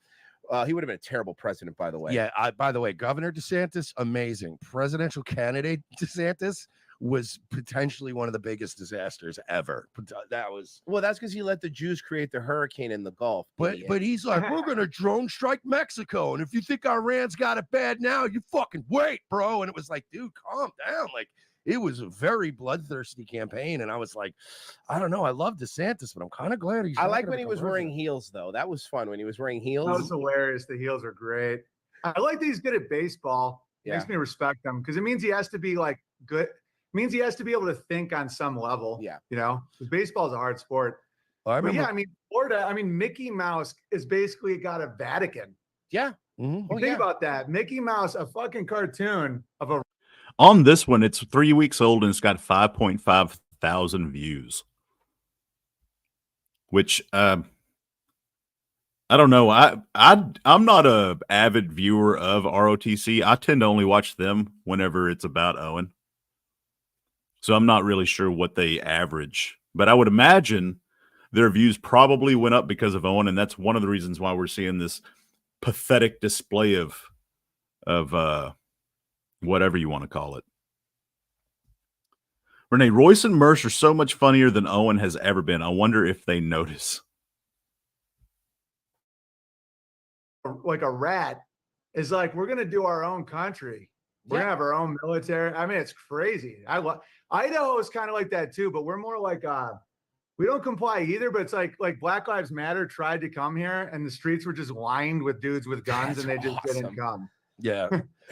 He would have been a terrible president, by the way. Yeah. By the way, Governor DeSantis, amazing. Presidential candidate DeSantis, was potentially one of the biggest disasters ever. But that was Well, that's because he let the Jews create the hurricane in the Gulf. but idiot. but he's like, we're gonna drone strike Mexico, and if you think Iran's got it bad now, you fucking wait, bro. And it was like, dude, calm down. Like, it was a very bloodthirsty campaign, and I was like, I don't know. I love DeSantis, but I'm kind of glad he's. I not like gonna when he become was wearing president. heels, though. That was fun when he was wearing That heels. was hilarious. The heels are great. I like that he's good at baseball. Yeah. Makes me respect him because it means he has to be like good. It means he has to be able to think on some level. Yeah. You know, because baseball is a hard sport. I But remember. yeah, I mean, Florida, I mean, Mickey Mouse is basically got a Vatican. Yeah. Mhm. Oh, Think yeah. about that. Mickey Mouse, a fucking cartoon of a On this one, it's 3 weeks old and it's got 5.5 thousand views. Which I don't know. I'm not a avid viewer of ROTC. I tend to only watch them whenever it's about Owen. So I'm not really sure what they average, but I would imagine their views probably went up because of Owen, and that's one of the reasons why we're seeing this pathetic display of whatever you want to call it. Renee, Royce and Mersh are so much funnier than Owen has ever been. I wonder if they notice. like a rat is like, we're gonna do our own country. We're Yeah. gonna have our own military. I mean, it's crazy. Idaho is kind of like that too, but we're more like we don't comply either. But it's like Black Lives Matter tried to come here, and the streets were just lined with dudes with guns, That's and they just awesome. didn't come. Yeah.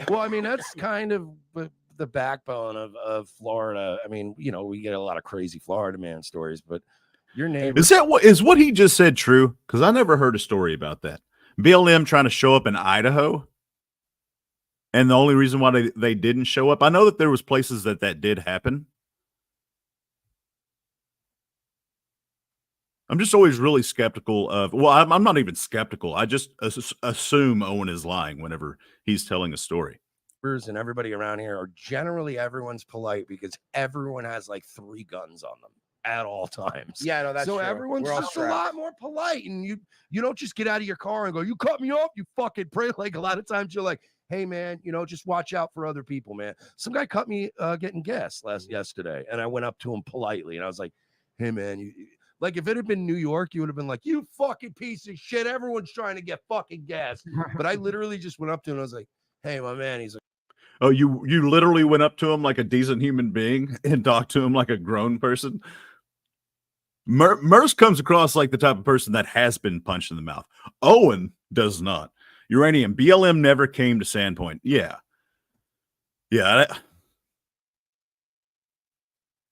Well, I mean, that's kind of the backbone of Florida. I mean, you know, we get a lot of crazy Florida man stories, but your neighbor. Is that what he just said true? Because I never heard a story about that. BLM trying to show up in Idaho, and the only reason why they didn't show up. I know that there was places that did happen. I'm just always really skeptical of. Well, I'm not even skeptical. I just assume Owen is lying whenever he's telling a story. And everybody around here are generally everyone's polite because everyone has like 3 guns on them at all times. Yeah, no, that's so true. everyone's We're all just a strapped. lot more polite, and you don't just get out of your car and go, you cut me off, you fucking pray. Like a lot of times you're like, hey man, you know, just watch out for other people, man. Some guy cut me getting gas yesterday, and I went up to him politely and I was like, hey man, like if it had been New York, you would have been like, you fucking piece of shit, everyone's trying to get fucking gas. But I literally just went up to him and I was like, hey my man. He's like, oh, you literally went up to him like a decent human being and talked to him like a grown person. Merce comes across like the type of person that has been punched in the mouth. Owen does not. Uranium, BLM never came to Sandpoint. Yeah.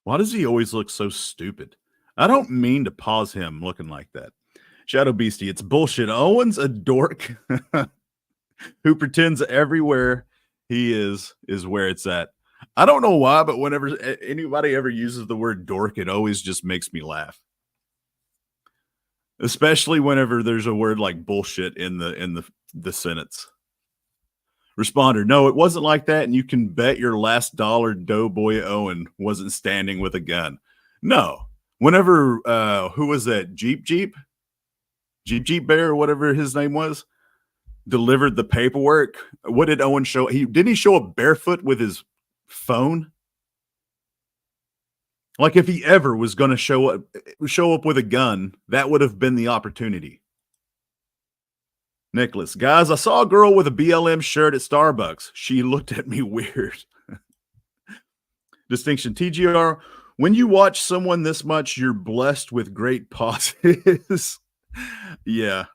Why does he always look so stupid? I don't mean to pause him looking like that. Shadow Beastie, it's bullshit. Owen's a dork who pretends everywhere he is where it's at. I don't know why, but whenever anybody ever uses the word dork, it always just makes me laugh. Especially whenever there's a word like bullshit in the sentence. Responder, no, it wasn't like that, and you can bet your last dollar Doughboy Owen wasn't standing with a gun. No. Whenever who was that? Jeep Bear, or whatever his name was, delivered the paperwork. What did Owen show? Didn't he show up barefoot with his phone? Like if he ever was going to show up with a gun, that would have been the opportunity. Nicholas, guys, I saw a girl with a BLM shirt at Starbucks. She looked at me weird. Distinction, TGR, when you watch someone this much, you're blessed with great pauses. Yeah.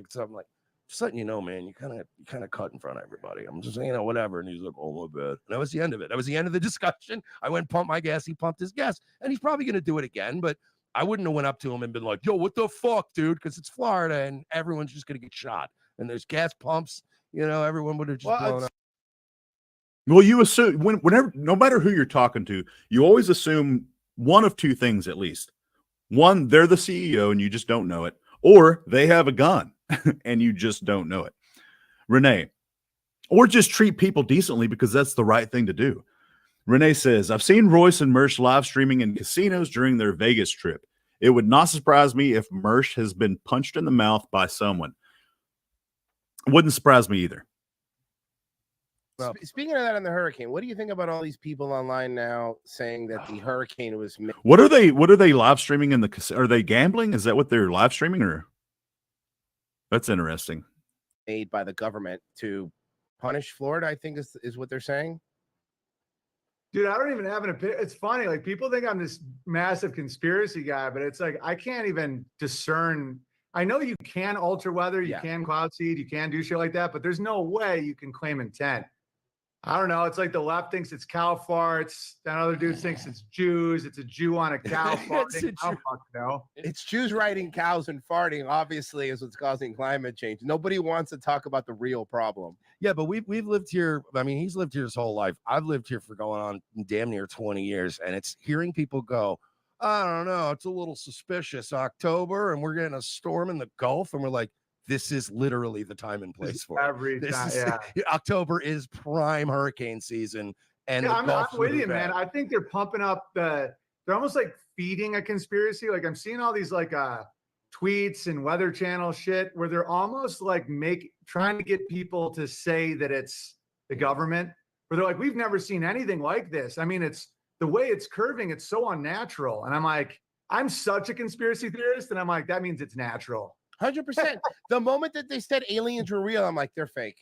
something like, just letting you know, man, you kind of cut in front of everybody. I'm just saying, you know, whatever. And he's like, oh, my bad. And that was the end of it. That was the end of the discussion. I went pump my gas. He pumped his gas. And he's probably going to do it again. But I wouldn't have went up to him and been like, yo, what the fuck, dude? Because it's Florida and everyone's just going to get shot. And there's gas pumps. You know, everyone would have just blown up. Well, you assume whenever, no matter who you're talking to, you always assume one of 2 things at least. One, they're the CEO and you just don't know it. Or they have a gun and you just don't know it. Renee, or just treat people decently because that's the right thing to do. Renee says, I've seen Royce and Mersh live streaming in casinos during their Vegas trip. It would not surprise me if Mersh has been punched in the mouth by someone. Wouldn't surprise me either. Well, Speaking of that on the hurricane, what do you think about all these people online now saying that the hurricane was What are they live streaming in the? Are they gambling? Is that what they're live streaming? Or that's interesting. made by the government to punish Florida? I think is what they're saying. Dude, I don't even have an opinion. It's funny. Like, people think I'm this massive conspiracy guy, but it's like I can't even discern. I know you can alter weather, you can cloud seed, you can do shit like that, but there's no way you can claim intent. I don't know. It's like the left thinks it's cow farts. That other dude thinks it's Jews. It's a Jew on a cow farting. I don't fucking know. It's Jews riding cows and farting, obviously, is what's causing climate change. Nobody wants to talk about the real problem. Yeah, but we've lived here. I mean, he's lived here his whole life. I've lived here for going on damn near 20 years. And it's hearing people go, I don't know, it's a little suspicious. October, and we're getting a storm in the Gulf. And we're like, this is literally the time and place for every time. October is prime hurricane season. And I'm with you, man. I think they're pumping up they're almost like feeding a conspiracy. Like, I'm seeing all these like tweets and Weather Channel shit where they're almost like trying to get people to say that it's the government, where they're like, we've never seen anything like this. I mean, it's the way it's curving, it's so unnatural. And I'm like, I'm such a conspiracy theorist, and I'm like, that means it's natural. 100%. The moment that they said aliens were real, I'm like, they're fake.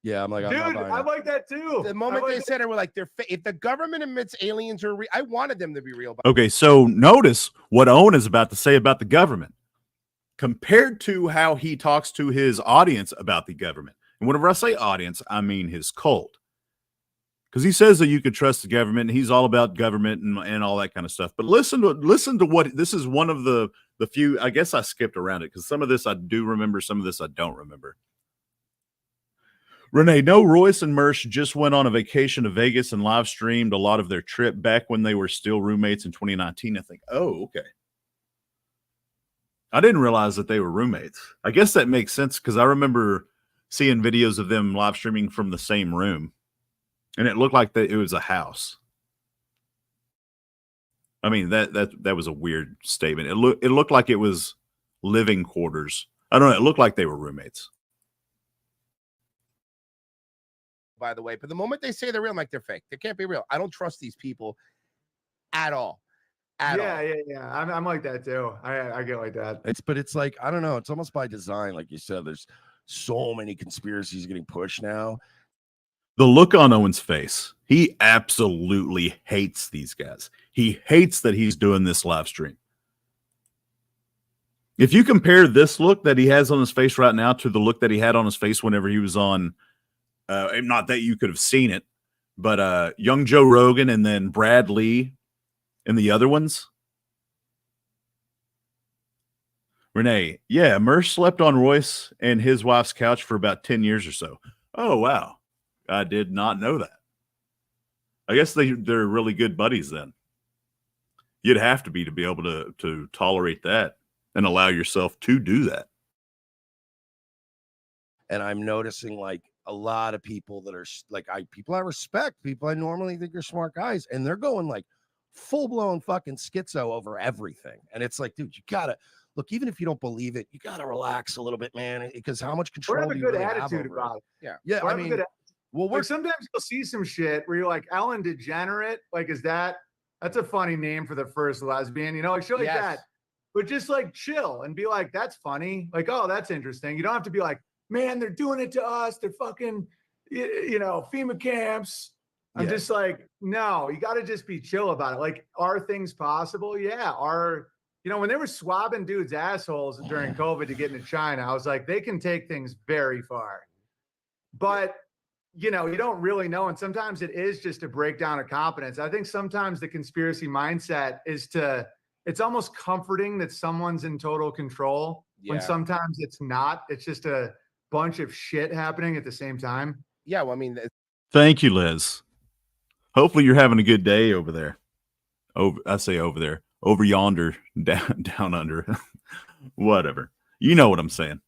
Yeah, I'm like, dude, I like that too. The moment they said it, we're like, they're fake. If the government admits aliens are real, I wanted them to be real. Okay, so notice what Owen is about to say about the government compared to how he talks to his audience about the government. And whenever I say audience, I mean his cult. Because he says that you could trust the government, and he's all about government and all that kind of stuff. But listen to what this is. One of the few. I guess I skipped around it because some of this I do remember, some of this I don't remember. Renee, no, Royce and Mersh just went on a vacation to Vegas and live streamed a lot of their trip back when they were still roommates in 2019. I think. Oh, okay. I didn't realize that they were roommates. I guess that makes sense because I remember seeing videos of them live streaming from the same room. And it looked like it was a house. I mean, that was a weird statement. It looked like it was living quarters. I don't know. It looked like they were roommates. By the way, but the moment they say they're real, I'm like, they're fake. They can't be real. I don't trust these people at all. Yeah. I'm like that too. I get like that. It's like, I don't know. It's almost by design, like you said. There's so many conspiracies getting pushed now. The look on Owen's face, he absolutely hates these guys. He hates that he's doing this live stream. If you compare this look that he has on his face right now to the look that he had on his face whenever he was on, not that you could have seen it, but young Joe Rogan and then Brad Lee and the other ones. Renee, yeah, Mersh slept on Royce and his wife's couch for about 10 years or so. Oh, wow. I did not know that. I guess they're really good buddies then. You'd have to be able to tolerate that and allow yourself to do that. And I'm noticing like a lot of people that are like people I respect, people I normally think are smart guys, and they're going like full blown fucking schizo over everything. And it's like, dude, you gotta look, even if you don't believe it, you gotta relax a little bit, man, because how much control have a do good you really attitude have over about it? it. Yeah. I mean, well, like sometimes you'll see some shit where you're like, Ellen DeGenerate, like, that's a funny name for the first lesbian, like shit like that. But just like chill and be like, that's funny. Like, oh, that's interesting. You don't have to be like, man, they're doing it to us. They're fucking, FEMA camps. I'm just like, no, you got to just be chill about it. Like, are things possible? Yeah. When they were swabbing dudes' assholes during COVID to get into China, I was like, they can take things very far. But, you don't really know. And sometimes it is just a breakdown of competence. I think sometimes the conspiracy mindset is it's almost comforting that someone's in total control when sometimes it's not. It's just a bunch of shit happening at the same time. Yeah, well, I mean, thank you, Liz. Hopefully you're having a good day over there. I say over there, over yonder, down under, whatever. You know what I'm saying.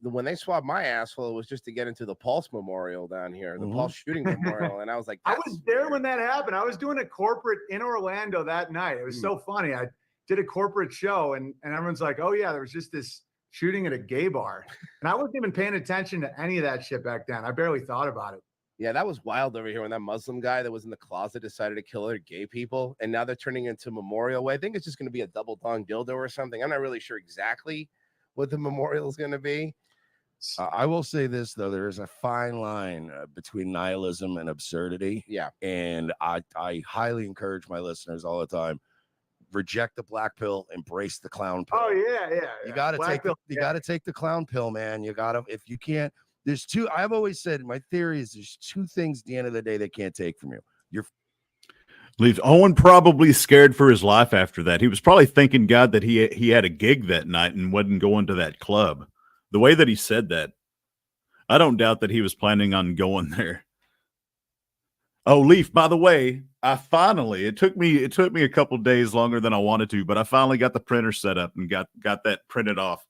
When they swabbed my asshole, it was just to get into the Pulse Memorial down here, the Pulse Shooting Memorial. And I was like, I was there when that happened. I was doing a corporate in Orlando that night. It was so funny. I did a corporate show and everyone's like, oh yeah, there was just this shooting at a gay bar. And I wasn't even paying attention to any of that shit back then. I barely thought about it. Yeah, that was wild over here when that Muslim guy that was in the closet decided to kill other gay people, and now they're turning into Memorial Way. I think it's just going to be a double dong dildo or something. I'm not really sure exactly what the memorial is going to be. I will say this though: there is a fine line between nihilism and absurdity. Yeah, and I highly encourage my listeners all the time: reject the black pill, embrace the clown pill. Oh yeah. You got to take gotta take the clown pill, man. You got to, if you can't. There's two. I've always said my theory is there's two things at the end of the day they can't take from you. Leaves Owen probably scared for his life after that. He was probably thanking God that he had a gig that night and wasn't going to that club. The way that he said that, I don't doubt that he was planning on going there. Oh, Leaf, by the way, it took me a couple days longer than I wanted to, but I finally got the printer set up and got that printed off.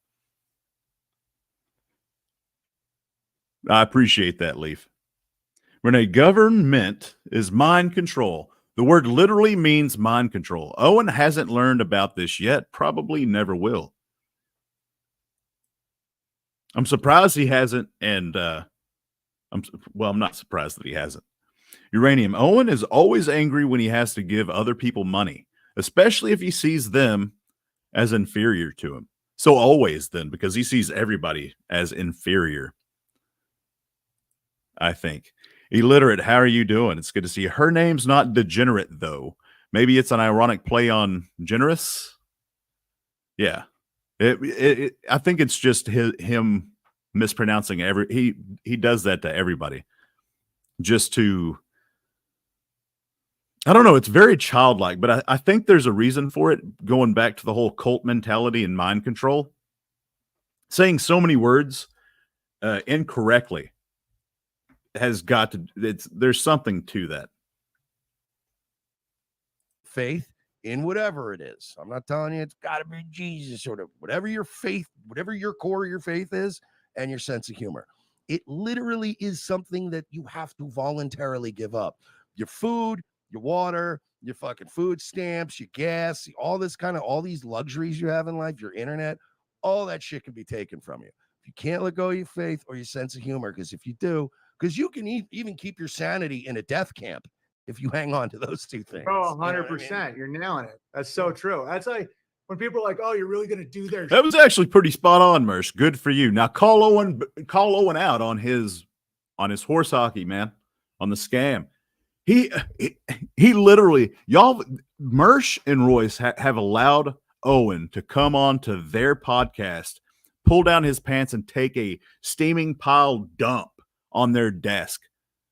I appreciate that, Leaf. Renee, government is mind control. The word literally means mind control. Owen hasn't learned about this yet, probably never will. I'm surprised he hasn't, and I'm not surprised that he hasn't. Uranium, Owen is always angry when he has to give other people money, especially if he sees them as inferior to him. So always then, because he sees everybody as inferior, I think. Illiterate, how are you doing? It's good to see you. Her name's not Degenerate, though. Maybe it's an ironic play on generous. Yeah. I think it's just him mispronouncing he does that to everybody. Just to, I don't know, it's very childlike, but I think there's a reason for it, going back to the whole cult mentality and mind control. Saying so many words incorrectly has got to, there's something to that. Faith in whatever it is. I'm not telling you it's got to be Jesus or whatever your faith, whatever your core of your faith is, and your sense of humor. It literally is something that you have to voluntarily give up. Your food, your water, your fucking food stamps, your gas, all these luxuries you have in life, your internet, all that shit can be taken from you. If you can't let go of your faith or your sense of humor, because if you do, because you can even keep your sanity in a death camp if you hang on to those two things. Oh, 100%. You know what I mean? You're nailing it. That's so true. That's like when people are like, oh, you're really going to do their That was actually pretty spot on, Merce. Good for you. Now call Owen out on his horse hockey, man, on the scam. He literally, y'all, Mersh and Royce have allowed Owen to come on to their podcast, pull down his pants and take a steaming pile dump on their desk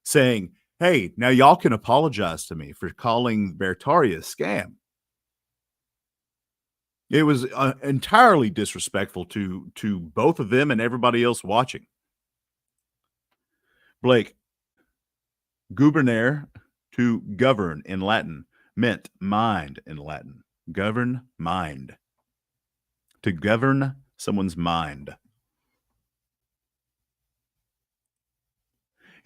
saying, hey, now y'all can apologize to me for calling Beartaria a scam. It was entirely disrespectful to both of them and everybody else watching. Blake, gubernator, to govern in Latin, meant mind in Latin. Govern, mind. To govern someone's mind.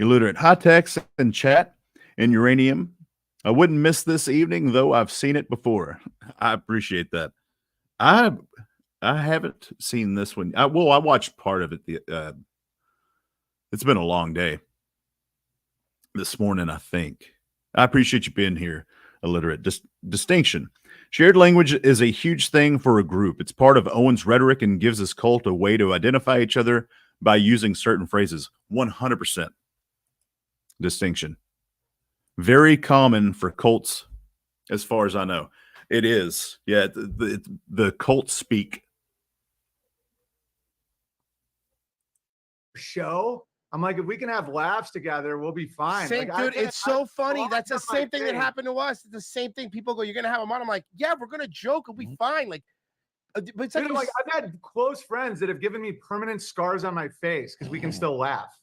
Illiterate, high text and chat in Uranium. I wouldn't miss this evening, though I've seen it before. I appreciate that. I haven't seen this one. I watched part of it. It's been a long day this morning, I think. I appreciate you being here, Illiterate. Distinction. Shared language is a huge thing for a group. It's part of Owen's rhetoric and gives his cult a way to identify each other by using certain phrases. 100%. Distinction. Very common for cults, as far as I know. It is. Yeah, the cult speak. show. I'm like, if we can have laughs together, we'll be fine. Same, like, dude, it's so funny. That's the same thing that face. happened to us. It's the same thing. People go, you're going to have them on. I'm like, yeah, we're going to joke. It'll be fine. Like, but it's Dude, like I've had close friends that have given me permanent scars on my face because we can still laugh.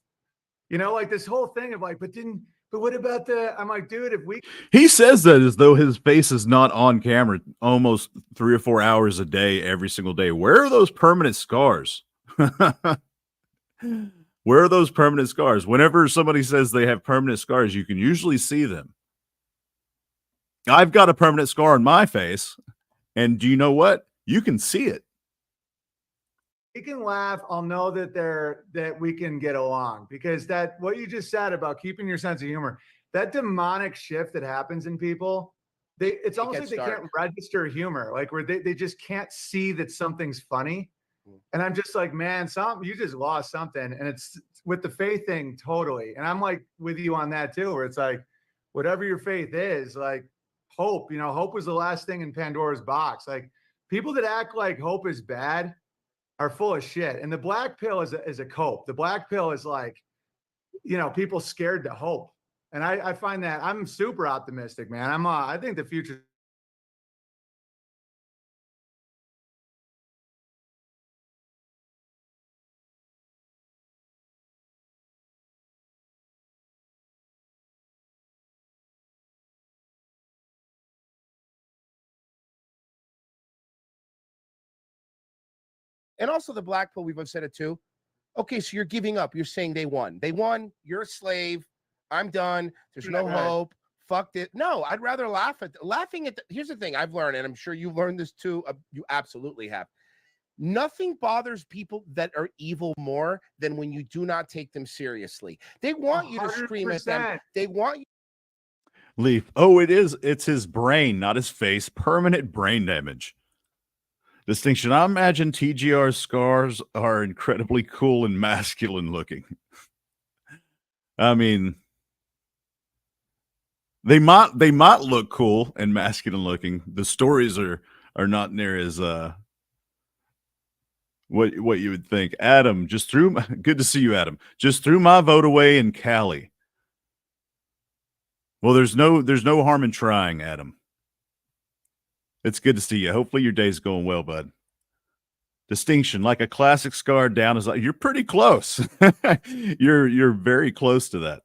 You know, like this whole thing of like, but what about I'm like, dude, if we. He says that as though his face is not on camera almost 3 or 4 hours a day, every single day. Where are those permanent scars? Where are those permanent scars? Whenever somebody says they have permanent scars, you can usually see them. I've got a permanent scar on my face, and do you know what? You can see it. can laugh, I'll know that we can get along, because that what you just said about keeping your sense of humor, that demonic shift that happens in people, it's almost like they can't register humor, like where they just can't see that something's funny. And I'm just like, man, you just lost something. And it's with the faith thing, totally. And I'm like with you on that too, where it's like, whatever your faith is, like hope, hope was the last thing in Pandora's box. Like people that act like hope is bad are full of shit. And the black pill is a cope. The black pill is like, people scared to hope. And I find that I'm super optimistic, man. I think the future. And also the black pill, we've said it too. Okay, so you're giving up. You're saying they won. They won. You're a slave. I'm done. There's no hope. Fuck it. No, I'd rather laughing at. Here's the thing I've learned, and I'm sure you've learned this too. You absolutely have. Nothing bothers people that are evil more than when you do not take them seriously. They want you to scream at them. They want you. Leaf. Oh, it's his brain, not his face. Permanent brain damage. Distinction. I imagine TGR's scars are incredibly cool and masculine looking. I mean, they might look cool and masculine looking. The stories are not near as what you would think. Adam, good to see you, Adam. Just threw my vote away in Cali. Well, there's no harm in trying, Adam. It's good to see you. Hopefully your day's going well, bud. Distinction, like a classic scar down is like, you're pretty close. You're very close to that.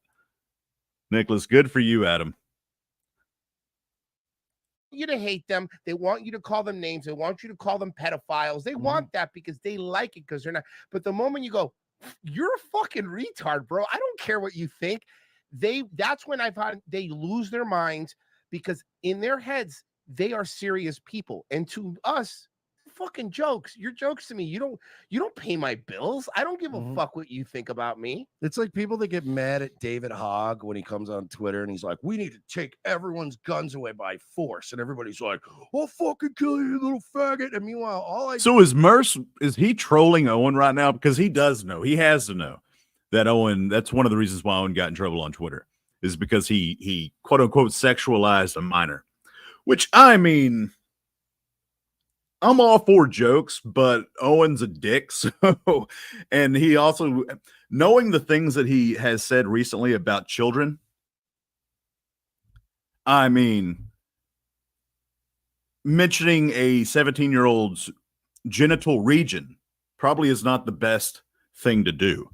Nicholas, good for you, Adam. You to hate them. They want you to call them names. They want you to call them pedophiles. They want that because they like it, because they're not. But the moment you go, you're a fucking retard, bro. I don't care what you think. That's when I find they lose their minds, because in their heads, they are serious people. And to us, fucking jokes. Your jokes to me. You don't pay my bills. I don't give a fuck what you think about me. It's like people that get mad at David Hogg when he comes on Twitter and he's like, we need to take everyone's guns away by force. And everybody's like, I'll fucking kill you, you little faggot. And meanwhile, So is Merce, is he trolling Owen right now? Because he does know. He has to know that Owen, that's one of the reasons why Owen got in trouble on Twitter, is because he quote unquote sexualized a minor. Which, I mean, I'm all for jokes, but Owen's a dick. So, and he also, knowing the things that he has said recently about children, I mean, mentioning a 17-year-old's genital region probably is not the best thing to do.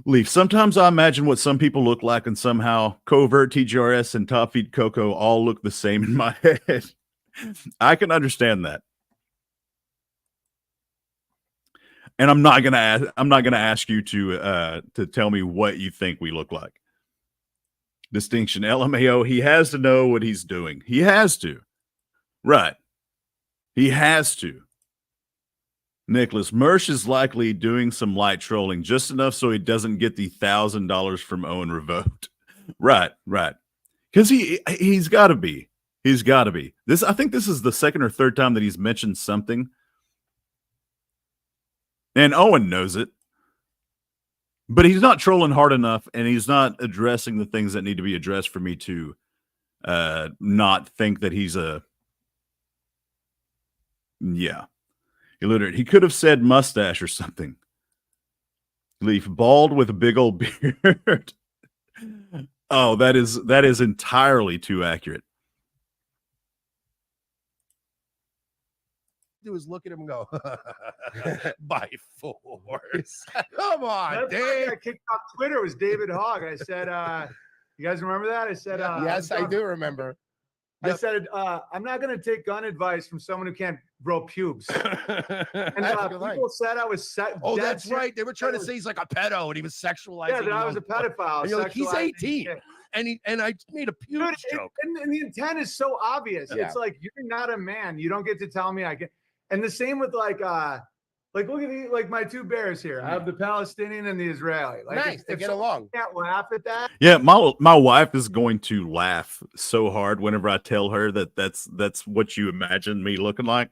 Leaf, sometimes I imagine what some people look like, and somehow Covert, TGRS, and Top Feed Coco all look the same in my head. I can understand that. And I'm not gonna ask you to tell me what you think we look like. Distinction, LMAO, he has to know what he's doing. He has to. Right. He has to. Nicholas, Mersh is likely doing some light trolling, just enough so he doesn't get the $1,000 from Owen revoked. Right. Because he's got to be. He's got to be. I think this is the second or third time that he's mentioned something. And Owen knows it. But he's not trolling hard enough, and he's not addressing the things that need to be addressed for me to not think that he's a... Yeah. He could have said mustache or something. Leaf, bald with a big old beard. Oh, that is entirely too accurate. Do is look at him and go, by force. Come on, Dave. I kicked off Twitter. It was David Hogg. I said, you guys remember that? I said, yes, I do remember. I said, I'm not going to take gun advice from someone who can't grow pubes. And people said I was that's right. They were trying to say he's like a pedo and he was sexualizing. Yeah, that I was a pedophile. And like, he's 18. And I made a pubes joke. And the intent is so obvious. Yeah. It's like, you're not a man. You don't get to tell me I can. And the same with like look at these, like my two bears here. I have the Palestinian and the Israeli. Like Nice, they get along. Can't laugh at that. Yeah, my wife is going to laugh so hard whenever I tell her that that's what you imagine me looking like.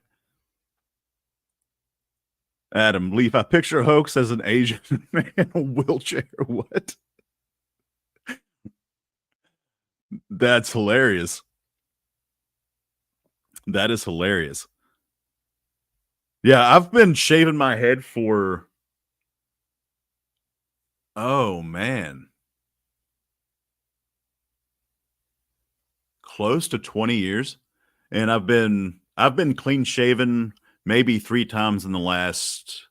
Adam Leaf, I picture Hoax as an Asian man in a wheelchair. What? That's hilarious. That is hilarious. Yeah, I've been shaving my head for, oh man, close to 20 years. And I've been clean shaven maybe 3 times in the last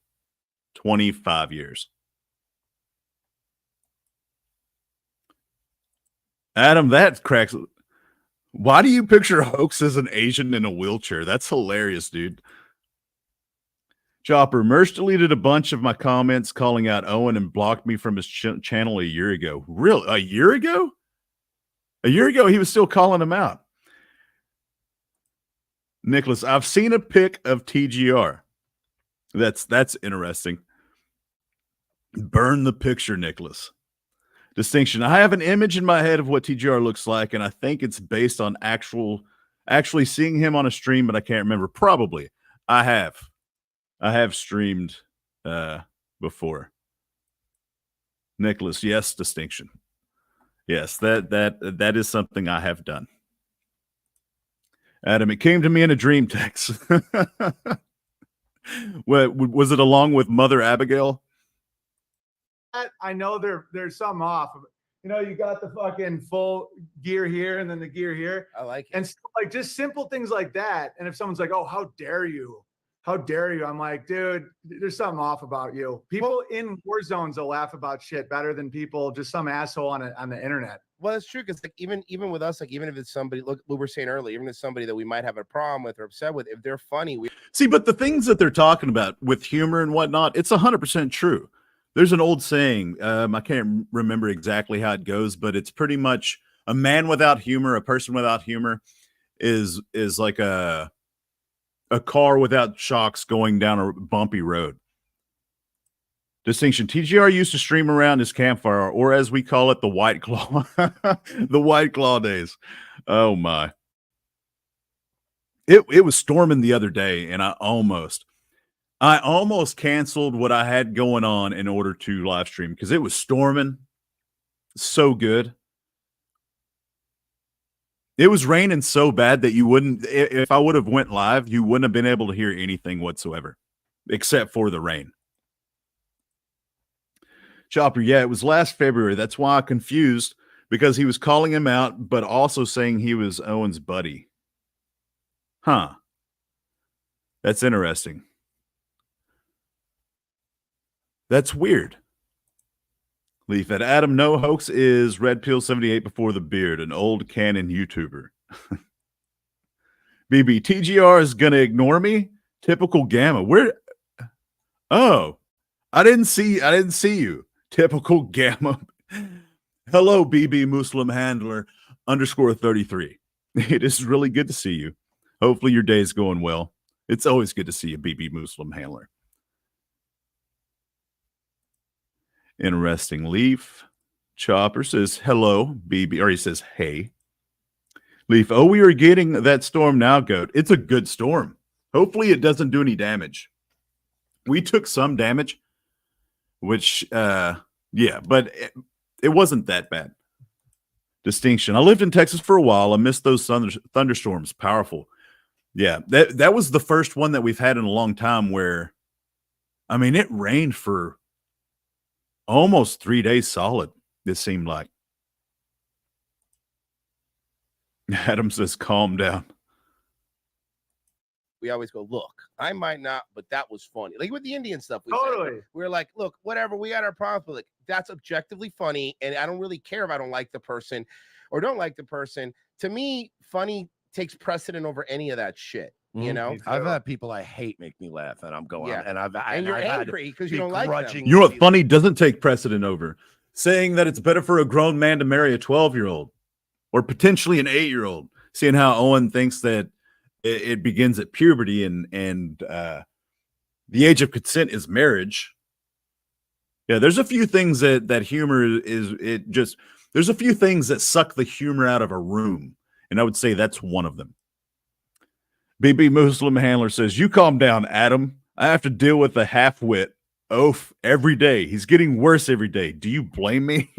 25 years. Adam, that cracks. Why do you picture Hoax as an Asian in a wheelchair? That's hilarious, dude. Chopper, Merch deleted a bunch of my comments calling out Owen and blocked me from his channel a year ago. Really? A year ago? A year ago, he was still calling him out. Nicholas, I've seen a pic of TGR. That's interesting. Burn the picture, Nicholas. Distinction. I have an image in my head of what TGR looks like, and I think it's based on actually seeing him on a stream, but I can't remember. Probably. I have streamed before. Nicholas, yes, distinction. Yes, that is something I have done. Adam, it came to me in a dream text. What was it, along with Mother Abigail? I know there's something off. You know, you got the fucking full gear here and then the gear here. I like it. And stuff, like just simple things like that. And if someone's like, "Oh, how dare you? How dare you?" I'm like, dude, there's something off about you. People in war zones will laugh about shit better than people, just some asshole on the internet. Well, it's true, because like even with us, like even if it's somebody, look, we were saying earlier, even if it's somebody that we might have a problem with or upset with, if they're funny, we See, but the things that they're talking about with humor and whatnot, it's 100% true. There's an old saying, I can't remember exactly how it goes, but it's pretty much a man without humor, a person without humor is like a car without shocks going down a bumpy road. Distinction. TGR used to stream around his campfire, or as we call it, the White Claw. The White Claw days. Oh my. It was storming the other day, and I almost canceled what I had going on in order to live stream because it was storming so good. It was raining so bad that you wouldn't, if I would have went live, you wouldn't have been able to hear anything whatsoever except for the rain. Chopper, yeah, it was last February. That's why I confused, because he was calling him out, but also saying he was Owen's buddy. Huh. That's interesting. That's weird. Leaf at Adam, no, Hoax is Red Pill 78 before the beard, an old canon YouTuber. BB, TGR is going to ignore me? Typical Gamma. Where? Oh, I didn't see you. Typical Gamma. Hello, BB Muslim Handler _33. It is really good to see you. Hopefully your day is going well. It's always good to see you, BB Muslim Handler. Interesting. Leaf. Chopper says hello, BB, or he says hey. Leaf, oh, we are getting that storm now, Goat. It's a good storm. Hopefully it doesn't do any damage. We took some damage, which, yeah, but it wasn't that bad. Distinction. I lived in Texas for a while. I missed those thunderstorms. Powerful. Yeah, that was the first one that we've had in a long time where, I mean, it rained for almost 3 days solid, it seemed like. Adam says, calm down. we always go, look, I might not, but that was funny. Like with the Indian stuff. We're like, look, whatever, we got our problems, but like, that's objectively funny. And I don't really care if I don't like the person or don't like the person. To me, funny takes precedent over any of that shit. You know, I've had people I hate make me laugh, and I'm going, and you're angry because you don't like them. You know what funny doesn't take precedent over? Saying that it's better for a grown man to marry a 12-year-old or potentially an 8-year-old. Seeing how Owen thinks that it begins at puberty, and the age of consent is marriage. Yeah, there's a few things that humor is. There's a few things that suck the humor out of a room, and I would say that's one of them. BB Muslim Handler says, "You calm down, Adam. I have to deal with a half-wit oaf every day. He's getting worse every day. Do you blame me?"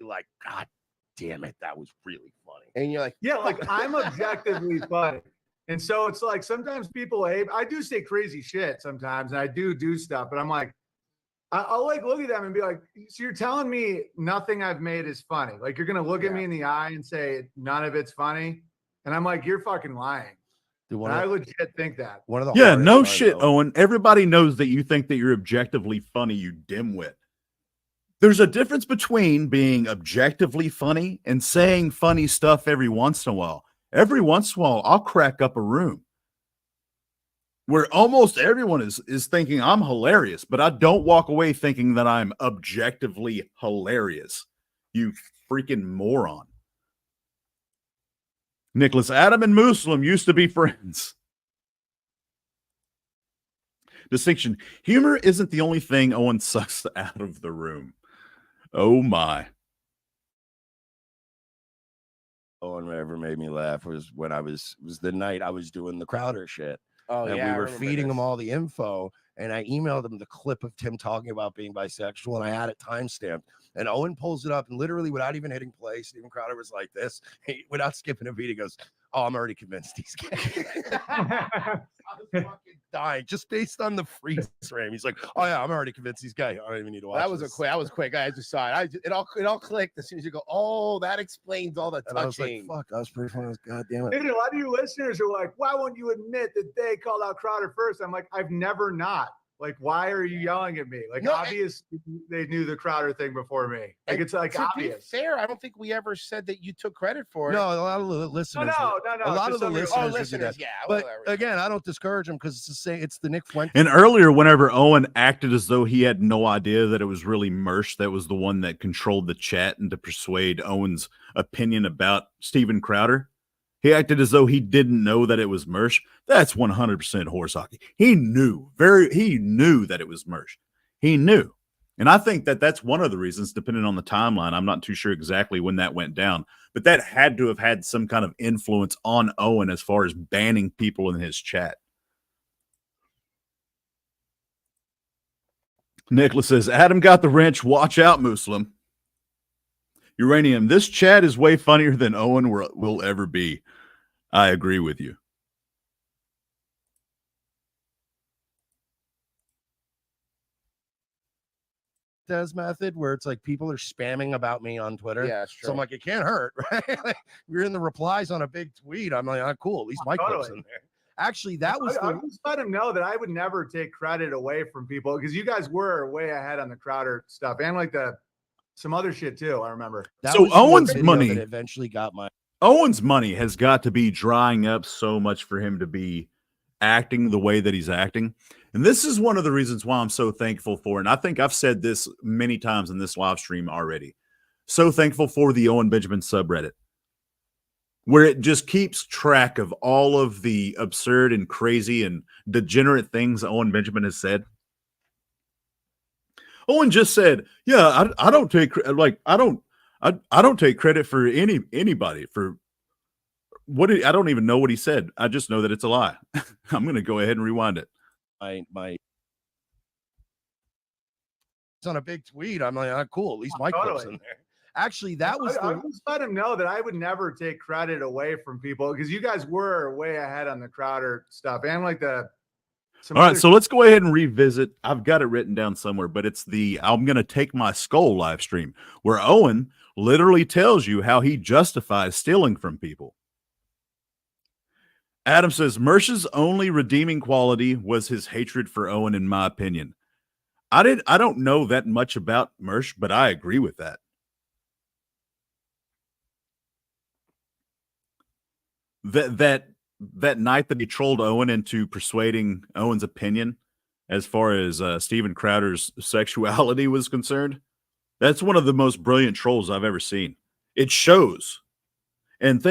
Like, God damn it, that was really funny. And you're like, yeah, like I'm objectively funny. And so it's like sometimes people, I do say crazy shit sometimes, and I do stuff, but I'm like, I'll like look at them and be like, so you're telling me nothing I've made is funny? Like you're gonna look at me in the eye and say none of it's funny? And I'm like, you're fucking lying. Dude, I legit think that. One of the yeah, no shit, Owen. Everybody knows that you think that you're objectively funny, you dimwit. There's a difference between being objectively funny and saying funny stuff every once in a while. Every once in a while, I'll crack up a room where almost everyone is thinking I'm hilarious, but I don't walk away thinking that I'm objectively hilarious. You freaking moron. Nicholas, Adam and Muslim used to be friends. Distinction. Humor isn't the only thing Owen sucks out of the room. Oh my. Owen ever made me laugh was when was the night I was doing the Crowder shit. oh And yeah, we were feeding him all the info, and I emailed him the clip of Tim talking about being bisexual, and I had it timestamped. And Owen pulls it up, and literally without even hitting play, Steven Crowder was like this, without skipping a beat. He goes, "Oh, I'm already convinced he's gay." I was fucking dying just based on the freeze frame. He's like, "Oh yeah, I'm already convinced he's gay. I don't even need to watch." That was quick. I just saw it. It all clicked as soon as you go. Oh, that explains all the touching. I was like, "Fuck, that was pretty funny." God damn it! Dude, a lot of you listeners are like, "Why won't you admit that they called out Crowder first?" I'm like, I've never not. Like, why are you yelling at me? Like, no, obvious they knew the Crowder thing before me. Like, it's like obvious. To be fair, I don't think we ever said that you took credit for it. No, a lot of the listeners. No. A lot of the listeners. Yeah. But again, I don't discourage them because it's the same. It's the Nick Fuentes. And earlier, whenever Owen acted as though he had no idea that it was really Mersh that was the one that controlled the chat and to persuade Owen's opinion about Steven Crowder, he acted as though he didn't know that it was Mersh. That's 100% horse hockey. He knew that it was Mersh. He knew. And I think that that's one of the reasons, depending on the timeline. I'm not too sure exactly when that went down, but that had to have had some kind of influence on Owen as far as banning people in his chat. Nicholas says, Adam got the wrench. Watch out, Muslim. Uranium, this chat is way funnier than Owen will ever be. I agree with you. Method where it's like people are spamming about me on Twitter. Yeah, sure. So I'm like, it can't hurt, right? Like, you're in the replies on a big tweet. I'm like, oh, cool. At least my clip's in there. Actually, that was. I just let him know that I would never take credit away from people because you guys were way ahead on the Crowder stuff and like some other shit too. I remember. So Owen's money eventually got my. Owen's money has got to be drying up so much for him to be acting the way that he's acting. And this is one of the reasons why I'm so thankful for, and I think I've said this many times in this live stream already, so thankful for the Owen Benjamin subreddit, where it just keeps track of all of the absurd and crazy and degenerate things Owen Benjamin has said. Owen just said, yeah, I don't take credit for anybody for what I don't even know what he said. I just know that it's a lie. I'm going to go ahead and rewind it. My it's on a big tweet. I'm like, oh, cool. At least my clip's in there. Actually, that was. I just let him know that I would never take credit away from people because you guys were way ahead on the Crowder stuff and like the. All right, so let's go ahead and revisit. I've got it written down somewhere, but it's the I'm going to take my skull live stream where Owen literally tells you how he justifies stealing from people. Adam says, Mersh's only redeeming quality was his hatred for Owen, in my opinion. I don't know that much about Mersh, but I agree with that. That night that he trolled Owen into persuading Owen's opinion as far as Steven Crowder's sexuality was concerned, that's one of the most brilliant trolls I've ever seen. It shows. And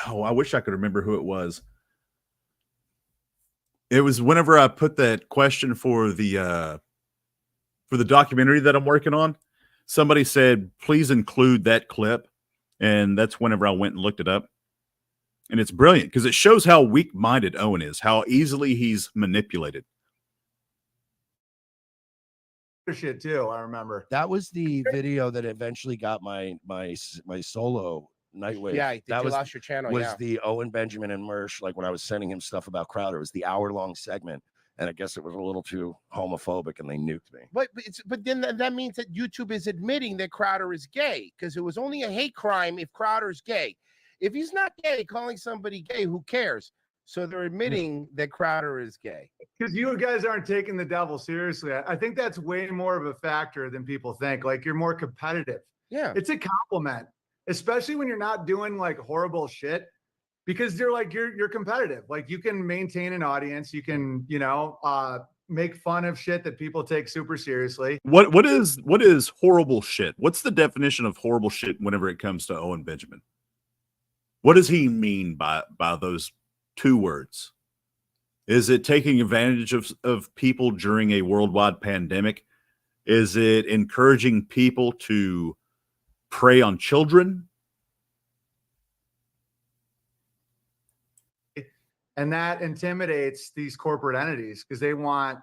I wish I could remember who it was. It was whenever I put that question for the documentary that I'm working on. Somebody said, please include that clip. And that's whenever I went and looked it up. And it's brilliant because it shows how weak-minded Owen is, how easily he's manipulated. Shit too, I remember. That was the video that eventually got my solo Nightwave. Yeah, that you lost your channel. Was the Owen Benjamin and Mersh, like when I was sending him stuff about Crowder. It was the hour-long segment, and I guess it was a little too homophobic, and they nuked me. But then that means that YouTube is admitting that Crowder is gay, because it was only a hate crime if Crowder's gay. If he's not gay, calling somebody gay, who cares? So they're admitting that Crowder is gay. Because you guys aren't taking the devil seriously. I think that's way more of a factor than people think. Like, you're more competitive. Yeah. It's a compliment, especially when you're not doing like horrible shit, because they're like, you're competitive. Like, you can maintain an audience. You can, make fun of shit that people take super seriously. What is horrible shit? What's the definition of horrible shit whenever it comes to Owen Benjamin? What does he mean by those two words? Is it taking advantage of people during a worldwide pandemic? Is it encouraging people to prey on children? And that intimidates these corporate entities because they want,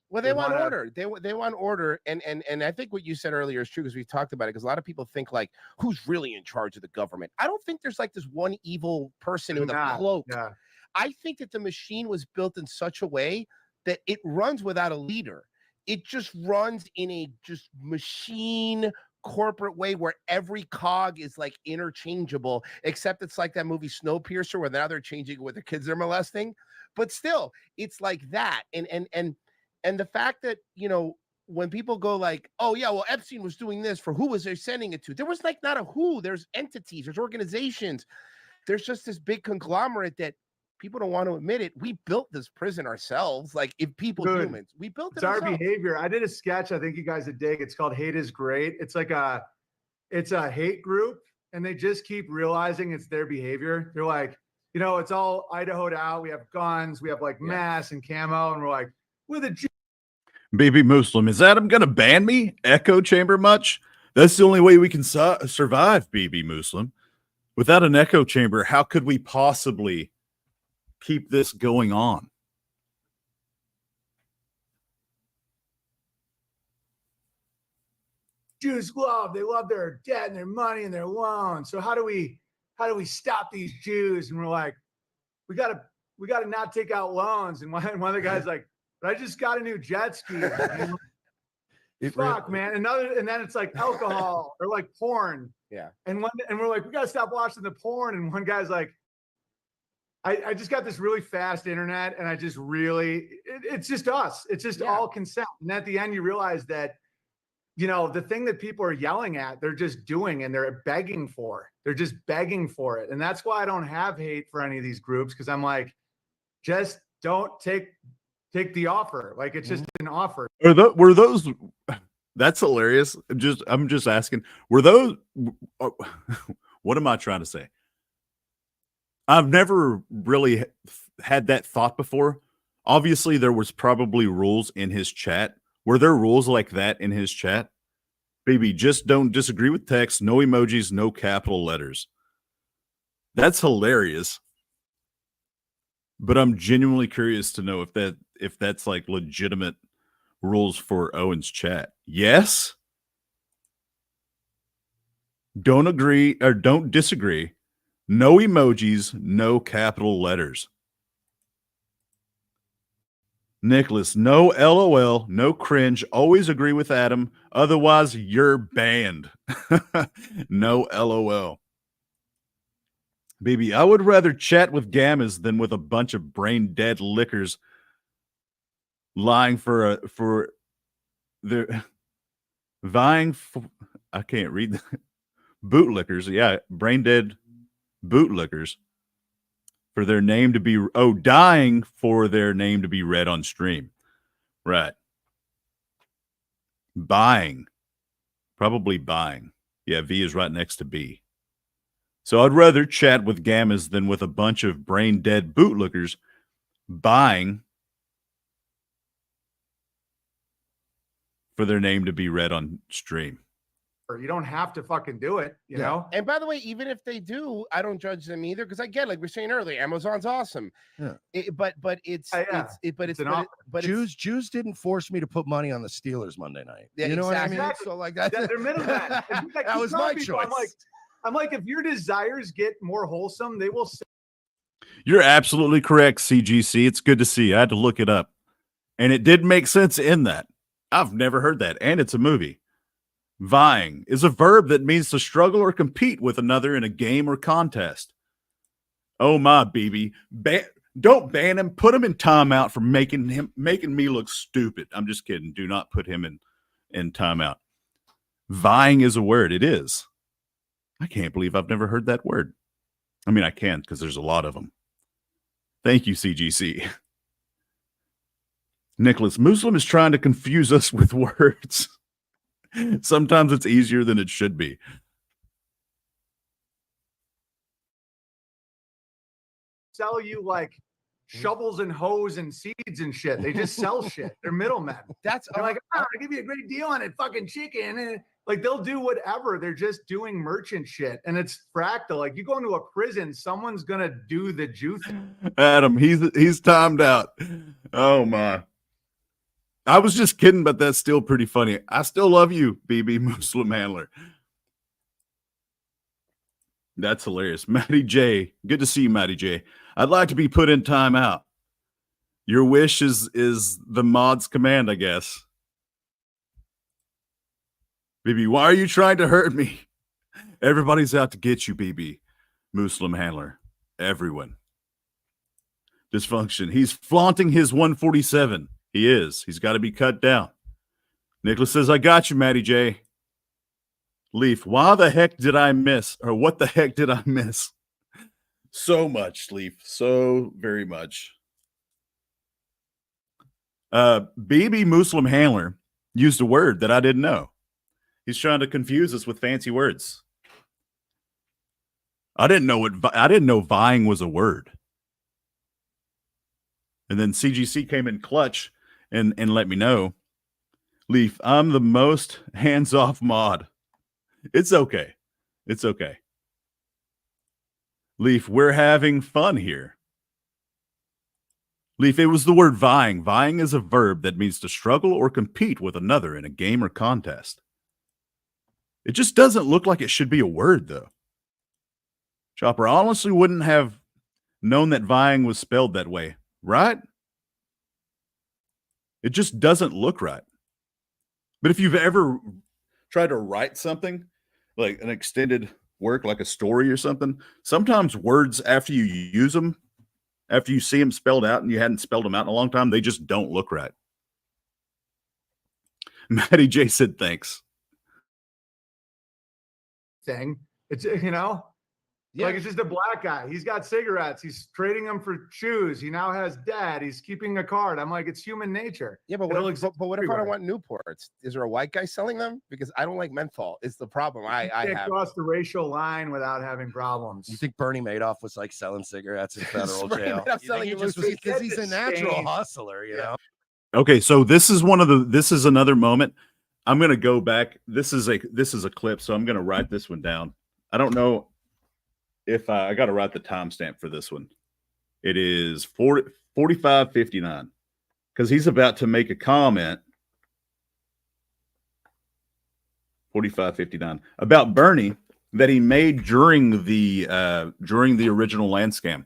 Well, they want order. They want order, and I think what you said earlier is true, because we've talked about it. Because a lot of people think like, who's really in charge of the government? I don't think there's like this one evil person with a cloak. Yeah. I think that the machine was built in such a way that it runs without a leader. It just runs in a just machine corporate way where every cog is like interchangeable, except it's like that movie Snowpiercer, where now they're changing it with the kids they're molesting. But still, it's like that. And the fact that, when people go like, oh yeah, well, Epstein was doing this, for who was they sending it to? There was like not a who, there's entities, there's organizations. There's just this big conglomerate that people don't want to admit it. We built this prison ourselves. Like, if humans, we built it. It's our behavior. I did a sketch. I think you guys would dig. It's called Hate is Great. It's like it's a hate group, and they just keep realizing it's their behavior. They're like, it's all Idaho'd out. We have guns. We have like masks and camo. And we're like, we're the BB Muslim. Is Adam going to ban me? Echo chamber much? That's the only way we can survive, BB Muslim. Without an echo chamber, how could we possibly keep this going on? Jews they love their debt and their money and their loans. So how do we stop these Jews? And we're like, we gotta not take out loans. And one of the guys like, but I just got a new jet ski. Fuck, man. And then it's like alcohol or like porn. Yeah. And we're like, we gotta stop watching the porn. And one guy's like, I just got this really fast internet, and I just really, it's just us. It's just all consent. And at the end, you realize that, the thing that people are yelling at, they're just doing, and they're begging for. They're just begging for it. And that's why I don't have hate for any of these groups, because I'm like, just don't take the offer. Like, it's just an offer. Were those? That's hilarious. I'm just asking. Were those? What am I trying to say? I've never really had that thought before. Obviously, there was probably rules in his chat. Were there rules like that in his chat? Baby, just don't disagree with text. No emojis, no capital letters. That's hilarious. But I'm genuinely curious to know if that's like legitimate rules for Owen's chat. Yes. Don't agree or don't disagree. No emojis, no capital letters. Nicholas, no LOL, no cringe. Always agree with Adam. Otherwise, you're banned. No LOL. Baby, I would rather chat with gammas than with a bunch of brain dead lickers lying for their vying for. I can't read that. Bootlickers. Yeah, brain dead bootlickers for their name to be dying for their name to be read on stream. Right. Buying. Probably buying. Yeah, V is right next to B. So I'd rather chat with gammas than with a bunch of brain dead bootlickers buying for their name to be read on stream. Or you don't have to fucking do it, you know? And by the way, even if they do, I don't judge them either, because I get, like we were saying earlier, Amazon's awesome. Yeah. But it's Jews didn't force me to put money on the Steelers Monday night. Yeah, you know exactly. what I mean? So like that, they're middlemen. that was my choice. I'm like, if your desires get more wholesome, they will. You're absolutely correct, CGC. It's good to see. I had to look it up, and it did make sense in that. I've never heard that, and it's a movie. Vying is a verb that means to struggle or compete with another in a game or contest. Oh my, BB. Don't ban him. Put him in timeout for making me look stupid. I'm just kidding. Do not put him in timeout. Vying is a word. It is. I can't believe I've never heard that word. I mean, I can because there's a lot of them. Thank you, CGC. Nicholas, Muslim is trying to confuse us with words. Sometimes it's easier than it should be. Sell you like shovels and hoes and seeds and shit. They just sell shit. They're middlemen. They're like, I'll give you a great deal on it. Fucking chicken. And like they'll do whatever. They're just doing merchant shit. And it's fractal. Like you go into a prison, someone's gonna do the Jew thing. Adam, he's timed out. Oh my. I was just kidding, but that's still pretty funny. I still love you, BB Muslim Handler. That's hilarious. Matty J. Good to see you, Matty J. I'd like to be put in timeout. Your wish is the mod's command, I guess. BB, why are you trying to hurt me? Everybody's out to get you, BB. Muslim Handler. Everyone. Dysfunction. He's flaunting his 147. He is. He's got to be cut down. Nicholas says, I got you, Matty J. Leaf, why the heck did I miss? Or what the heck did I miss? So much, Leaf. So very much. BB Muslim Handler used a word that I didn't know. He's trying to confuse us with fancy words. I didn't know vying was a word. And then CGC came in clutch and let me know. Leaf, I'm the most hands-off mod. It's okay. It's okay. Leaf, we're having fun here. Leaf, it was the word vying. Vying is a verb that means to struggle or compete with another in a game or contest. It just doesn't look like it should be a word, though. Chopper, I honestly wouldn't have known that vying was spelled that way, right? It just doesn't look right. But if you've ever tried to write something, like an extended work, like a story or something, sometimes words, after you use them, after you see them spelled out and you hadn't spelled them out in a long time, they just don't look right. Matty J said, thanks. Thing. It's, you know, like it's just a black guy. He's got cigarettes. He's trading them for shoes. He now has debt. He's keeping a card. I'm like, it's human nature. Yeah, but what if I don't want Newports? Is there a white guy selling them? Because I don't like menthol. It's the problem I have. Cross the racial line without having problems. You think Bernie Madoff was like selling cigarettes in federal jail? Because he's a natural hustler, you know? Okay, so this is another moment. I'm going to go back. This is a clip, so I'm going to write this one down. I don't know if I got to write the timestamp for this one. It is 45:59 because he's about to make a comment. 45:59 about Bernie that he made during the original land scam.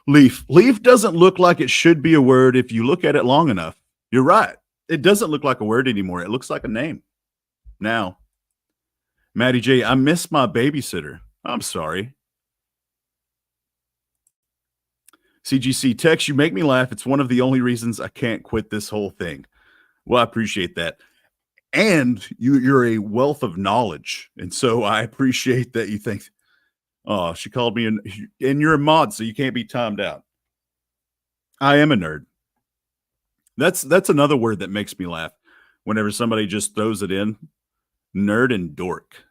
Leaf doesn't look like it should be a word if you look at it long enough. You're right. It doesn't look like a word anymore. It looks like a name. Now, Matty J, I miss my babysitter. I'm sorry. CGC text, you make me laugh. It's one of the only reasons I can't quit this whole thing. Well, I appreciate that. And you're a wealth of knowledge. And so I appreciate that you think, oh, she called me, and you're a mod, so you can't be timed out. I am a nerd. That's another word that makes me laugh whenever somebody just throws it in. Nerd and dork.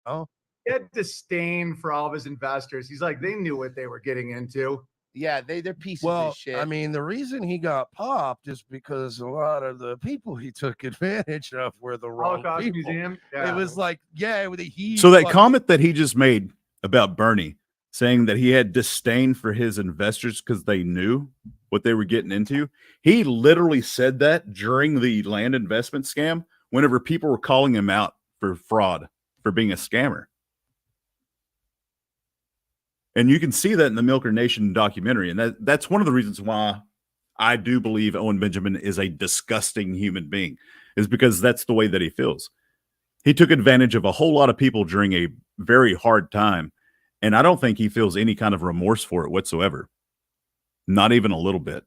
Oh, He had disdain for all of his investors. He's like, they knew what they were getting into. Yeah, they're pieces well, of shit. I mean, the reason he got popped is because a lot of the people he took advantage of were the wrong Holocaust people. Museum. It was like, So that comment that he just made about Bernie, saying that he had disdain for his investors because they knew what they were getting into, he literally said that during the land investment scam whenever people were calling him out for fraud, for being a scammer. And you can see that in the Milker Nation documentary. And that's one of the reasons why I do believe Owen Benjamin is a disgusting human being, is because that's the way that he feels. He took advantage of a whole lot of people during a very hard time. And I don't think he feels any kind of remorse for it whatsoever. Not even a little bit.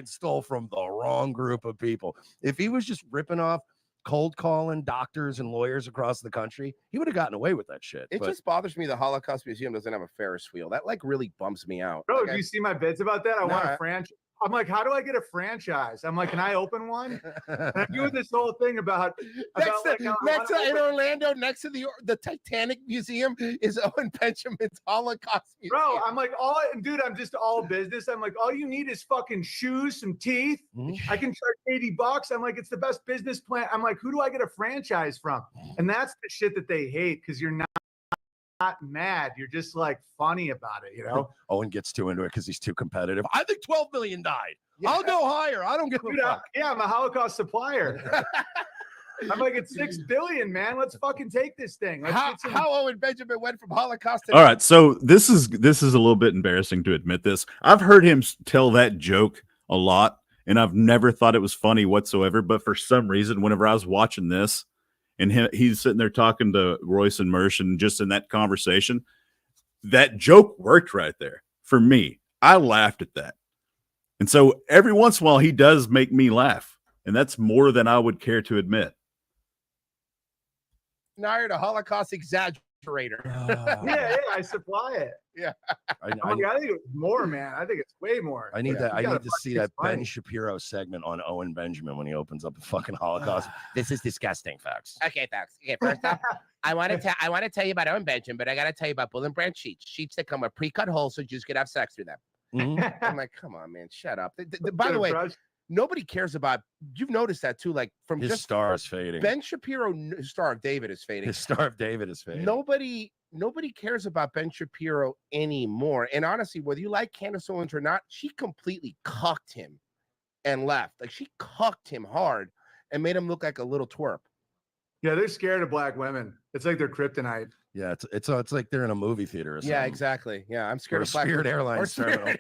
Stole from the wrong group of people. If he was just ripping off cold calling doctors and lawyers across the country, he would have gotten away with that shit. It just bothers me the Holocaust Museum doesn't have a Ferris wheel. That like really bumps me out. Bro, Like, do you see my bits about that? I want a franchise. I'm like, how do I get a franchise? I'm like, can I open one? And I'm doing this whole thing about next in Orlando, next to the Titanic Museum is Owen Benjamin's Holocaust Museum. Bro, I'm like, dude, I'm just all business. I'm like, all you need is fucking shoes, some teeth. I can charge $80. I'm like, it's the best business plan. I'm like, who do I get a franchise from? And that's the shit that they hate, because you're not mad, you're just like funny about it, you know. Owen gets too into it because he's too competitive. I think 12 million died. Yeah. I'll go higher. I don't give a fuck. Yeah, I'm a Holocaust supplier. I'm like, it's 6 billion, man. Let's fucking take this thing. How Owen Benjamin went from Holocaust to all right. So this is a little bit embarrassing to admit this. I've heard him tell that joke a lot, and I've never thought it was funny whatsoever. But for some reason, whenever I was watching this, and he's sitting there talking to Royce and Mersh, and just in that conversation, that joke worked right there for me. I laughed at that. And so every once in a while, he does make me laugh. And that's more than I would care to admit. Now you're the Holocaust exaggerator. Yeah, I supply it. Yeah. I think it's more, man. I think it's way more. I need to see that Ben Shapiro segment on Owen Benjamin when he opens up the fucking Holocaust. This is disgusting, folks. Okay, folks. Okay, first off, I want to tell you about Owen Benjamin, but I got to tell you about Bull and Branch sheets that come with pre-cut holes, so you just could have sex through them. I'm like, come on, man, shut up. By the way, nobody cares about. You've noticed that too. Like from his star is fading. Ben Shapiro, Star of David is fading. His Star of David is fading. Nobody cares about Ben Shapiro anymore. And honestly, whether you like Candace Owens or not, she completely cucked him and left. Like she cucked him hard and made him look like a little twerp. Yeah, they're scared of black women. It's like they're kryptonite. Yeah, it's like they're in a movie theater or something. Yeah, exactly. Yeah, I'm scared of Spirit Airlines terminal.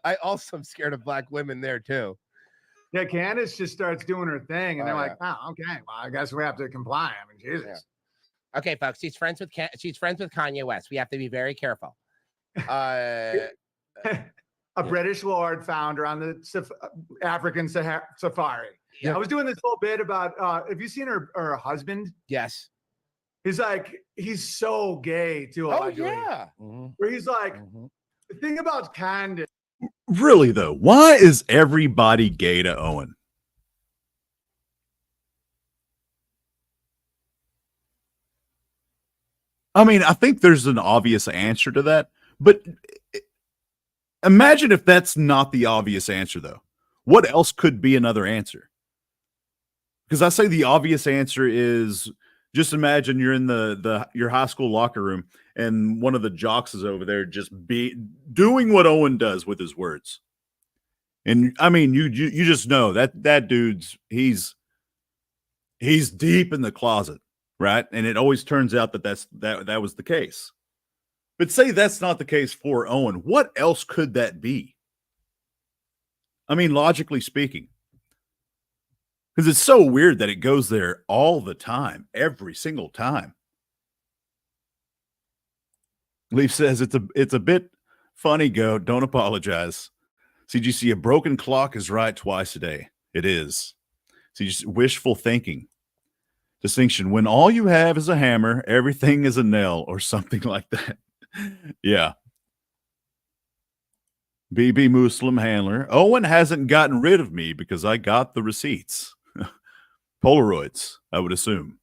I also am scared of black women there too. Yeah, Candace just starts doing her thing, and they're like, "Oh, okay. Well, I guess we have to comply." I mean, Jesus. Yeah. Okay, folks. She's friends with Kanye West. We have to be very careful. A British lord found her on the African safari. Yeah. I was doing this whole bit about. Have you seen her husband? Yes. He's so gay too. Allegedly. Oh yeah. Where he's like, the thing about Candace. Really though, why is everybody gay to Owen? I mean, I think there's an obvious answer to that, but imagine if that's not the obvious answer, though. What else could be another answer? Because I say the obvious answer is just imagine you're in your high school locker room and one of the jocks is over there just doing what Owen does with his words. And I mean, you just know that dude's he's deep in the closet. Right. And it always turns out that was the case. But say that's not the case for Owen. What else could that be? I mean, logically speaking, because it's so weird that it goes there all the time, every single time. Leaf says it's a bit funny, Go. Don't apologize. CGC, a broken clock is right twice a day. It is. CGC, wishful thinking. Distinction, when all you have is a hammer, everything is a nail or something like that. Yeah. BB Muslim handler. Owen hasn't gotten rid of me because I got the receipts. Polaroids, I would assume.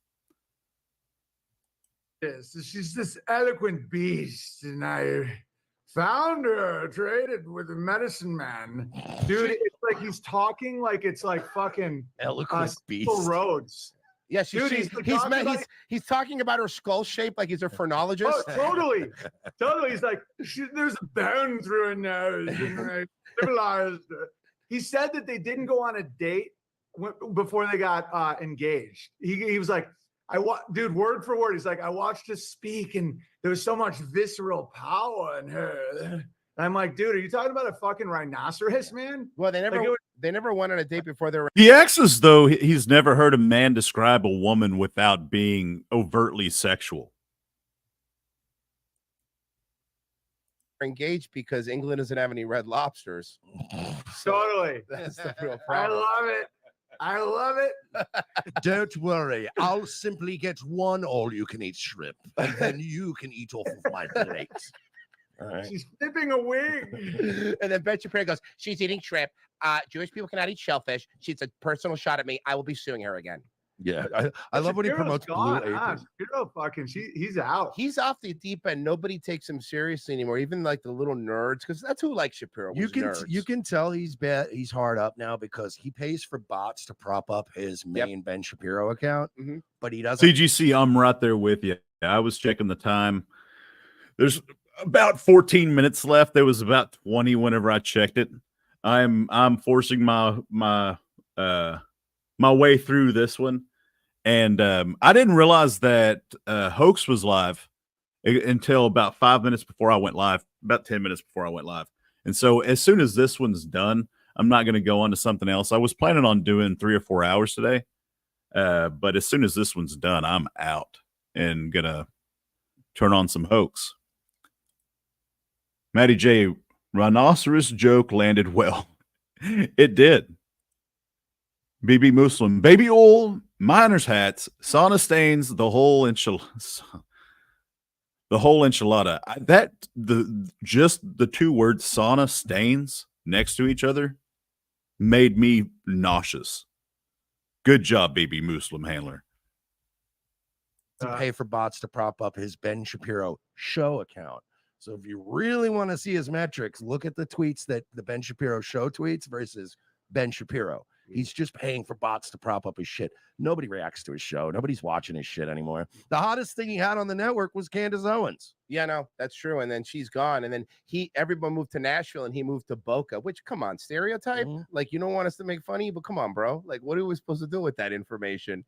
Yes, she's this eloquent beast, and I found her traded with a medicine man. Dude, it's like he's talking like it's like fucking Eloquent beast. Rhodes. Yeah, Dude, he's talking about her skull shape like he's a phrenologist. Oh, totally. Totally. He's like, there's a bone through her nose. And I civilized her. He said that they didn't go on a date before they got engaged. He was like, dude, word for word. He's like, I watched her speak and there was so much visceral power in her. And I'm like, dude, are you talking about a fucking rhinoceros, man? Well, they never went on a date before they were. He acts as though he's never heard a man describe a woman without being overtly sexual. engaged because England doesn't have any Red Lobsters. Totally. That's the real I problem. love it. I love it. Don't worry. I'll simply get one all-you-can-eat shrimp, and then you can eat off of my plate. All right. She's flipping a wig. And then Ben Shapiro goes, she's eating shrimp. Jewish people cannot eat shellfish. She's a personal shot at me. I will be suing her again. Yeah, I love when he promotes Blue Apron. Shapiro fucking, he's out. He's off the deep end. Nobody takes him seriously anymore, even like the little nerds, because that's who likes Shapiro. You nerds. can tell he's hard up now because he pays for bots to prop up his main Ben Shapiro account, but he doesn't. CGC, I'm right there with you. I was checking the time. There's about 14 minutes left. There was about 20 whenever I checked it. I'm forcing my way through this one, and I didn't realize that Hoax was live until about 5 minutes before I went live, about 10 minutes before I went live. And so as soon as this one's done, I'm not going to go on to something else. I was planning on doing 3 or 4 hours today, but as soon as this one's done, I'm out and gonna turn on some Hoax. Matty J, rhinoceros joke landed well. It did. BB Muslim, baby oil, miners hats, sauna stains, the whole enchilada. Just the two words sauna stains next to each other made me nauseous. Good job, BB Muslim handler. To pay for bots to prop up his Ben Shapiro show account. So if you really want to see his metrics, look at the tweets that the Ben Shapiro show tweets versus Ben Shapiro. He's just paying for bots to prop up his shit. Nobody reacts to his show. Nobody's watching his shit anymore. The hottest thing he had on the network was Candace Owens. Yeah, no, that's true. And then she's gone. And then everyone moved to Nashville and he moved to Boca, which, come on, stereotype. Like, you don't want us to make fun of you, but come on, bro. Like, what are we supposed to do with that information?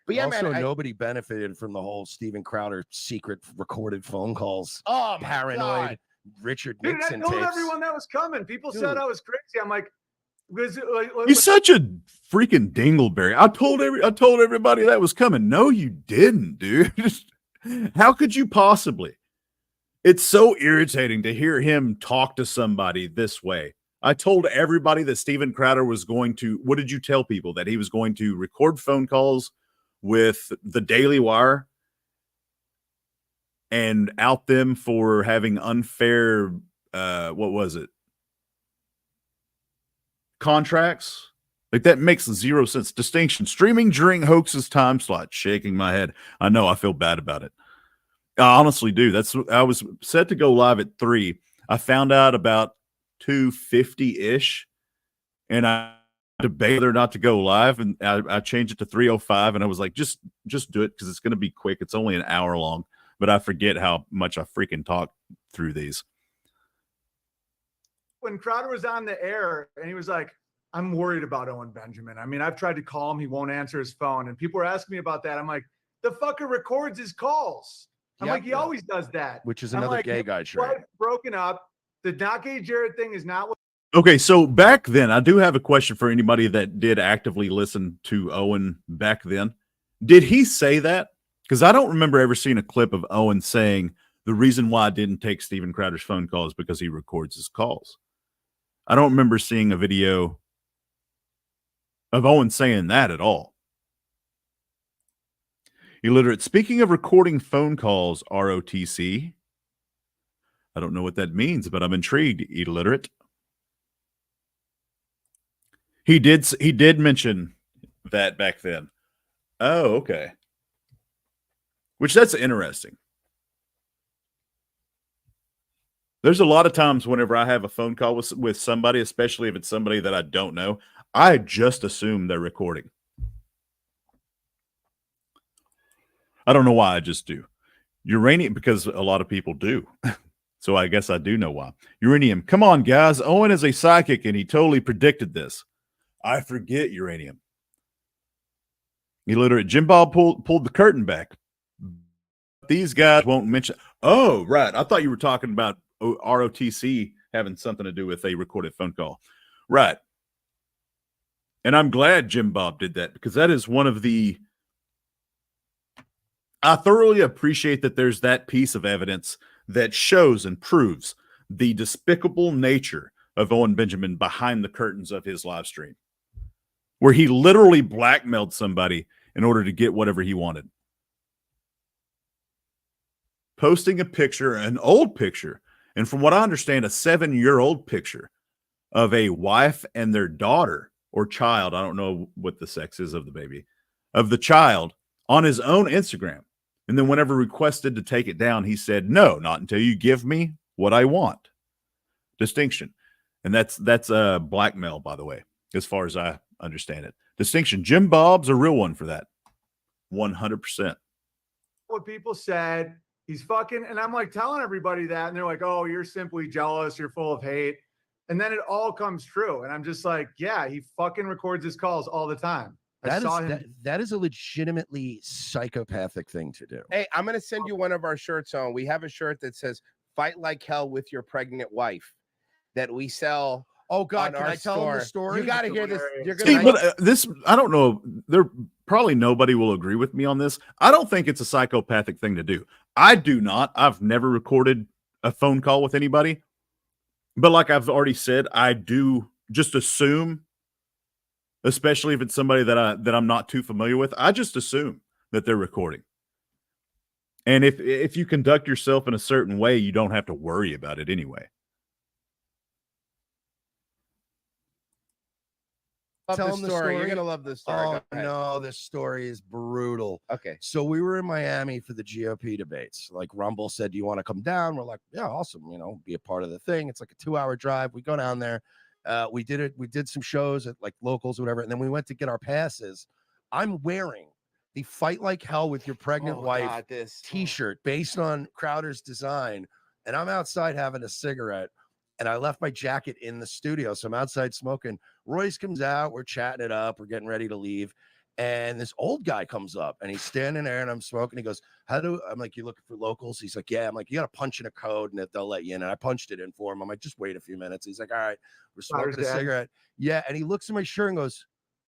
But yeah, also, man, nobody benefited from the whole Steven Crowder secret recorded phone calls. Oh, paranoid God. Richard Dude, Nixon I told tapes. everyone that was coming. People said I was crazy. I'm like, He's such a freaking dingleberry. I told everybody that was coming. No, you didn't, dude. How could you possibly? It's so irritating to hear him talk to somebody this way. I told everybody that Steven Crowder was going to, what did you tell people? That he was going to record phone calls with the Daily Wire and out them for having unfair, what was it? Contracts. Like, that makes zero sense. Distinction. Streaming during Hoax's time slot. Shaking my head. I know, I feel bad about it. I honestly do. I was set to go live at 3. I found out about 2:50-ish, and I debated whether or not to go live, and I changed it to 3:05, and I was like, just do it because it's going to be quick. It's only an hour long, but I forget how much I freaking talk through these. When Crowder was on the air and he was like, I'm worried about Owen Benjamin. I mean, I've tried to call him. He won't answer his phone. And people are asking me about that. I'm like, the fucker records his calls. I'm like, he always does that. Which is another gay guy shirt. Broken up. The not gay Jared thing is not what. Okay, so back then, I do have a question for anybody that did actively listen to Owen back then. Did he say that? Because I don't remember ever seeing a clip of Owen saying the reason why I didn't take Steven Crowder's phone call is because he records his calls. I don't remember seeing a video of Owen saying that at all. Illiterate. Speaking of recording phone calls, ROTC. I don't know what that means, but I'm intrigued, illiterate. He did mention that back then. Oh, okay. Which that's interesting. There's a lot of times whenever I have a phone call with somebody, especially if it's somebody that I don't know, I just assume they're recording. I don't know why, I just do. Uranium, because a lot of people do. So I guess I do know why. Uranium, come on, guys. Owen is a psychic, and he totally predicted this. I forget, Uranium. He literally, Jim Bob pulled the curtain back. These guys won't mention. Oh, right. I thought you were talking about ROTC having something to do with a recorded phone call. Right. And I'm glad Jim Bob did that, because that is one of the, I thoroughly appreciate that there's that piece of evidence that shows and proves the despicable nature of Owen Benjamin behind the curtains of his live stream, where he literally blackmailed somebody in order to get whatever he wanted. Posting a picture, an old picture, and from what I understand, a 7-year-old picture of a wife and their daughter or child, I don't know what the sex is of the baby, of the child, on his own Instagram. And then whenever requested to take it down, he said, no, not until you give me what I want. Distinction. And that's blackmail, by the way, as far as I understand it. Distinction. Jim Bob's a real one for that. 100%. What people said, he's fucking, and I'm like telling everybody that, and they're like, oh, you're simply jealous, you're full of hate. And then it all comes true. And I'm just like, yeah, he fucking records his calls all the time. That is a legitimately psychopathic thing to do. Hey, I'm going to send you one of our shirts on. We have a shirt that says "Fight like hell with your pregnant wife" that we sell. Oh God, can I tell them the story? You got to hear this. You're See, gonna but this, I don't know. There probably nobody will agree with me on this. I don't think it's a psychopathic thing to do. I do not. I've never recorded a phone call with anybody, but like I've already said, I do just assume, especially if it's somebody that I'm not too familiar with, I just assume that they're recording. And if you conduct yourself in a certain way, you don't have to worry about it anyway. Tell them the story. You're gonna love this story. Oh no, this story is brutal. Okay. So we were in Miami for the GOP debates. Like Rumble said, do you want to come down? We're like, yeah, awesome. You know, be a part of the thing. It's like a 2-hour drive. We go down there. We did it. We did some shows at like locals or whatever. And then we went to get our passes. I'm wearing the Fight Like Hell with Your Pregnant Wife t-shirt based on Crowder's design. And I'm outside having a cigarette. And I left my jacket in the studio. So I'm outside smoking. Royce comes out. We're chatting it up. We're getting ready to leave. And this old guy comes up and he's standing there and I'm smoking. He goes, I'm like, you looking for locals? He's like, yeah. I'm like, you got to punch in a code and they'll let you in. And I punched it in for him. I'm like, just wait a few minutes. He's like, all right, we're smoking a cigarette. Yeah. And he looks at my shirt and goes,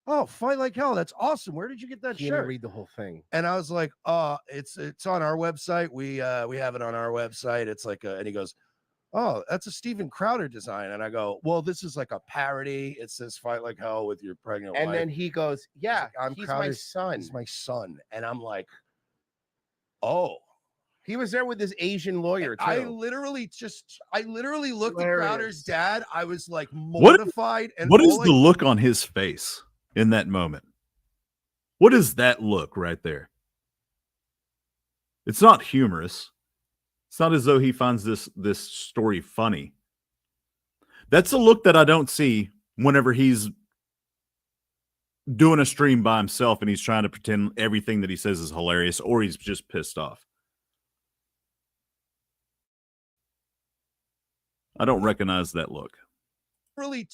oh, Fight Like Hell. That's awesome. Where did you get that shirt? Didn't read the whole thing. And I was like, it's on our website. We have it on our website. It's like and he goes, oh, that's a Steven Crowder design. And I go, well, this is like a parody. It says Fight Like Hell with Your Pregnant Wife. And then he goes, yeah, he's my son. He's my son. And I'm like, oh. He was there with his Asian lawyer, too. I literally looked at Crowder's dad. I was like mortified. What is the look on his face in that moment? What is that look right there? It's not humorous. It's not as though he finds this story funny. That's a look that I don't see whenever he's doing a stream by himself and he's trying to pretend everything that he says is hilarious or he's just pissed off. I don't recognize that look. I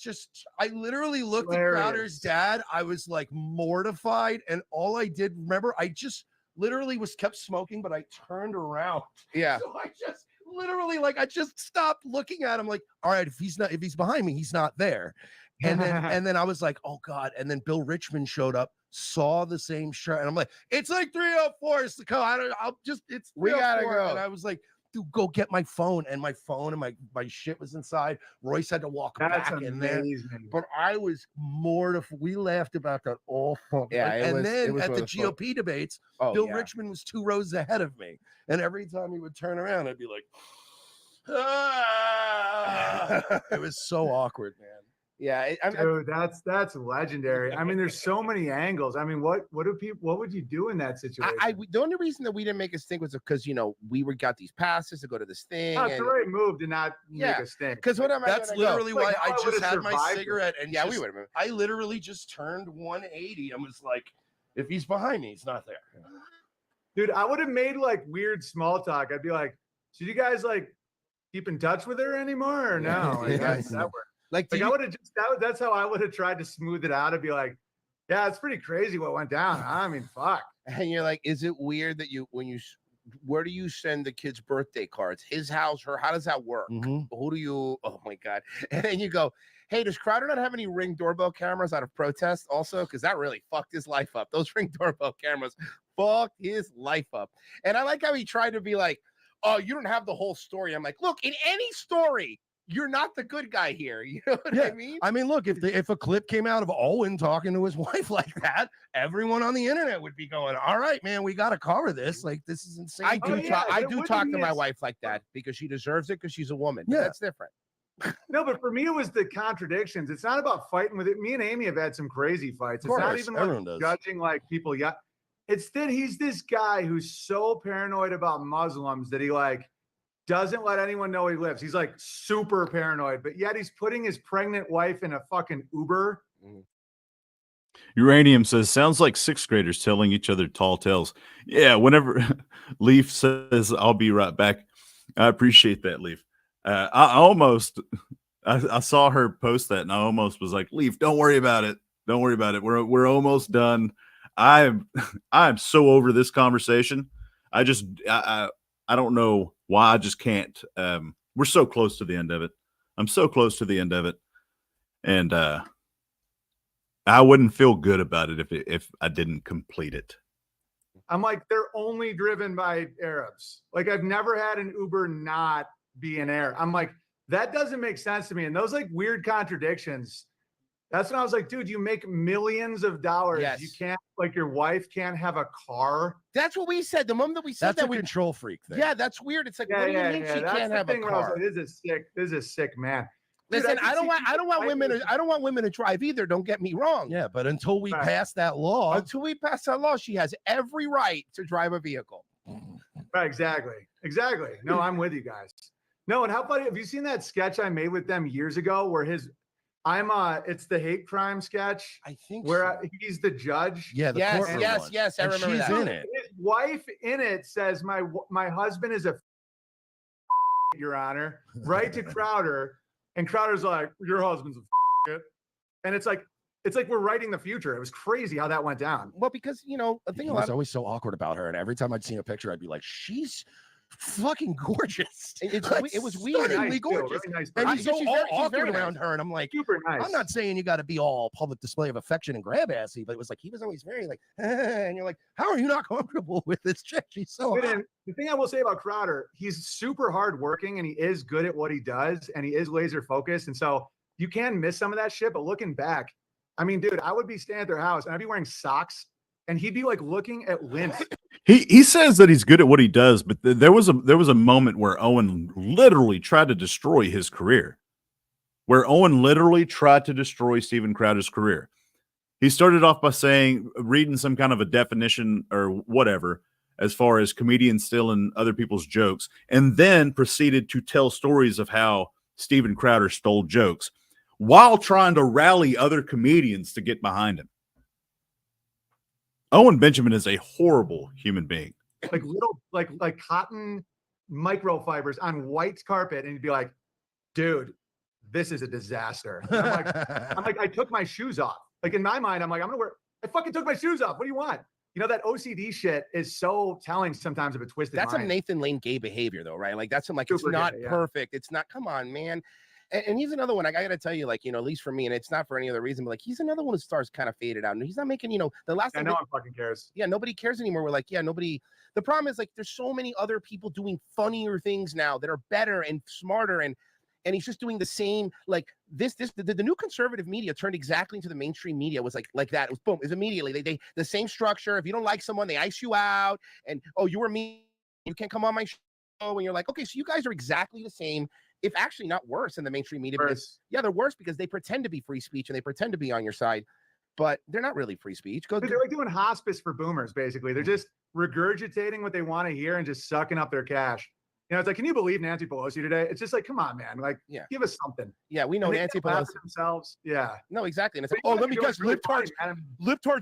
literally looked at Crowder's dad. I was like mortified. And all I did, remember, I just literally kept smoking, but I turned around. Yeah. So I just literally I just stopped looking at him like, all right, if he's behind me, he's not there. And then I was like, oh God. And then Bill Richmond showed up, saw the same shirt, and I'm like, it's like 304. It's the code. We gotta go. And I was like, dude, go get my phone. And my phone and my shit was inside. Royce had to walk back in there. But I was mortified. We laughed about that all fucking. Yeah, and then at the GOP debates, Bill Richmond was 2 rows ahead of me. And every time he would turn around, I'd be like, ah. It was so awkward, man. Yeah, Dude, that's legendary. I mean, there's so many angles. I mean, what would you do in that situation? The only reason that we didn't make a stink was because we got these passes to go to this thing. It's the right move to not make a stink. Because what am I? That's literally why I just had my survived cigarette and we would have. I literally just turned 180 and was like, if he's behind me, he's not there. Dude, I would have made like weird small talk. I'd be like, "Did you guys like keep in touch with her anymore or no?" Like, that worked. Like I would have just that's how I would have tried to smooth it out. I'd be like, "Yeah, it's pretty crazy what went down. I mean, fuck." And you're like, "Is it weird that where do you send the kids' birthday cards? His house, her? How does that work? Who do you? Oh my god!" And then you go, "Hey, does Crowder not have any Ring doorbell cameras out of protest also? Because that really fucked his life up. Those Ring doorbell cameras fucked his life up." And I like how he tried to be like, "Oh, you don't have the whole story." I'm like, "Look, in any story, you're not the good guy here." You know what I mean? I mean, look, if a clip came out of Owen talking to his wife like that, everyone on the internet would be going, "All right, man, we got to cover this. Like, this is insane." I do talk to my wife like that because she deserves it because she's a woman. Yeah, that's different. No, but for me, it was the contradictions. It's not about fighting with it. Me and Amy have had some crazy fights. It's not even like judging like people. Yeah, it's that he's this guy who's so paranoid about Muslims that he like doesn't let anyone know he lives. He's like super paranoid, but yet he's putting his pregnant wife in a fucking Uber. Uranium says, sounds like sixth graders telling each other tall tales. Yeah, whenever Leaf says, I'll be right back. I appreciate that, Leaf. I saw her post that and I almost was like, Leaf, don't worry about it. Don't worry about it. We're almost done. I'm so over this conversation. I don't know why I just can't. We're so close to the end of it. I'm so close to the end of it. And I wouldn't feel good about it if I didn't complete it. I'm like, they're only driven by Arabs. Like, I've never had an Uber not be an Arab. I'm like, that doesn't make sense to me. And those like weird contradictions. That's when I was like, dude, you make millions of dollars. Yes. You can't, like, your wife can't have a car. That's what we said. The moment that we said that's a control freak thing. Yeah, that's weird. It's like, what do you mean she can't have a car? Like, this is a sick man. Listen, I don't want women to drive either. Don't get me wrong. Yeah, but until we pass that law, she has every right to drive a vehicle. Right, exactly. No, I'm with you guys. No, and how funny, have you seen that sketch I made with them years ago where it's the hate crime sketch? I think where he's the judge. Yeah, yes, I remember that. She's in it. His wife in it says, my husband is a Your Honor, right to Crowder. And Crowder's like, your husband's a and it's like we're writing the future. It was crazy how that went down. Well, because I think it was always so awkward about her, and every time I'd seen a picture, I'd be like, she's fucking gorgeous. It was weird, nice, gorgeous, really nice, and he's so awkward around her. And I'm like, super nice. I'm not saying you got to be all public display of affection and grab assy, but it was like he was always very like, and you're like, how are you not comfortable with this chick? She's so hot. The thing I will say about Crowder, he's super hardworking and he is good at what he does and he is laser focused. And so you can miss some of that shit, but looking back, I mean, dude, I would be staying at their house and I'd be wearing socks and he'd be like looking at lints. He says that he's good at what he does, but there was a moment where Owen literally tried to destroy his career. Where Owen literally tried to destroy Steven Crowder's career. He started off by reading some kind of a definition or whatever, as far as comedians stealing other people's jokes, and then proceeded to tell stories of how Steven Crowder stole jokes while trying to rally other comedians to get behind him. Owen Benjamin is a horrible human being. Like little, like cotton microfibers on white carpet, and he'd be like, dude, this is a disaster. I'm like, I took my shoes off. Like in my mind, I'm like, I fucking took my shoes off. What do you want? That OCD shit is so telling sometimes of a twisted That's mind. Some Nathan Lane gay behavior though, right? Like that's some it's not perfect. It's not, come on, man. And he's another one. I got to tell you, like, at least for me, and it's not for any other reason, but like he's another one whose stars kind of faded out. And he's not making, the last time. I know one fucking cares. Yeah, nobody cares anymore. We're like, nobody. The problem is like there's so many other people doing funnier things now that are better and smarter and he's just doing the same, like the new conservative media turned exactly into the mainstream media. Was like that. It was boom. It was immediately. They the same structure. If you don't like someone, they ice you out. And, oh, you were mean. You can't come on my show. And you're like, okay, so you guys are exactly the same if actually not worse than the mainstream media. Because, yeah, they're worse because they pretend to be free speech and they pretend to be on your side, but they're not really free speech. They're like doing hospice for boomers, basically. They're just regurgitating what they want to hear and just sucking up their cash. You know, it's like, can you believe Nancy Pelosi today? It's just like, come on, man. Like, give us something. Yeah, we know Nancy Pelosi themselves. Yeah. No, exactly. And it's like, oh, let me guess, libtards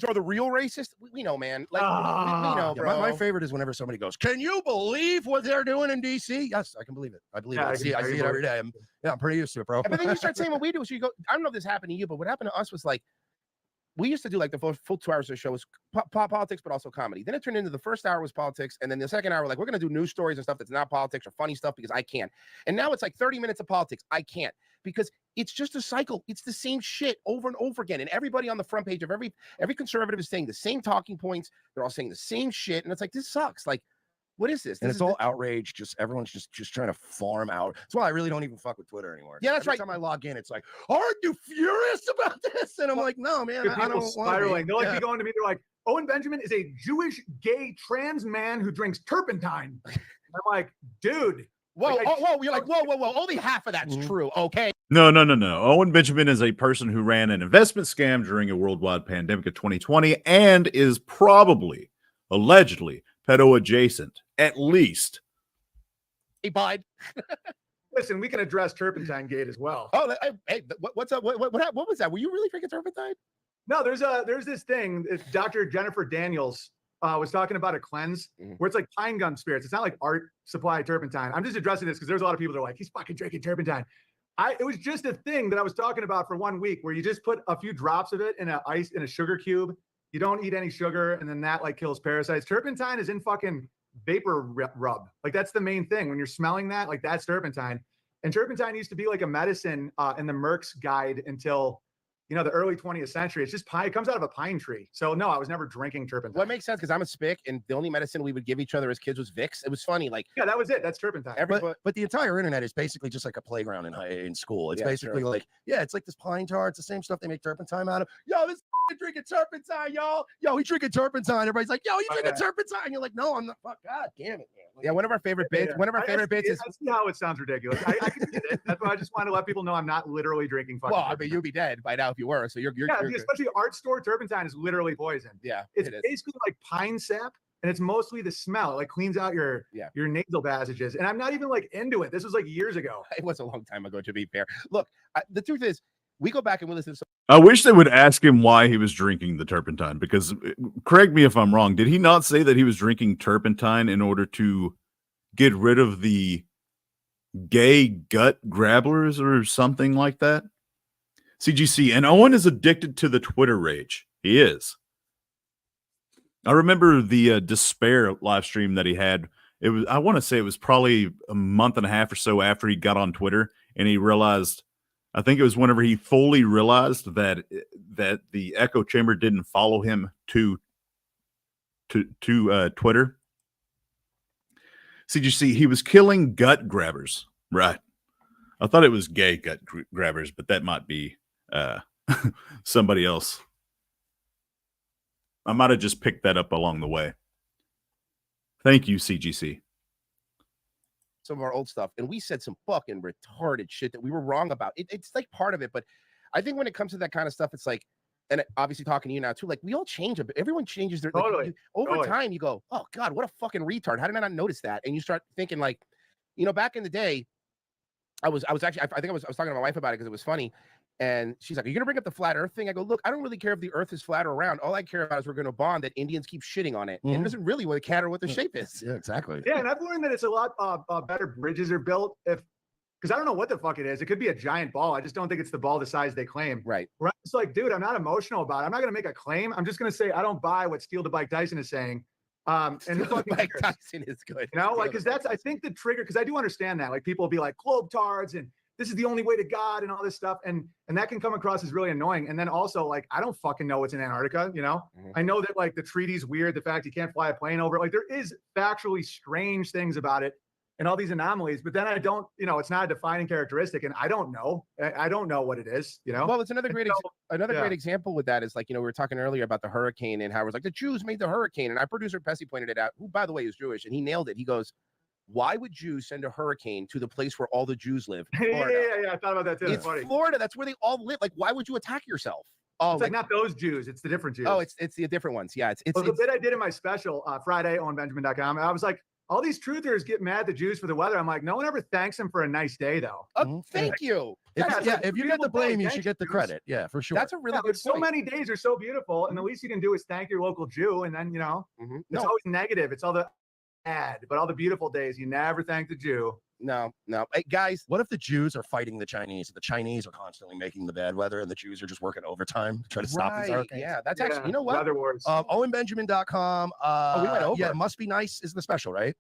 are the real racist. We know, man. Like, we know, bro. My favorite is whenever somebody goes, "Can you believe what they're doing in DC?" Yes, I can believe it. I believe it. I see it every day. I'm pretty used to it, bro. But then you start saying what we do. So you go, I don't know if this happened to you, but what happened to us was like, we used to do like the full 2 hours of the show was politics, but also comedy. Then it turned into the first hour was politics. And then the second hour, like, we're going to do news stories and stuff that's not politics or funny stuff because I can't. And now it's like 30 minutes of politics. I can't because it's just a cycle. It's the same shit over and over again. And everybody on the front page of every conservative is saying the same talking points. They're all saying the same shit. And it's like, this sucks. Like, what is this? And it's all outrage. Everyone's just trying to farm out. That's why I really don't even fuck with Twitter anymore. Yeah, that's right. Every time I log in, it's like, aren't you furious about this? And I'm like, no, man, I don't spiraling. They'll like be going to me. They're like, Owen Benjamin is a Jewish gay trans man who drinks turpentine. I'm like, dude. Whoa, whoa. You're like, whoa. Only half of that's true. Okay. No. Owen Benjamin is a person who ran an investment scam during a worldwide pandemic of 2020 and is probably, allegedly, pedo adjacent, at least. Hey, bud. Listen, we can address turpentine gate as well. Oh, hey, what's up? What was that? Were you really drinking turpentine? No, there's this thing. Dr. Jennifer Daniels was talking about a cleanse where it's like pine gum spirits. It's not like art supply turpentine. I'm just addressing this because there's a lot of people that are like, he's fucking drinking turpentine. It was just a thing that I was talking about for 1 week where you just put a few drops of it in a sugar cube. You don't eat any sugar, and then that like kills parasites. Turpentine is in fucking vapor rub. Like that's the main thing. When you're smelling that, like that's turpentine. And turpentine used to be like a medicine in the Merck's guide until, the early 20th century. It's just pine. It comes out of a pine tree. So no, I was never drinking turpentine. Well, it makes sense because I'm a spick, and the only medicine we would give each other as kids was Vicks. It was funny, like that was it. That's turpentine. But the entire internet is basically just like a playground in school. It's basically like, it's like this pine tar. It's the same stuff they make turpentine out of. Yo, this drinking turpentine, y'all. Yo, he's drinking turpentine. Everybody's like, yo, he's drinking turpentine. You're like, no, I'm not. Fuck, God damn it, man. Like, one of our favorite bits. One of our favorite bits is. I see how it sounds ridiculous. I can get it. That's why I just want to let people know I'm not literally drinking fucking. Well, I mean, you'd be dead by now if you were. So you're especially art store turpentine is literally poison. Yeah, it's basically like pine sap, and it's mostly the smell. It like cleans out your nasal passages. And I'm not even like into it. This was like years ago. It was a long time ago, to be fair. Look, the truth is, we go back and we listen to. I wish they would ask him why he was drinking the turpentine, because correct me if I'm wrong. Did he not say that he was drinking turpentine in order to get rid of the gay gut grabblers or something like that? CGC, and Owen is addicted to the Twitter rage. He is. I remember the despair live stream that he had. I want to say it was probably a month and a half or so after he got on Twitter, and he realized, I think it was whenever he fully realized that the echo chamber didn't follow him to Twitter. CGC, he was killing gut grabbers, right? I thought it was gay gut grabbers, but that might be somebody else. I might have just picked that up along the way. Thank you, CGC. Some of our old stuff, and we said some fucking retarded shit that we were wrong about. It's like part of it, but I think when it comes to that kind of stuff, it's like, and obviously talking to you now too, like we all change a bit. Everyone changes their totally. Over time. You go, oh God, what a fucking retard! How did I not notice that? And you start thinking like, back in the day, I was actually, I think I was talking to my wife about it because it was funny. And she's like, are you going to bring up the flat earth thing? I go, look, I don't really care if the earth is flat or round. All I care about is we're going to bond that Indians keep shitting on it. And it doesn't really matter what the shape is. Yeah, exactly. Yeah, and I've learned that it's a lot better bridges are built because I don't know what the fuck it is. It could be a giant ball. I just don't think it's the ball the size they claim. Right. It's like, dude, I'm not emotional about it. I'm not going to make a claim. I'm just going to say I don't buy what Steel to Bike Tyson is saying. And Mike Tyson is good. Because that's, I think the trigger, because I do understand that. Like people will be like globetards and this is the only way to God and all this stuff. And that can come across as really annoying. And then also like, I don't fucking know what's in Antarctica, I know that like the treaty's weird. The fact you can't fly a plane over it, like there is factually strange things about it and all these anomalies, but then I don't, it's not a defining characteristic and I don't know what it is, Well, it's another great example with that is like, we were talking earlier about the hurricane and how it was like the Jews made the hurricane. And our producer Pessy pointed it out, who by the way is Jewish, and he nailed it. He goes, Why would Jews send a hurricane to the place where all the Jews live? Yeah, I thought about that too. It's Funny. Florida. That's where they all live. Like, why would you attack yourself? Oh, It's like not those Jews. It's the different Jews. Oh, it's the different ones. Yeah, it's the bit I did in my special Friday on Benjamin.com. I was like, all these truthers get mad at the Jews for the weather. I'm like, no one ever thanks them for a nice day, though. Oh, thank you. If you get the blame, you should Thanks, get the Jews. credit. Yeah, for sure. That's a really good So point. many days are so beautiful, and the least you can do is thank your local Jew. And then it's always negative. It's all the bad, but all the beautiful days, you never thank the Jew. No. Hey, guys, What if the Jews are fighting the Chinese? The Chinese are constantly making the bad weather, and the Jews are just working overtime to try to stop these hurricanes? Yeah, that's actually, you know what? Weather wars. OwenBenjamin.com. We went over. Yeah, Must Be Nice is the special, right?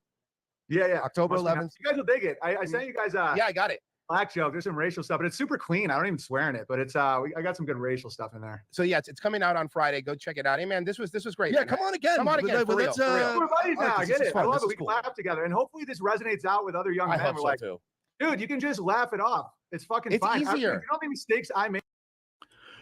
Yeah. October Must be 11th. nice. You guys will dig it. I sent you guys Yeah, I got it. black joke. There's some racial stuff, but it's super clean. I don't even swear in it, but it's I got some good racial stuff in there. So yeah, it's coming out on Friday. Go check it out. Hey man, this was great. Yeah, man. come on again. Come on again, for real, Let's, for real. We're buddies now. I this get is it. fun. I love This it. is We cool. can laugh together, and hopefully this resonates out with other young I men. hope We're so like, too. dude, you can just laugh it off. It's fucking It's fine. easier. You know how many mistakes I made?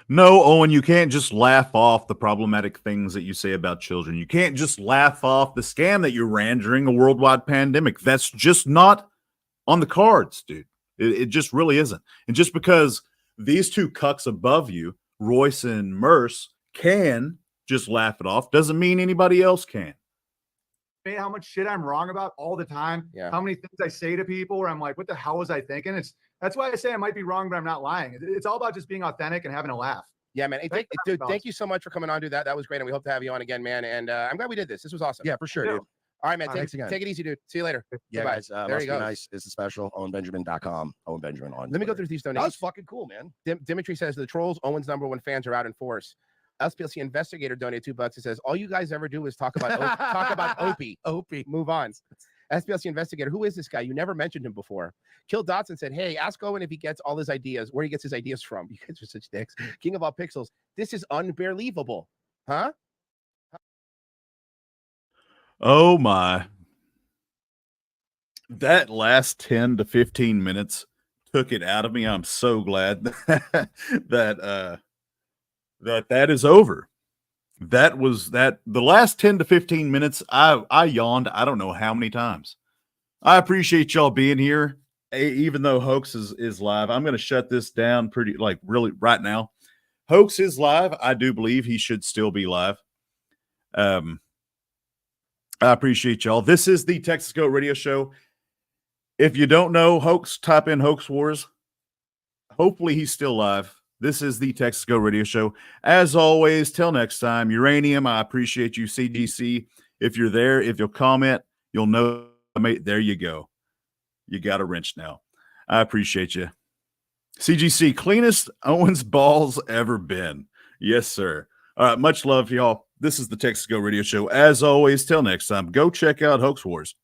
No, Owen, you can't just laugh off the problematic things that you say about children. You can't just laugh off the scam that you ran during a worldwide pandemic. That's just not on the cards, dude. It just really isn't. And just because these two cucks above you, Royce and Merce, can just laugh it off doesn't mean anybody else can. How much shit I'm wrong about all the time. Yeah. How many things I say to people where I'm like, what the hell was I thinking? That's why I say I might be wrong, but I'm not lying. It's all about just being authentic and having a laugh. Yeah, man. Hey, Thanks for dude, having thank you so much for coming on, dude. That was great, and we hope to have you on again, man. And I'm glad we did this. This was awesome. Yeah, for sure, Yeah. dude. All right, man. Thanks again. Take it easy, dude. See you later. Yeah, Goodbye. guys. There Must you Be go. Nice is the special. OwenBenjamin.com. Owen Benjamin on. Let me go Twitter. through these That was donations. fucking cool, man. Dimitri says the trolls, Owen's #1 fans are out in force. SPLC investigator donated $2. He says all you guys ever do is talk about talk about Opie. Opie. Move on. SPLC investigator, who is this guy? You never mentioned him before. Kill Dotson said, hey, ask Owen if he gets all his ideas, where he gets his ideas from. You guys are such dicks. King of all pixels. This is unbelievable. Huh? Oh my. That last 10 to 15 minutes took it out of me. I'm so glad that that is over. That was the last 10 to 15 minutes. I yawned I don't know how many times. I appreciate y'all being here. Even though Hoax is live, I'm going to shut this down really right now. Hoax is live. I do believe he should still be live. I appreciate y'all. This is the Texas Go Radio Show. If you don't know Hoax, type in Hoax Wars. Hopefully he's still live. This is the Texas Go Radio Show. As always, till next time, Uranium, I appreciate you. CGC, if you're there, if you'll comment, you'll know. There you go. You got a wrench now. I appreciate you. CGC, cleanest Owens balls ever been. Yes, sir. All right, much love, y'all. This is the Texas Go Radio Show. As always, till next time, go check out Hoax Wars.